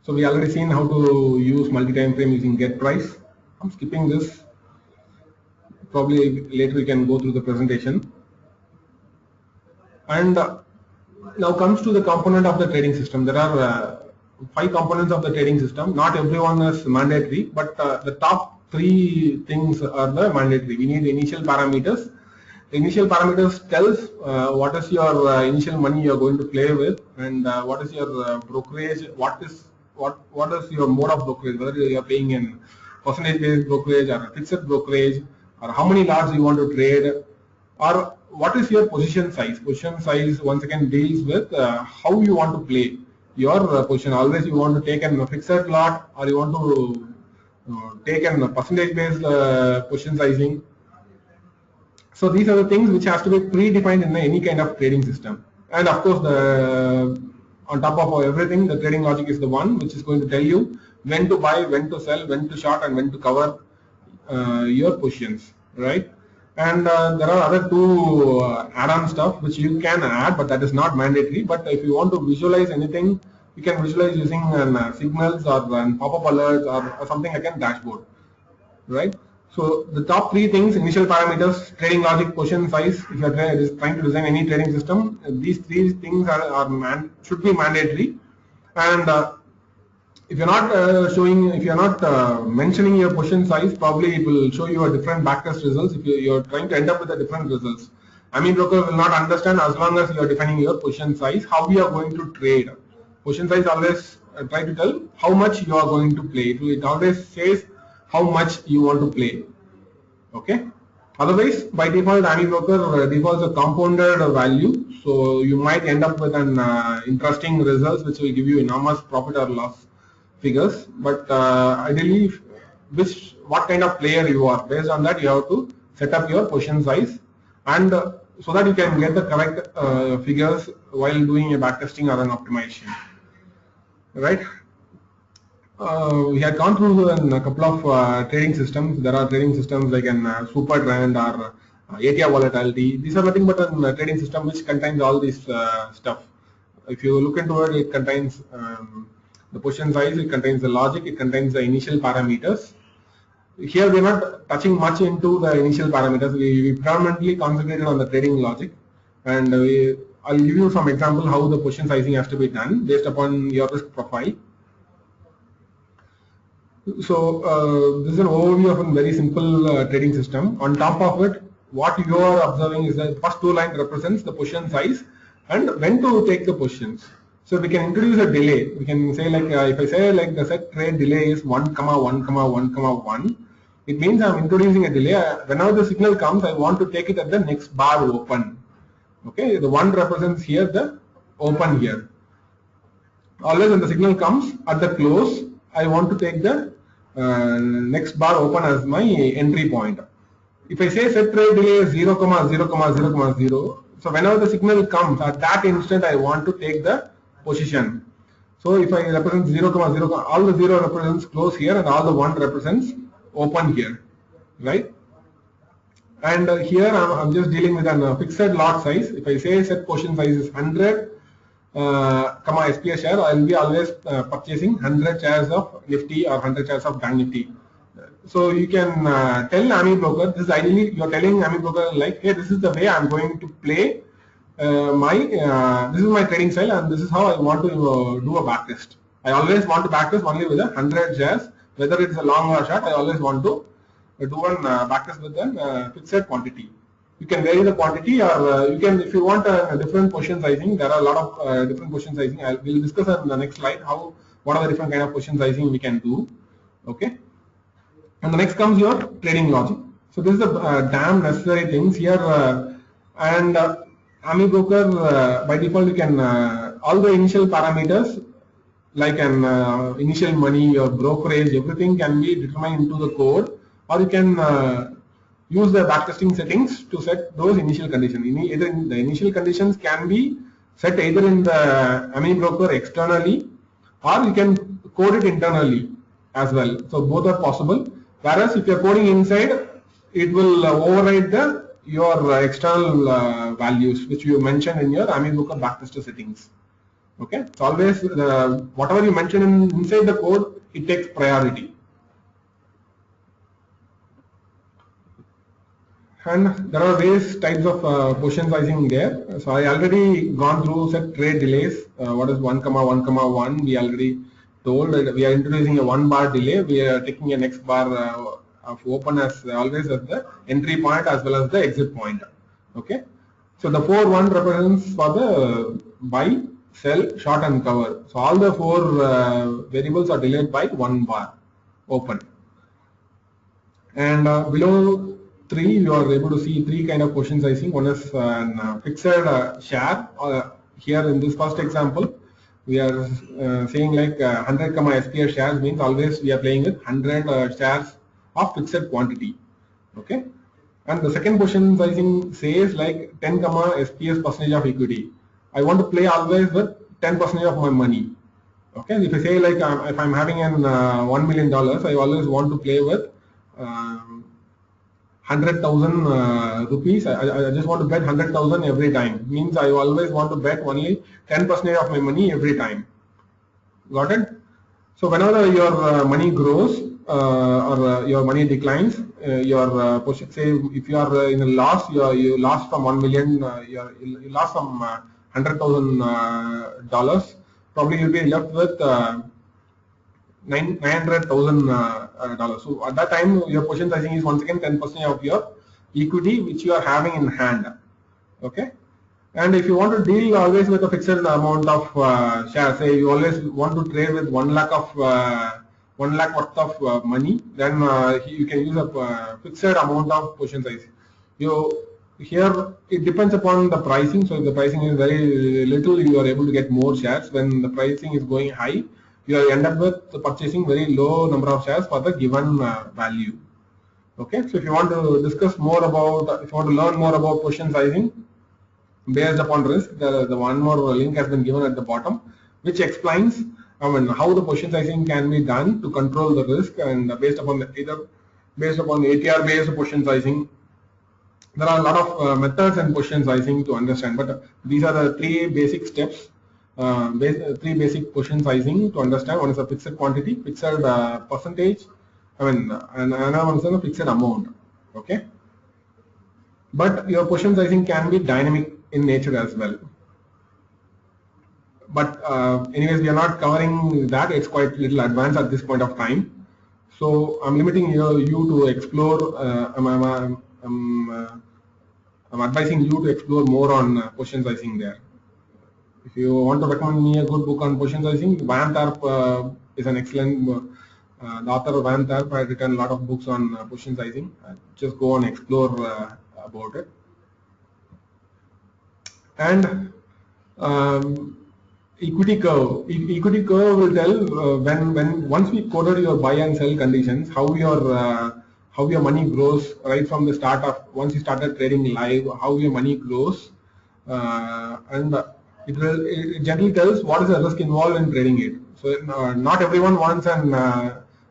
so we already seen how to use multi-time frame using get price. I'm skipping this. Probably later we can go through the presentation. And now comes to the component of the trading system. There are 5 components of the trading system. Not everyone is mandatory, but the top 3 things are the mandatory. We need initial parameters. The initial parameters tells what is your initial money you are going to play with, and what is your brokerage. What is your mode of brokerage? Whether you are paying in percentage based brokerage or a fixed brokerage, or how many lots you want to trade, or what is your position size? Position size once again deals with how you want to play your position. Always you want to take a fixed lot, or you want to take a percentage based position sizing. So these are the things which has to be predefined in any kind of trading system. And of course, on top of everything, the trading logic is the one which is going to tell you when to buy, when to sell, when to short, and when to cover your positions, right? And there are other two add-on stuff which you can add, but that is not mandatory. But if you want to visualize anything, you can visualize using signals or pop-up alerts or something like a dashboard, right? So the top three things: initial parameters, trading logic, position size. If you are trying to design any trading system, these three things should be mandatory. And if you're not if you're not mentioning your position size, probably it will show you a different backtest results. If you're trying to end up with a different results, AmiBroker will not understand as long as you are defining your position size, how we are going to trade. Position size always try to tell how much you are going to play. It always says how much you want to play. Okay. Otherwise, by default, AmiBroker defaults a compounded value, so you might end up with an interesting results which will give you enormous profit or loss figures. But ideally, what kind of player you are, based on that you have to set up your position size, and so that you can get the correct figures while doing a backtesting or an optimization, right? We had gone through a couple of trading systems. There are trading systems like an super trend or ATR volatility. These are nothing but a trading system which contains all this stuff. If you look into it, it contains the position size, it contains the logic, it contains the initial parameters. Here we are not touching much into the initial parameters. We predominantly concentrated on the trading logic, and I'll give you some example how the position sizing has to be done based upon your risk profile. So this is an overview of a very simple trading system. On top of it, what you are observing is that the first two lines represents the position size and when to take the positions. So we can introduce a delay. We can say like if I say like the set trade delay is 1,1,1,1, it means I'm introducing a delay. Whenever the signal comes, I want to take it at the next bar open. Okay, the 1 represents here the open here. Always when the signal comes at the close, I want to take the next bar open as my entry point. If I say set trade delay is 0,0,0,0, so whenever the signal comes at that instant, I want to take the position. So if I represent 0,0, all the 0 represents close here and all the 1 represents open here, right? And here I'm just dealing with a fixed lot size. If I say set position size is 100, SPA share, I will be always purchasing 100 shares of Nifty or 100 shares of Bank Nifty. So you can tell AmiBroker, this is ideally you are telling AmiBroker like, hey, this is the way I'm going to play this is my trading style, and this is how I want to do a backtest. I always want to backtest only with 100 shares, whether it's a long or short. I always want to do one backtest with a fixed quantity. You can vary the quantity, or you can, if you want a different position sizing, there are a lot of different position sizing. We'll discuss on the next slide what are the different kind of position sizing we can do. Okay, and the next comes your trading logic. So this is the damn necessary things here, and AmiBroker by default you can all the initial parameters like an initial money or brokerage, everything can be determined into the code, or you can use the backtesting settings to set those initial conditions. Either the initial conditions can be set either in the AmiBroker externally, or you can code it internally as well. So both are possible. Whereas if you are coding inside, it will override your external values which you mentioned in your AmiBroker backtester settings. Okay, it's always whatever you mention inside the code, it takes priority. And there are various types of position sizing there. So I already gone through set trade delays. What is 1,1,1? We already told that we are introducing a 1 bar delay. We are taking a next bar of open as always as the entry point as well as the exit point. Okay. So the 4-1 represents for the buy, sell, short and cover. So all the 4 variables are delayed by 1 bar open. And below 3, you are able to see 3 kind of position sizing. One is an fixed share. Here in this first example, we are saying like 100 SPS shares means always we are playing with 100 shares of fixed quantity. Okay. And the second position sizing says like 10 SPS percentage of equity. I want to play always with 10% of my money. Okay, if I say like if I'm having an $1 million, I always want to play with 100,000 rupees. I just want to bet 100,000 every time. Means I always want to bet only 10% of my money every time. Got it? So whenever your money grows or your money declines, your position, say if you are in a loss, you lost from 1 million, you lost from $100,000. Probably you'll be left with $900,000. So at that time, your position sizing is once again 10% of your equity which you are having in hand. Okay. And if you want to deal always with a fixed amount of shares, say you always want to trade with 1 lakh of 1 lakh worth of money, then you can use a fixed amount of position size. Here it depends upon the pricing. So if the pricing is very little, you are able to get more shares. When the pricing is going high, you end up with purchasing very low number of shares for the given value. Okay, so if you want to discuss more about, if you want to learn more about position sizing based upon risk, the one more link has been given at the bottom, which explains how the position sizing can be done to control the risk, and based upon either based upon ATR based position sizing. There are a lot of methods and position sizing to understand, but these are the 3 basic steps, 3 basic position sizing to understand. One is a fixed quantity, fixed percentage, and another one is a fixed amount. Okay, but your position sizing can be dynamic in nature as well. But anyways, we are not covering that. It's quite little advanced at this point of time. So I'm limiting you to explore. I'm advising you to explore more on position sizing there. If you want to recommend me a good book on position sizing, Van Tharp is an excellent. The author of Van Tharp has written a lot of books on position sizing. Just go and explore about it. And equity curve. Equity curve will tell when once we coded your buy and sell conditions, how your money grows right from the start of once you started trading live, how your money grows, and it generally tells what is the risk involved in trading it. So not everyone wants an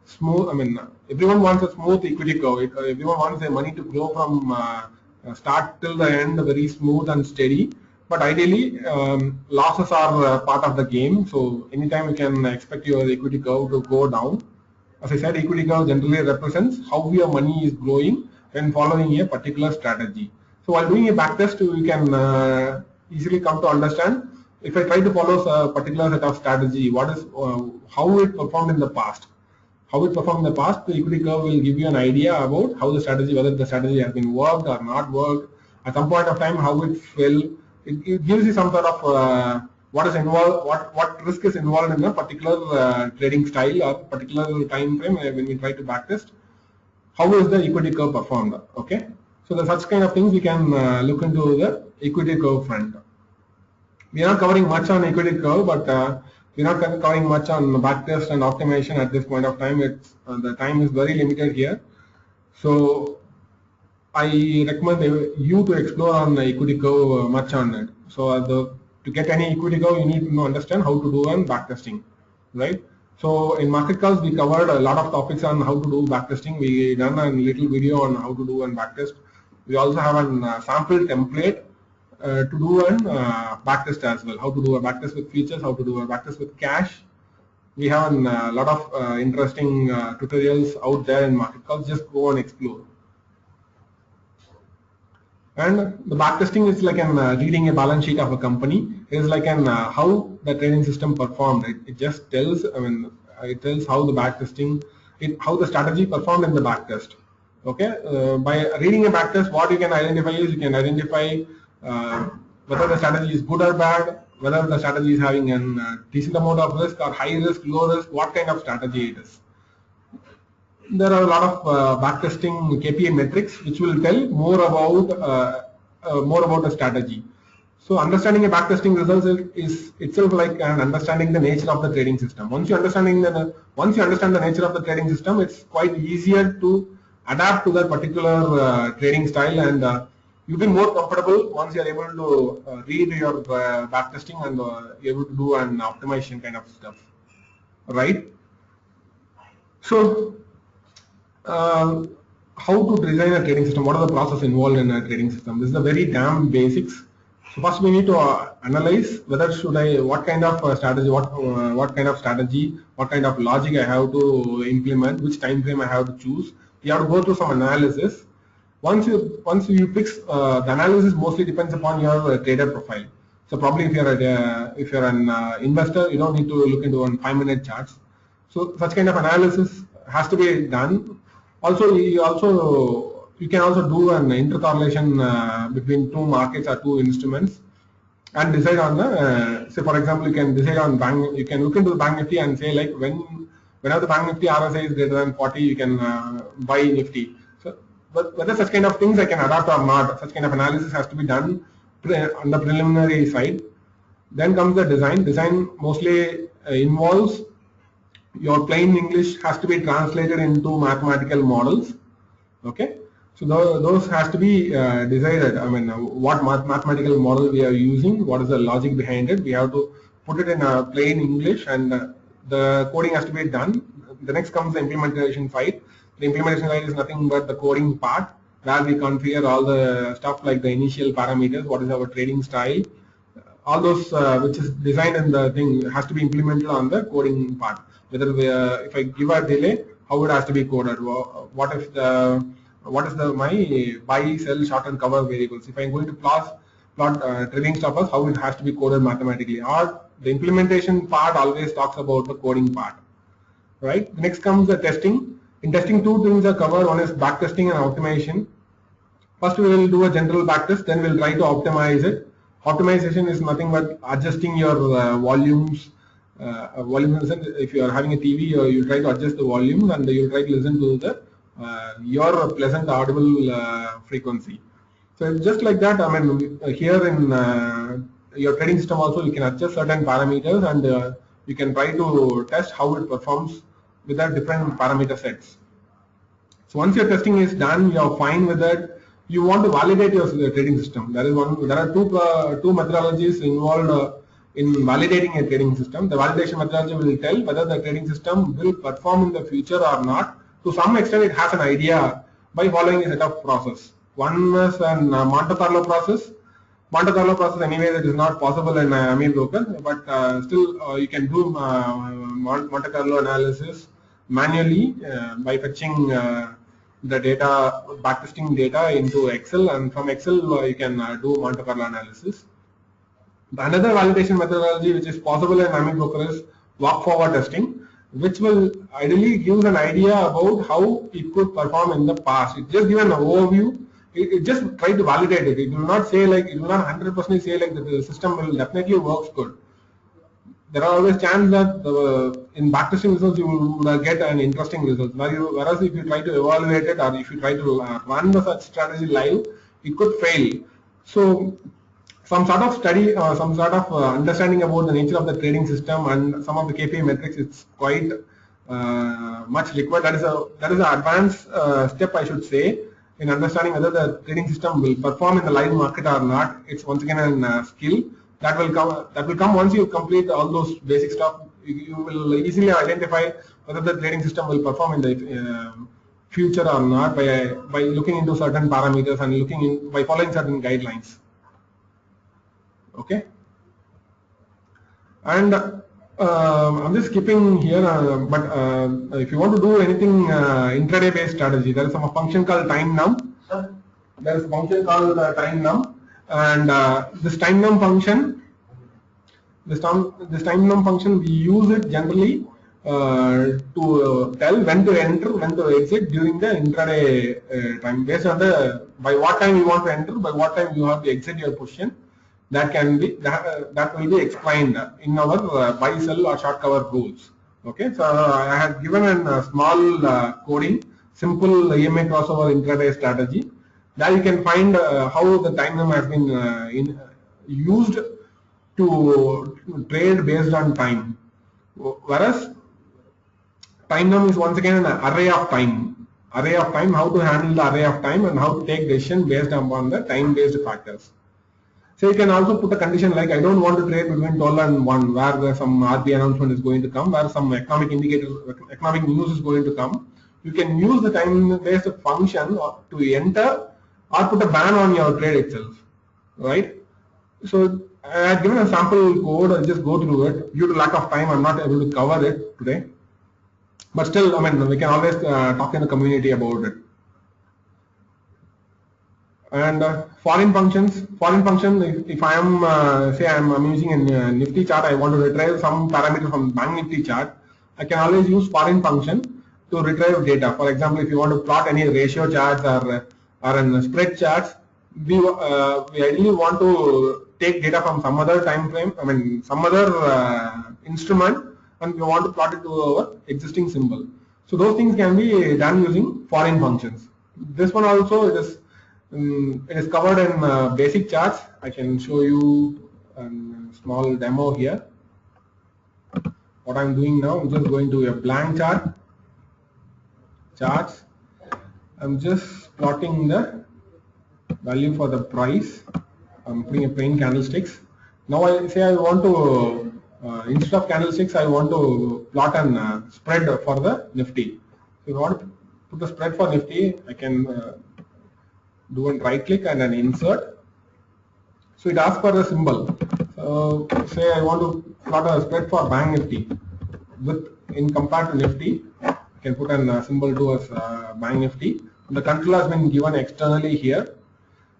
smooth. Everyone wants a smooth equity curve. Everyone wants their money to grow from start till the end very smooth and steady. But ideally, losses are part of the game. So anytime you can expect your equity curve to go down. As I said, equity curve generally represents how your money is growing when following a particular strategy. So while doing a backtest, you can easily come to understand. If I try to follow a particular set of strategy, what is how it performed in the past. How it performed in the past, the equity curve will give you an idea about how the strategy, whether the strategy has been worked or not worked. At some point of time, how it fell. It gives you some sort of what is involved, what risk is involved in a particular trading style or particular time frame when we try to backtest. How is the equity curve performed? Okay, so the such kind of things we can look into the equity curve front. We are not covering much on equity curve, but we are not covering much on backtest and optimization at this point of time. It's the time is very limited here, so I recommend you to explore on the equity curve much on it. So to get any equity curve, you need to understand how to do an backtesting, right? So in Marketcalls, we covered a lot of topics on how to do backtesting. We done a little video on how to do an backtest. We also have a sample template to do an backtest as well. How to do a backtest with features, how to do a backtest with cash. We have a lot of interesting tutorials out there in Marketcalls. Just go and explore. And the backtesting is like reading a balance sheet of a company. It is like how the trading system performed. It just tells, it tells how the backtesting, how the strategy performed in the backtest. Okay, by reading a backtest, what you can identify is you can identify whether the strategy is good or bad, whether the strategy is having a decent amount of risk or high risk, low risk, what kind of strategy it is. there are a lot of backtesting KPI metrics which will tell more about the strategy. So understanding a backtesting results is itself like understanding the nature of the trading system. Once you understand the nature of the trading system, it's quite easier to adapt to that particular trading style, and you'll be more comfortable once you're able to read your backtesting and able to do an optimization kind of stuff, right? So how to design a trading system? What are the process involved in a trading system? This is the very damn basics. So first we need to analyze whether what kind of strategy, what kind of strategy, what kind of logic I have to implement, which time frame I have to choose. You have to go through some analysis. Once you fix the analysis, mostly depends upon your trader profile. So probably if you're an investor, you don't need to look into 5-minute charts. So such kind of analysis has to be done. Also, you can also do an intercorrelation between two markets or two instruments and decide on the say for example, you can decide on you can look into the Bank Nifty and say like whenever the Bank Nifty RSI is greater than 40, you can buy Nifty. So but whether such kind of things I can adapt or not, such kind of analysis has to be done on the preliminary side. Then comes the design. Design mostly involves your plain English has to be translated into mathematical models. Okay, so those has to be decided. I mean, what mathematical model we are using, what is the logic behind it. We have to put it in a plain English, and the coding has to be done. The next comes the implementation side. The implementation side is nothing but the coding part, where we configure all the stuff like the initial parameters, what is our trading style, all those which is designed in the thing has to be implemented on the coding part. Whether if I give a delay, how it has to be coded. What is my buy, sell, short and cover variables. If I'm going to plot trading stoppers, how it has to be coded mathematically. Or the implementation part always talks about the coding part, right? Next comes the testing. In testing, two things are covered. One is backtesting and optimization. First we will do a general backtest, then we'll try to optimize it. Optimization is nothing but adjusting your volumes. If you are having a TV, you try to adjust the volume and you try to listen to the your pleasant audible frequency. So it's just like that. I mean, here in your trading system also you can adjust certain parameters, and you can try to test how it performs with the different parameter sets. So once your testing is done, you are fine with that. You want to validate your trading system. There are two methodologies involved in validating a trading system. The validation methodology will tell whether the trading system will perform in the future or not. To some extent, it has an idea by following a set of process. One is a Monte Carlo process. Monte Carlo process anyway that is not possible in AmiBroker, but still you can do Monte Carlo analysis manually by fetching the data, backtesting data into Excel, and from Excel you can do Monte Carlo analysis. Another validation methodology which is possible in AmiBroker is walk forward testing, which will ideally give an idea about how it could perform in the past. It just gives an overview. It just try to validate it. It will not say like, it will not 100% say like that the system will definitely works good. There are always chances that in backtesting results you will get an interesting result. Whereas if you try to evaluate it, or if you try to run such strategy live, it could fail. So some sort of study, some sort of understanding about the nature of the trading system and some of the KPI metrics, it's quite much required. That is an advanced step, I should say, in understanding whether the trading system will perform in the live market or not. It's once again a skill that will come once you complete all those basic stuff. You will easily identify whether the trading system will perform in the future or not by looking into certain parameters and by following certain guidelines. Okay, and I'm just skipping here, but if you want to do anything intraday based strategy, there is some function called time num. There is a function called time num, and this time num function, we use it generally to tell when to enter, when to exit during the intraday time, based on by what time you want to enter, by what time you have to exit your position. That will be explained in our buy, sell or short cover rules. Okay, so I have given a small coding, simple EMA crossover intraday strategy. There you can find how the time num has been used to trade based on time. Whereas time num is once again an array of time. Array of time, how to handle the array of time and how to take decision based upon the time-based factors. So you can also put a condition like I don't want to trade between 12 and 1 where some RBI announcement is going to come, where some economic indicators, economic news is going to come. You can use the time-based function to enter or put a ban on your trade itself, right? So I have given a sample code, I'll just go through it. Due to lack of time, I'm not able to cover it today. But still, I mean, we can always talk in the community about it. And foreign function, if I am, say I'm using a Nifty chart, I want to retrieve some parameter from Bank Nifty chart, I can always use foreign function to retrieve data. For example, if you want to plot any ratio charts or in spread charts, we ideally want to take data from some other time frame, I mean some other instrument, and we want to plot it to our existing symbol. So those things can be done using foreign functions. This one also it is covered in basic charts. I can show you a small demo here. What I'm doing now, I'm just going to a blank charts. I'm just plotting the value for the price. I'm putting a plain candlesticks. Now I say I want to instead of candlesticks, I want to plot an spread for the Nifty. So if I want to put the spread for Nifty, I can do a right click and an insert. So it asks for the symbol. So say I want to plot a spread for Bank Nifty in compared to Nifty. I can put a symbol towards Bank Nifty. The control has been given externally here.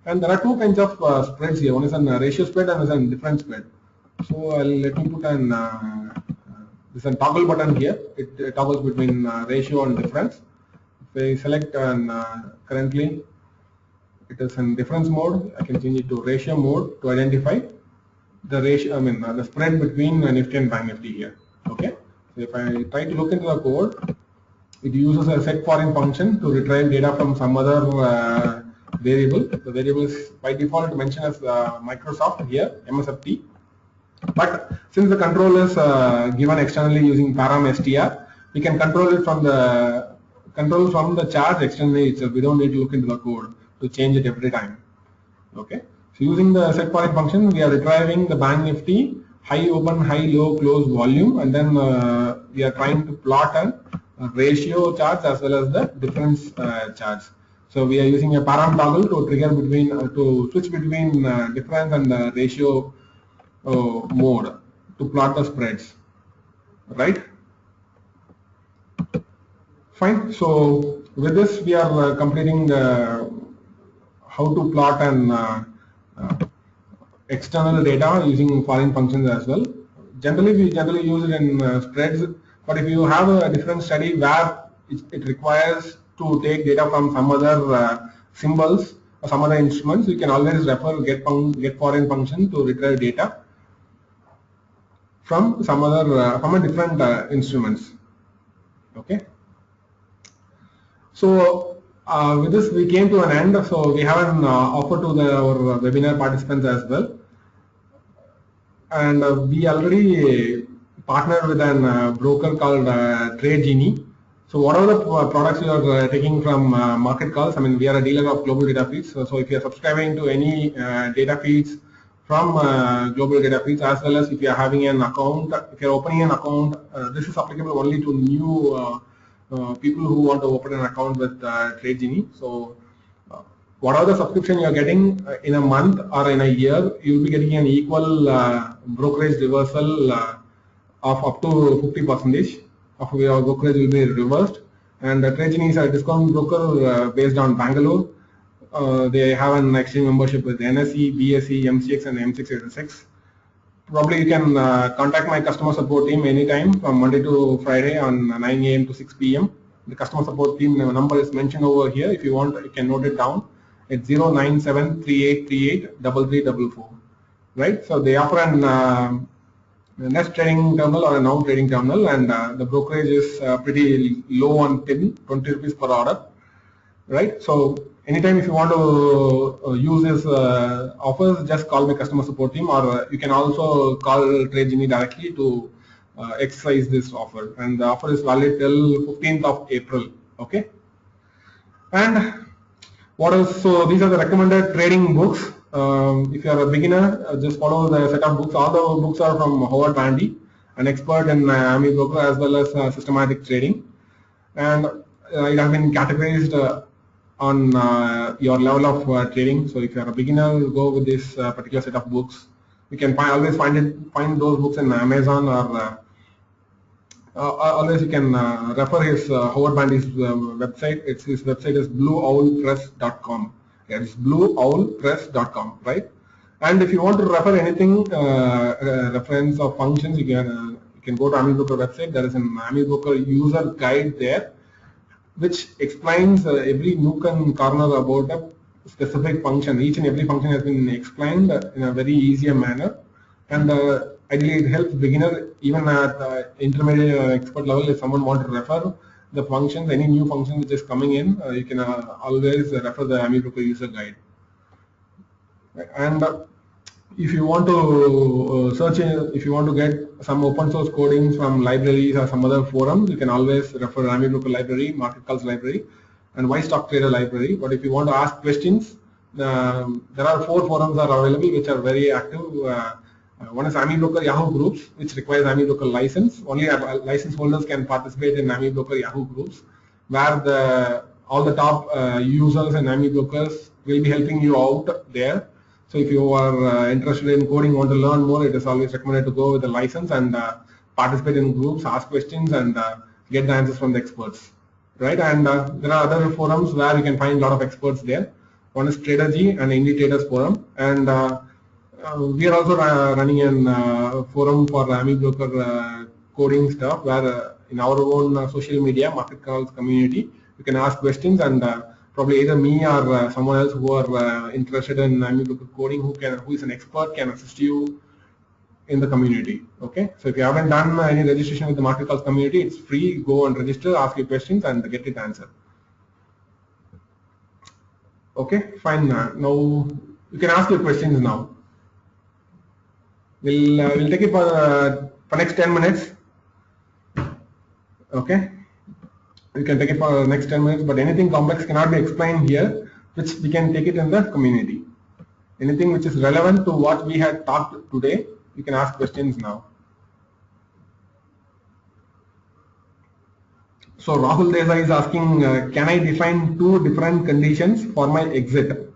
And there are two kinds of spreads here. One is a ratio spread and is a difference spread. So let me put this is a toggle button here. It toggles between ratio and difference. If I select currently it is in difference mode, I can change it to ratio mode to identify the ratio. I mean the spread between Nifty and Bank Nifty here. Okay. So if I try to look into the code, it uses a set foreign function to retrieve data from some other variable. The variable is by default mentioned as Microsoft here, MSFT. But since the control is given externally using param str, we can control it from the chart externally itself. We don't need to look into the code to change it every time. Okay. So using the set foreign function, we are retrieving the Bank Nifty high open, high low, close volume, and then we are trying to plot a ratio charts as well as the difference charts. So we are using a param toggle to trigger between to switch between difference and ratio mode to plot the spreads, right? Fine. So with this, we are completing how to plot an external data using foreign functions as well. Generally, we use it in spreads. But if you have a different study where it requires to take data from some other symbols or some other instruments, you can always refer get foreign function to retrieve data from some other from a different instruments. Okay. So with this we came to an end. So we have an offer to our webinar participants as well, and we already partnered with an broker called Trade Genie. So what are the products you are taking from Marketcalls? I mean, we are a dealer of global data feeds. So if you are subscribing to any data feeds from global data feeds, as well as if you are having an account, if you are opening an account, this is applicable only to new people who want to open an account with Trade Genie. So whatever the subscription you are getting in a month or in a year, you will be getting an equal brokerage reversal of up to 50% of your brokerage will be reversed. And Trade Genie is a discount broker based on Bangalore. They have an exchange membership with NSE, BSE, MCX and M686. Probably you can contact my customer support team anytime from Monday to Friday on 9 AM to 6 PM. The customer support team number is mentioned over here. If you want, you can note it down. It's 09738383344. Right? So they offer an next trading terminal or a now trading terminal, and the brokerage is pretty low on thin, 20 rupees per order, right? So anytime if you want to use this offers, just call my customer support team, or you can also call TradeGenie directly to exercise this offer, and the offer is valid till 15th of April. Okay. And what else? So these are the recommended trading books. If you are a beginner, just follow the set of books. All the books are from Howard Bandy, an expert in AmiBroker as well as systematic trading, and it has been categorized on your level of trading. So if you are a beginner, go with this particular set of books. You can always find those books in Amazon, or always you can refer his Howard Bandy's website. His website is blueowlpress.com. Yeah, it's blueowlpress.com, right? And if you want to refer anything, reference or functions, you can go to AmiBroker website. There is an AmiBroker user guide there, which explains every nook and corner about a specific function. Each and every function has been explained in a very easier manner, and ideally it helps beginner even at intermediate or expert level. If someone wants to refer the functions, any new function which is coming in, you can always refer the AmiBroker user guide. And if you want to search, if you want to get some open source codings from libraries or some other forums, you can always refer AmiBroker library, Marketcalls library, and WhyStockTrader library. But if you want to ask questions, there are 4 forums are available which are very active. One is AmiBroker Yahoo groups, which requires AmiBroker license. Only license holders can participate in AmiBroker Yahoo groups, where all the top users and AmiBrokers will be helping you out there. So if you are interested in coding, want to learn more, it is always recommended to go with a license and participate in groups, ask questions, and get the answers from the experts, right? And there are other forums where you can find a lot of experts there. One is Tradergy and Indie Traders forum, and we are also running a forum for AmiBroker coding stuff, where in our own social media, Marketcalls community, you can ask questions, and probably either me or someone else who are interested in AmiBroker coding, who is an expert, can assist you in the community. Okay, so if you haven't done any registration with the Marketcalls community, it's free. Go and register, ask your questions, and get it answered. Okay, fine. Now you can ask your questions now. We'll take it for next 10 minutes. Okay. You can take it for the next 10 minutes, but anything complex cannot be explained here, which we can take it in the community. Anything which is relevant to what we had talked today, you can ask questions now. So Rahul Desai is asking, can I define 2 different conditions for my exit?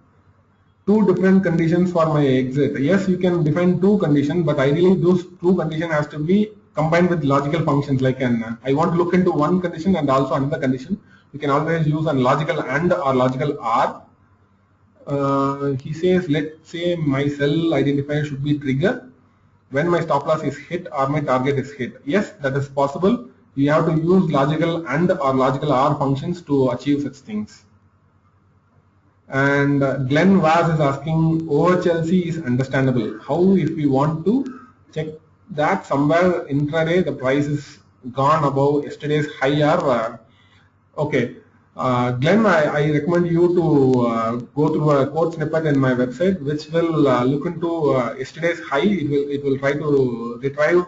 2 different conditions for my exit. Yes, you can define 2 conditions, but ideally those 2 conditions has to be combined with logical functions, like I want to look into one condition and also another condition. You can always use a logical AND or logical OR. He says, let's say my cell identifier should be trigger when my stop loss is hit or my target is hit. Yes, that is possible. You have to use logical AND or logical OR functions to achieve such things. And Glenn Vaz is asking, OHLC is understandable. How if we want to check that somewhere intraday the price is gone above yesterday's high? Or okay, Glenn, I recommend you to go through a code snippet in my website, which will look into yesterday's high. It will try to retrieve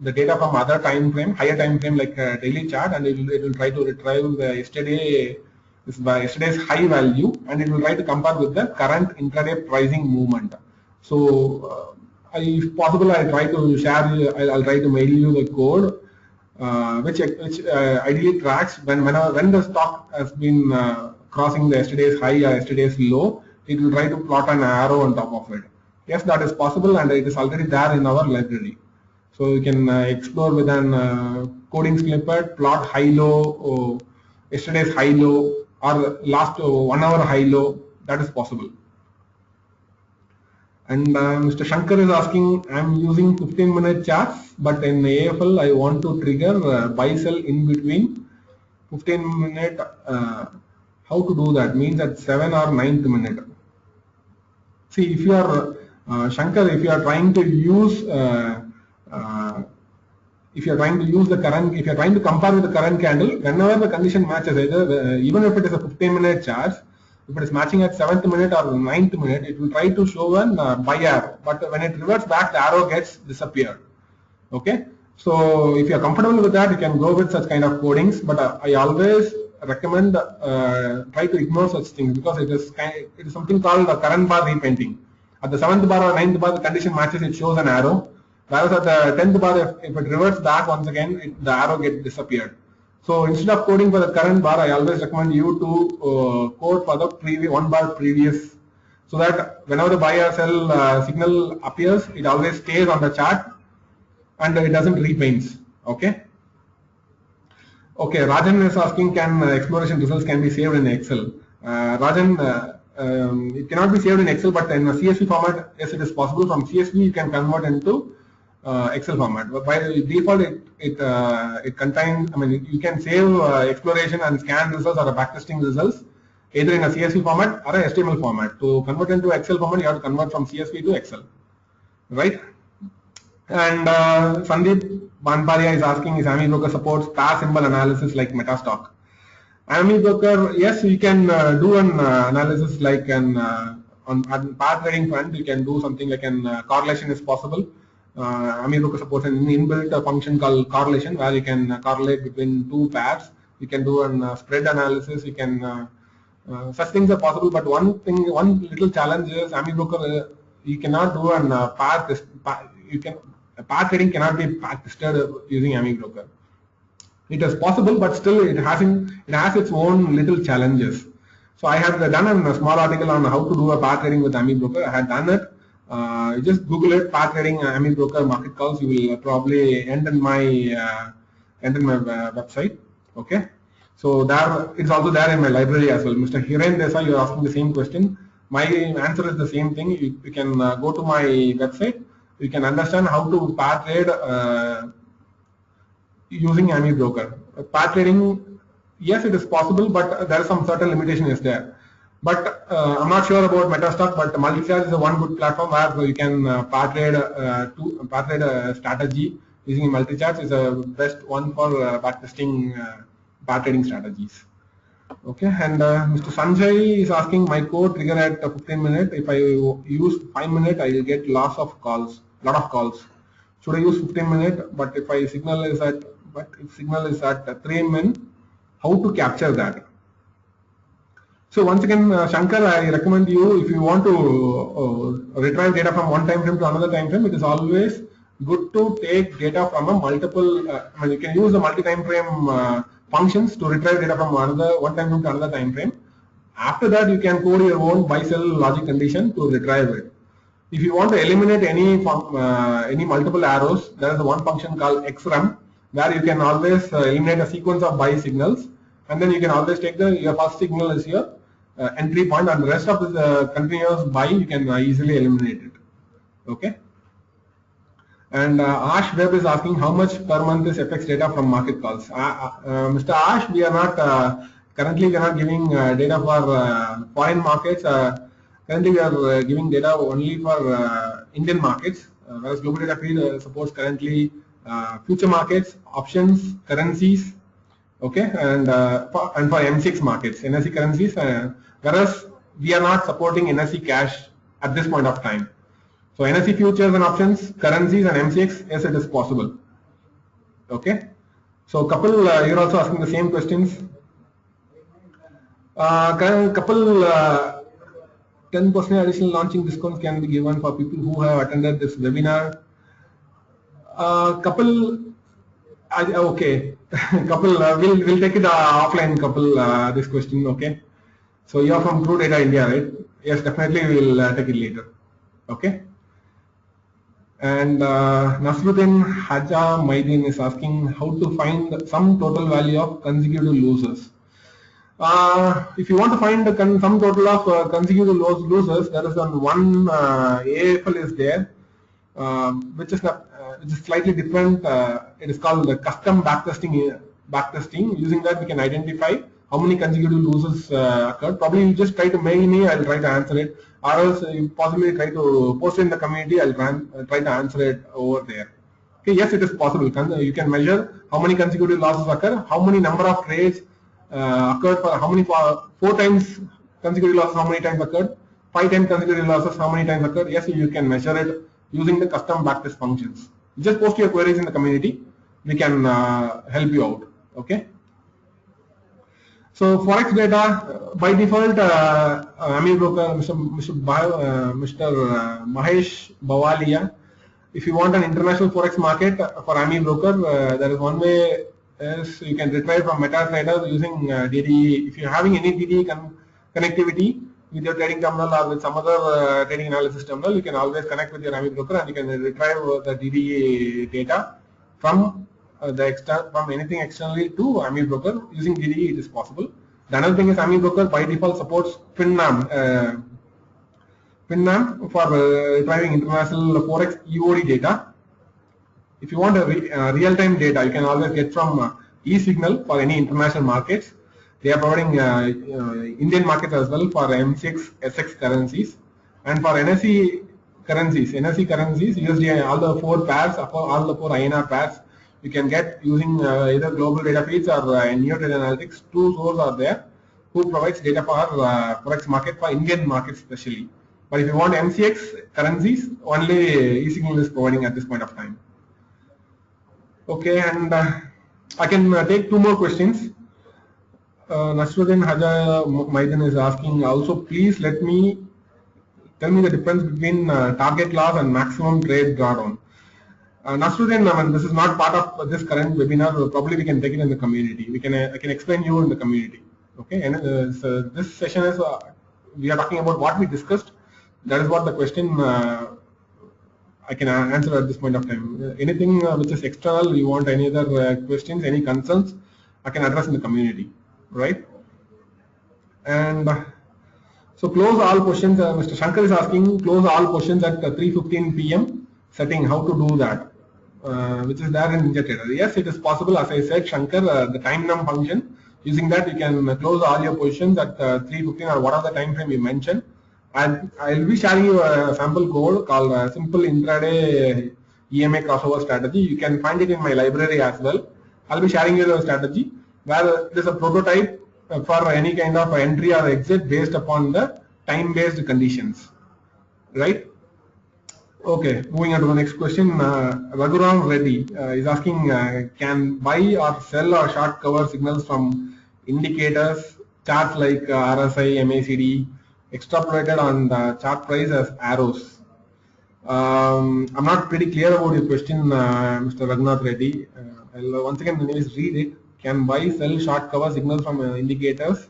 the data from other time frame, higher time frame, like daily chart, and it will try to retrieve the yesterday's high value, and it will try to compare with the current intraday pricing movement. So if possible, I'll try to share. I'll try to mail you the code, which ideally tracks when the stock has been crossing the yesterday's high or yesterday's low. It will try to plot an arrow on top of it. Yes, that is possible, and it is already there in our library. So you can explore with an coding snippet, plot high-low, yesterday's high-low, or last 1 hour high-low. That is possible. And Mr. Shankar is asking, I'm using 15-minute charts, but in AFL I want to trigger buy sell in between 15-minute. How to do that? Means at 7 or 9th minute. See, if you are Shankar, if you are trying to use if you're trying to use the current, if you're trying to compare with the current candle, whenever the condition matches, either even if it is a 15-minute chart, if it is matching at 7th minute or 9th minute, it will try to show an buy arrow. But when it reverts back, the arrow gets disappeared. Okay. So if you're comfortable with that, you can go with such kind of codings. But I always recommend try to ignore such things, because it is something called the current bar repainting. At the 7th bar or 9th bar, the condition matches, it shows an arrow. Whereas at the 10th bar, if it reverts back once again, the arrow gets disappeared. So instead of coding for the current bar, I always recommend you to code for the previous 1 bar previous, so that whenever the buy or sell signal appears, it always stays on the chart and it doesn't repaints. Okay. Okay, Rajan is asking, can exploration results can be saved in Excel? Rajan, it cannot be saved in Excel, but in a CSV format, yes, it is possible. From CSV, you can convert into Excel format. But by default, it contains, I mean, you can save exploration and scan results or backtesting results either in a CSV format or a HTML format. To convert into Excel format, you have to convert from CSV to Excel, right? And Sandeep Banparia is asking, is AmiBroker supports pair symbol analysis like Metastock? AmiBroker, yes, you can do an analysis like an on pair trading front. You can do something like an correlation is possible. AmiBroker supports an inbuilt function called correlation, where you can correlate between two pairs. You can do an spread analysis. You can such things are possible. But one little challenge is AmiBroker. You cannot do an pair test. Pair trading cannot be tested using AmiBroker. It is possible, but still it has its own little challenges. So I have done a small article on how to do a pair trading with AmiBroker. I had done it. You just Google it, pair trading AmiBroker Marketcalls. You will probably end in my website. Okay. So there, it's also there in my library as well. Mr. Hiren Desai, you are asking the same question. My answer is the same thing. You can go to my website. You can understand how to pair trade using AmiBroker. Pair trading, yes, it is possible, but there is some certain limitation is there. But I'm not sure about Metastock, but Multicharts is a one good platform where you can pair trade strategy using Multicharts is a best one for backtesting pair trading strategies. Okay, and Mr. Sanjay is asking, my code trigger at 15 minutes. If I use 5 minutes, I will get lot of calls. Should I use 15 minutes? But if signal is at 3 min, how to capture that? So once again, Shankar, I recommend you, if you want to retrieve data from one time frame to another time frame, it is always good to take data from a multiple. I mean, you can use the multi-time frame functions to retrieve data from one time frame to another time frame. After that, you can code your own buy-sell logic condition to retrieve it. If you want to eliminate any multiple arrows, there is one function called xrem, where you can always eliminate a sequence of buy signals, and then you can always take your first signal as your entry point, and the rest of the continuous buy you can easily eliminate it. Okay. And Ash Webb is asking, how much per month is FX data from Marketcalls? Mr. Ash, we are not currently we are not giving data for foreign markets. Currently we are giving data only for Indian markets, whereas Global Data Feed supports currently future markets, options, currencies, okay, and for M6 markets, NSE currencies, whereas we are not supporting NSE cash at this point of time. So NSE futures and options, currencies and MCX, yes, it is possible. Okay. So Kapil, you're also asking the same questions. Kapil, 10% additional launching discounts can be given for people who have attended this webinar. Kapil, okay. Kapil, we'll take it offline, Kapil, this question, okay. So you're from True Data India, right? Yes, definitely we'll take it later. Okay. And Nasruddin Haja Maidin is asking how to find some total value of consecutive losers. If you want to find some total of consecutive losers, there is one AFL is there, which is slightly different. It is called the custom backtesting. Using that, we can identify how many consecutive losers occurred. Probably you just try to mail me, I'll try to answer it, or else you possibly try to post it in the community, I'll try to answer it over there. Okay, yes, it is possible. You can measure how many consecutive losses occur, how many number of trades occurred, for how many 4 times consecutive losses, how many times occurred, 5 times consecutive losses, how many times occurred. Yes, you can measure it using the custom backtest functions. Just post your queries in the community. We can help you out. Okay. So forex data by default, AmiBroker, Mr. Mahesh Bawalia. If you want an international forex market for AmiBroker, there is one way is you can retrieve from MetaTrader using DDE. If you're having any DDE connectivity with your trading terminal or with some other trading analysis terminal, you can always connect with your AmiBroker and you can retrieve the DDE data from from anything externally to AmiBroker. Using DDE, it is possible. The another thing is AmiBroker by default supports FinNam for retrieving international forex EOD data. If you want a real-time data, you can always get from eSignal for any international markets. They are providing Indian markets as well for M6, SX currencies, and for NSE currencies, USD, all the 4 pairs, all the 4 INR pairs, you can get using either global data feeds or NeoTrade Analytics. 2 sources are there who provides data for forex market for Indian markets especially. But if you want MCX currencies, only eSignal is providing at this point of time. Okay, and I can take 2 more questions. Nasruddin Haja Maidan is asking also, please tell me the difference between target loss and maximum trade drawdown. Nasruddin, this is not part of this current webinar. Probably we can take it in the community. I can explain you in the community. Okay, and so this session is we are talking about what we discussed. That is what the question I can answer at this point of time. Anything which is external, you want any other questions, any concerns, I can address in the community, right? And so close all questions. Mr. Shankar is asking, close all questions at 3:15 p.m. setting. How to do that? Which is there in Intraday. Yes, it is possible. As I said, Shankar, the time num function. Using that, you can close all your positions at 3:15 or whatever the time frame you mentioned. And I'll be sharing you a sample code called Simple Intraday EMA Crossover Strategy. You can find it in my library as well. I'll be sharing you the strategy where there's a prototype for any kind of entry or exit based upon the time-based conditions, right? Okay, moving on to the next question. Raghuram Reddy is asking, can buy or sell or short cover signals from indicators, charts like RSI, MACD, extrapolated on the chart price as arrows? I'm not pretty clear about your question, Mr. Raghunath Reddy. I'll once again read it. Can buy, sell, short cover signals from indicators,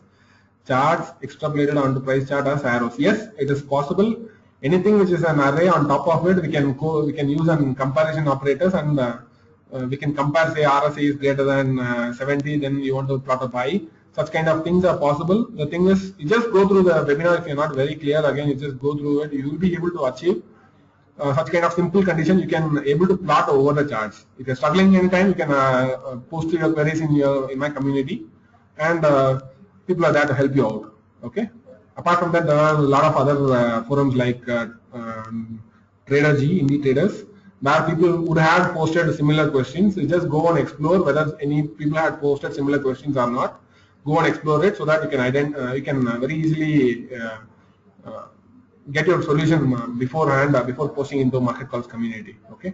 charts, extrapolated onto price chart as arrows? Yes, it is possible. Anything which is an array, on top of it, we can use an comparison operators, and we can compare. Say RSI is greater than 70, then you want to plot a buy. Such kind of things are possible. The thing is, you just go through the webinar. If you're not very clear, again, you just go through it. You will be able to achieve such kind of simple condition. You can able to plot over the charts. If you're struggling anytime, you can post your queries in my community, and people are there to help you out. Okay. Apart from that, there are a lot of other forums like TraderG, Indie Traders, where people would have posted similar questions. You just go and explore whether any people had posted similar questions or not. Go and explore it so that you can very easily get your solution beforehand before posting into Marketcalls community. Okay,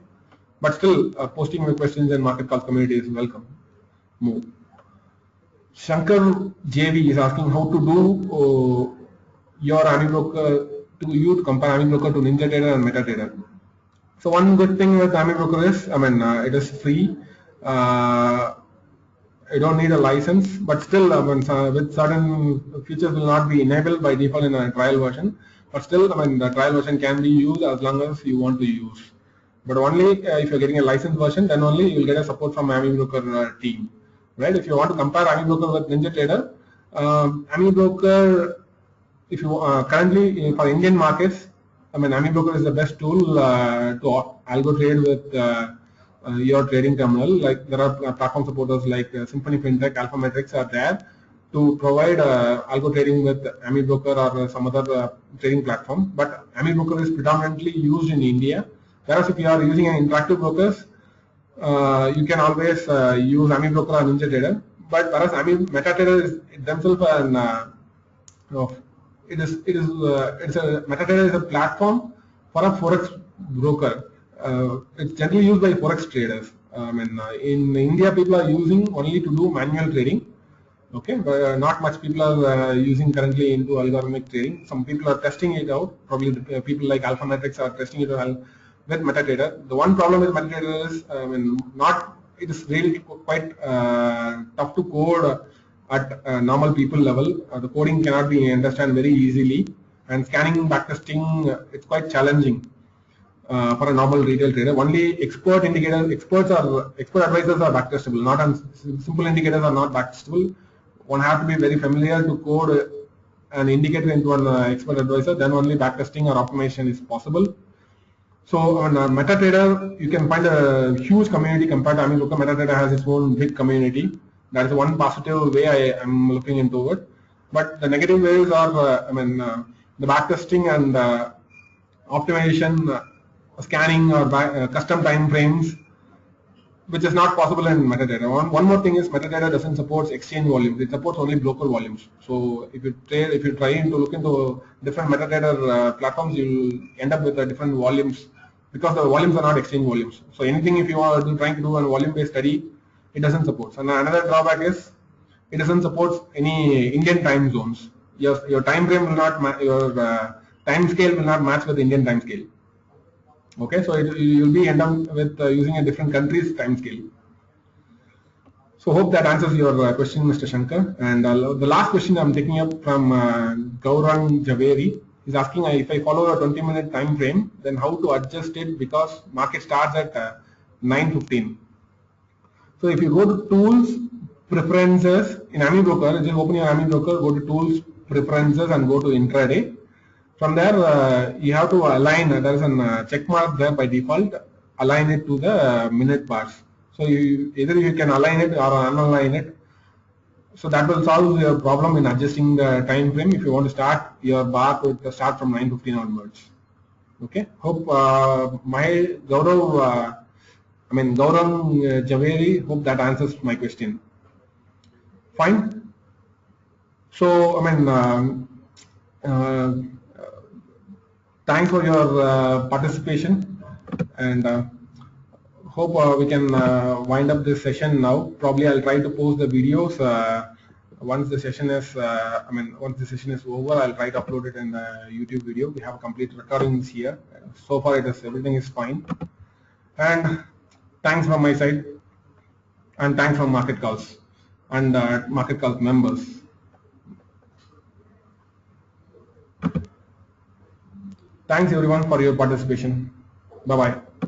but still posting your questions in Marketcalls community is welcome. Move. Shankar JV is asking how to do your AmiBroker to compare AmiBroker to NinjaTrader and MetaTrader. So one good thing with AmiBroker is, it is free. You don't need a license, but still, with certain features will not be enabled by default in a trial version. But still, the trial version can be used as long as you want to use. But only if you're getting a licensed version, then only you will get a support from AmiBroker team, right? If you want to compare AmiBroker with NinjaTrader, AmiBroker, if you currently for Indian markets, AmiBroker is the best tool to algo trade with your trading terminal. Like there are platform supporters like Symphony FinTech, Alphametrics are there to provide algo trading with AmiBroker or some other trading platform. But AmiBroker is predominantly used in India. Whereas if you are using an interactive brokers, you can always use AmiBroker or Intraday, but whereas MetaTrader is themselves an it's a MetaTrader is a platform for a forex broker. It's generally used by forex traders. In India, people are using only to do manual trading. Okay, but not much people are using currently into algorithmic trading. Some people are testing it out. Probably people like Alphametrics are testing it out with MetaTrader. The one problem with MetaTrader is, it is really quite tough to code at normal people level. The coding cannot be understood very easily, and scanning backtesting it's quite challenging for a normal retail trader. Only expert advisors are backtestable. Not simple indicators are not backtestable. One has to be very familiar to code an indicator into an expert advisor. Then only backtesting or optimization is possible. So on MetaTrader, you can find a huge community compared to AmiBroker. MetaTrader has its own big community. That is one positive way I am looking into it. But the negative ways are, the backtesting and optimization, scanning or custom time frames, which is not possible in MetaTrader. One more thing is MetaTrader doesn't support exchange volumes. It supports only broker volumes. So if you try to look into different MetaTrader platforms, you'll end up with different volumes because the volumes are not exchange volumes. So anything if you are trying to do a volume-based study, it doesn't support. And another drawback is it doesn't support any Indian time zones. Your time frame will not your time scale will not match with the Indian time scale. Okay, so you'll be end up with using a different country's time scale. So hope that answers your question, Mr. Shankar. And the last question I'm taking up from Gaurang Javeri. He's asking if I follow a 20-minute time frame, then how to adjust it because market starts at 9:15. So if you go to Tools, Preferences in AmiBroker, just open your AmiBroker, go to Tools, Preferences, and go to Intraday. From there, you have to align. There is a check mark there by default. Align it to the minute bars. So either you can align it or unalign it. So that will solve your problem in adjusting the time frame. If you want to start your bar to start from 9:15 onwards. Okay. Hope my Gaurav, Gaurang Javeri. Hope that answers my question. Fine. So thanks for your participation, and hope we can wind up this session now. Probably I'll try to post the videos once the session is once the session is over. I'll try to upload it in the YouTube video. We have complete recordings here. So far everything is fine. And thanks from my side, and thanks from Marketcalls and Marketcalls members. Thanks everyone for your participation. Bye bye.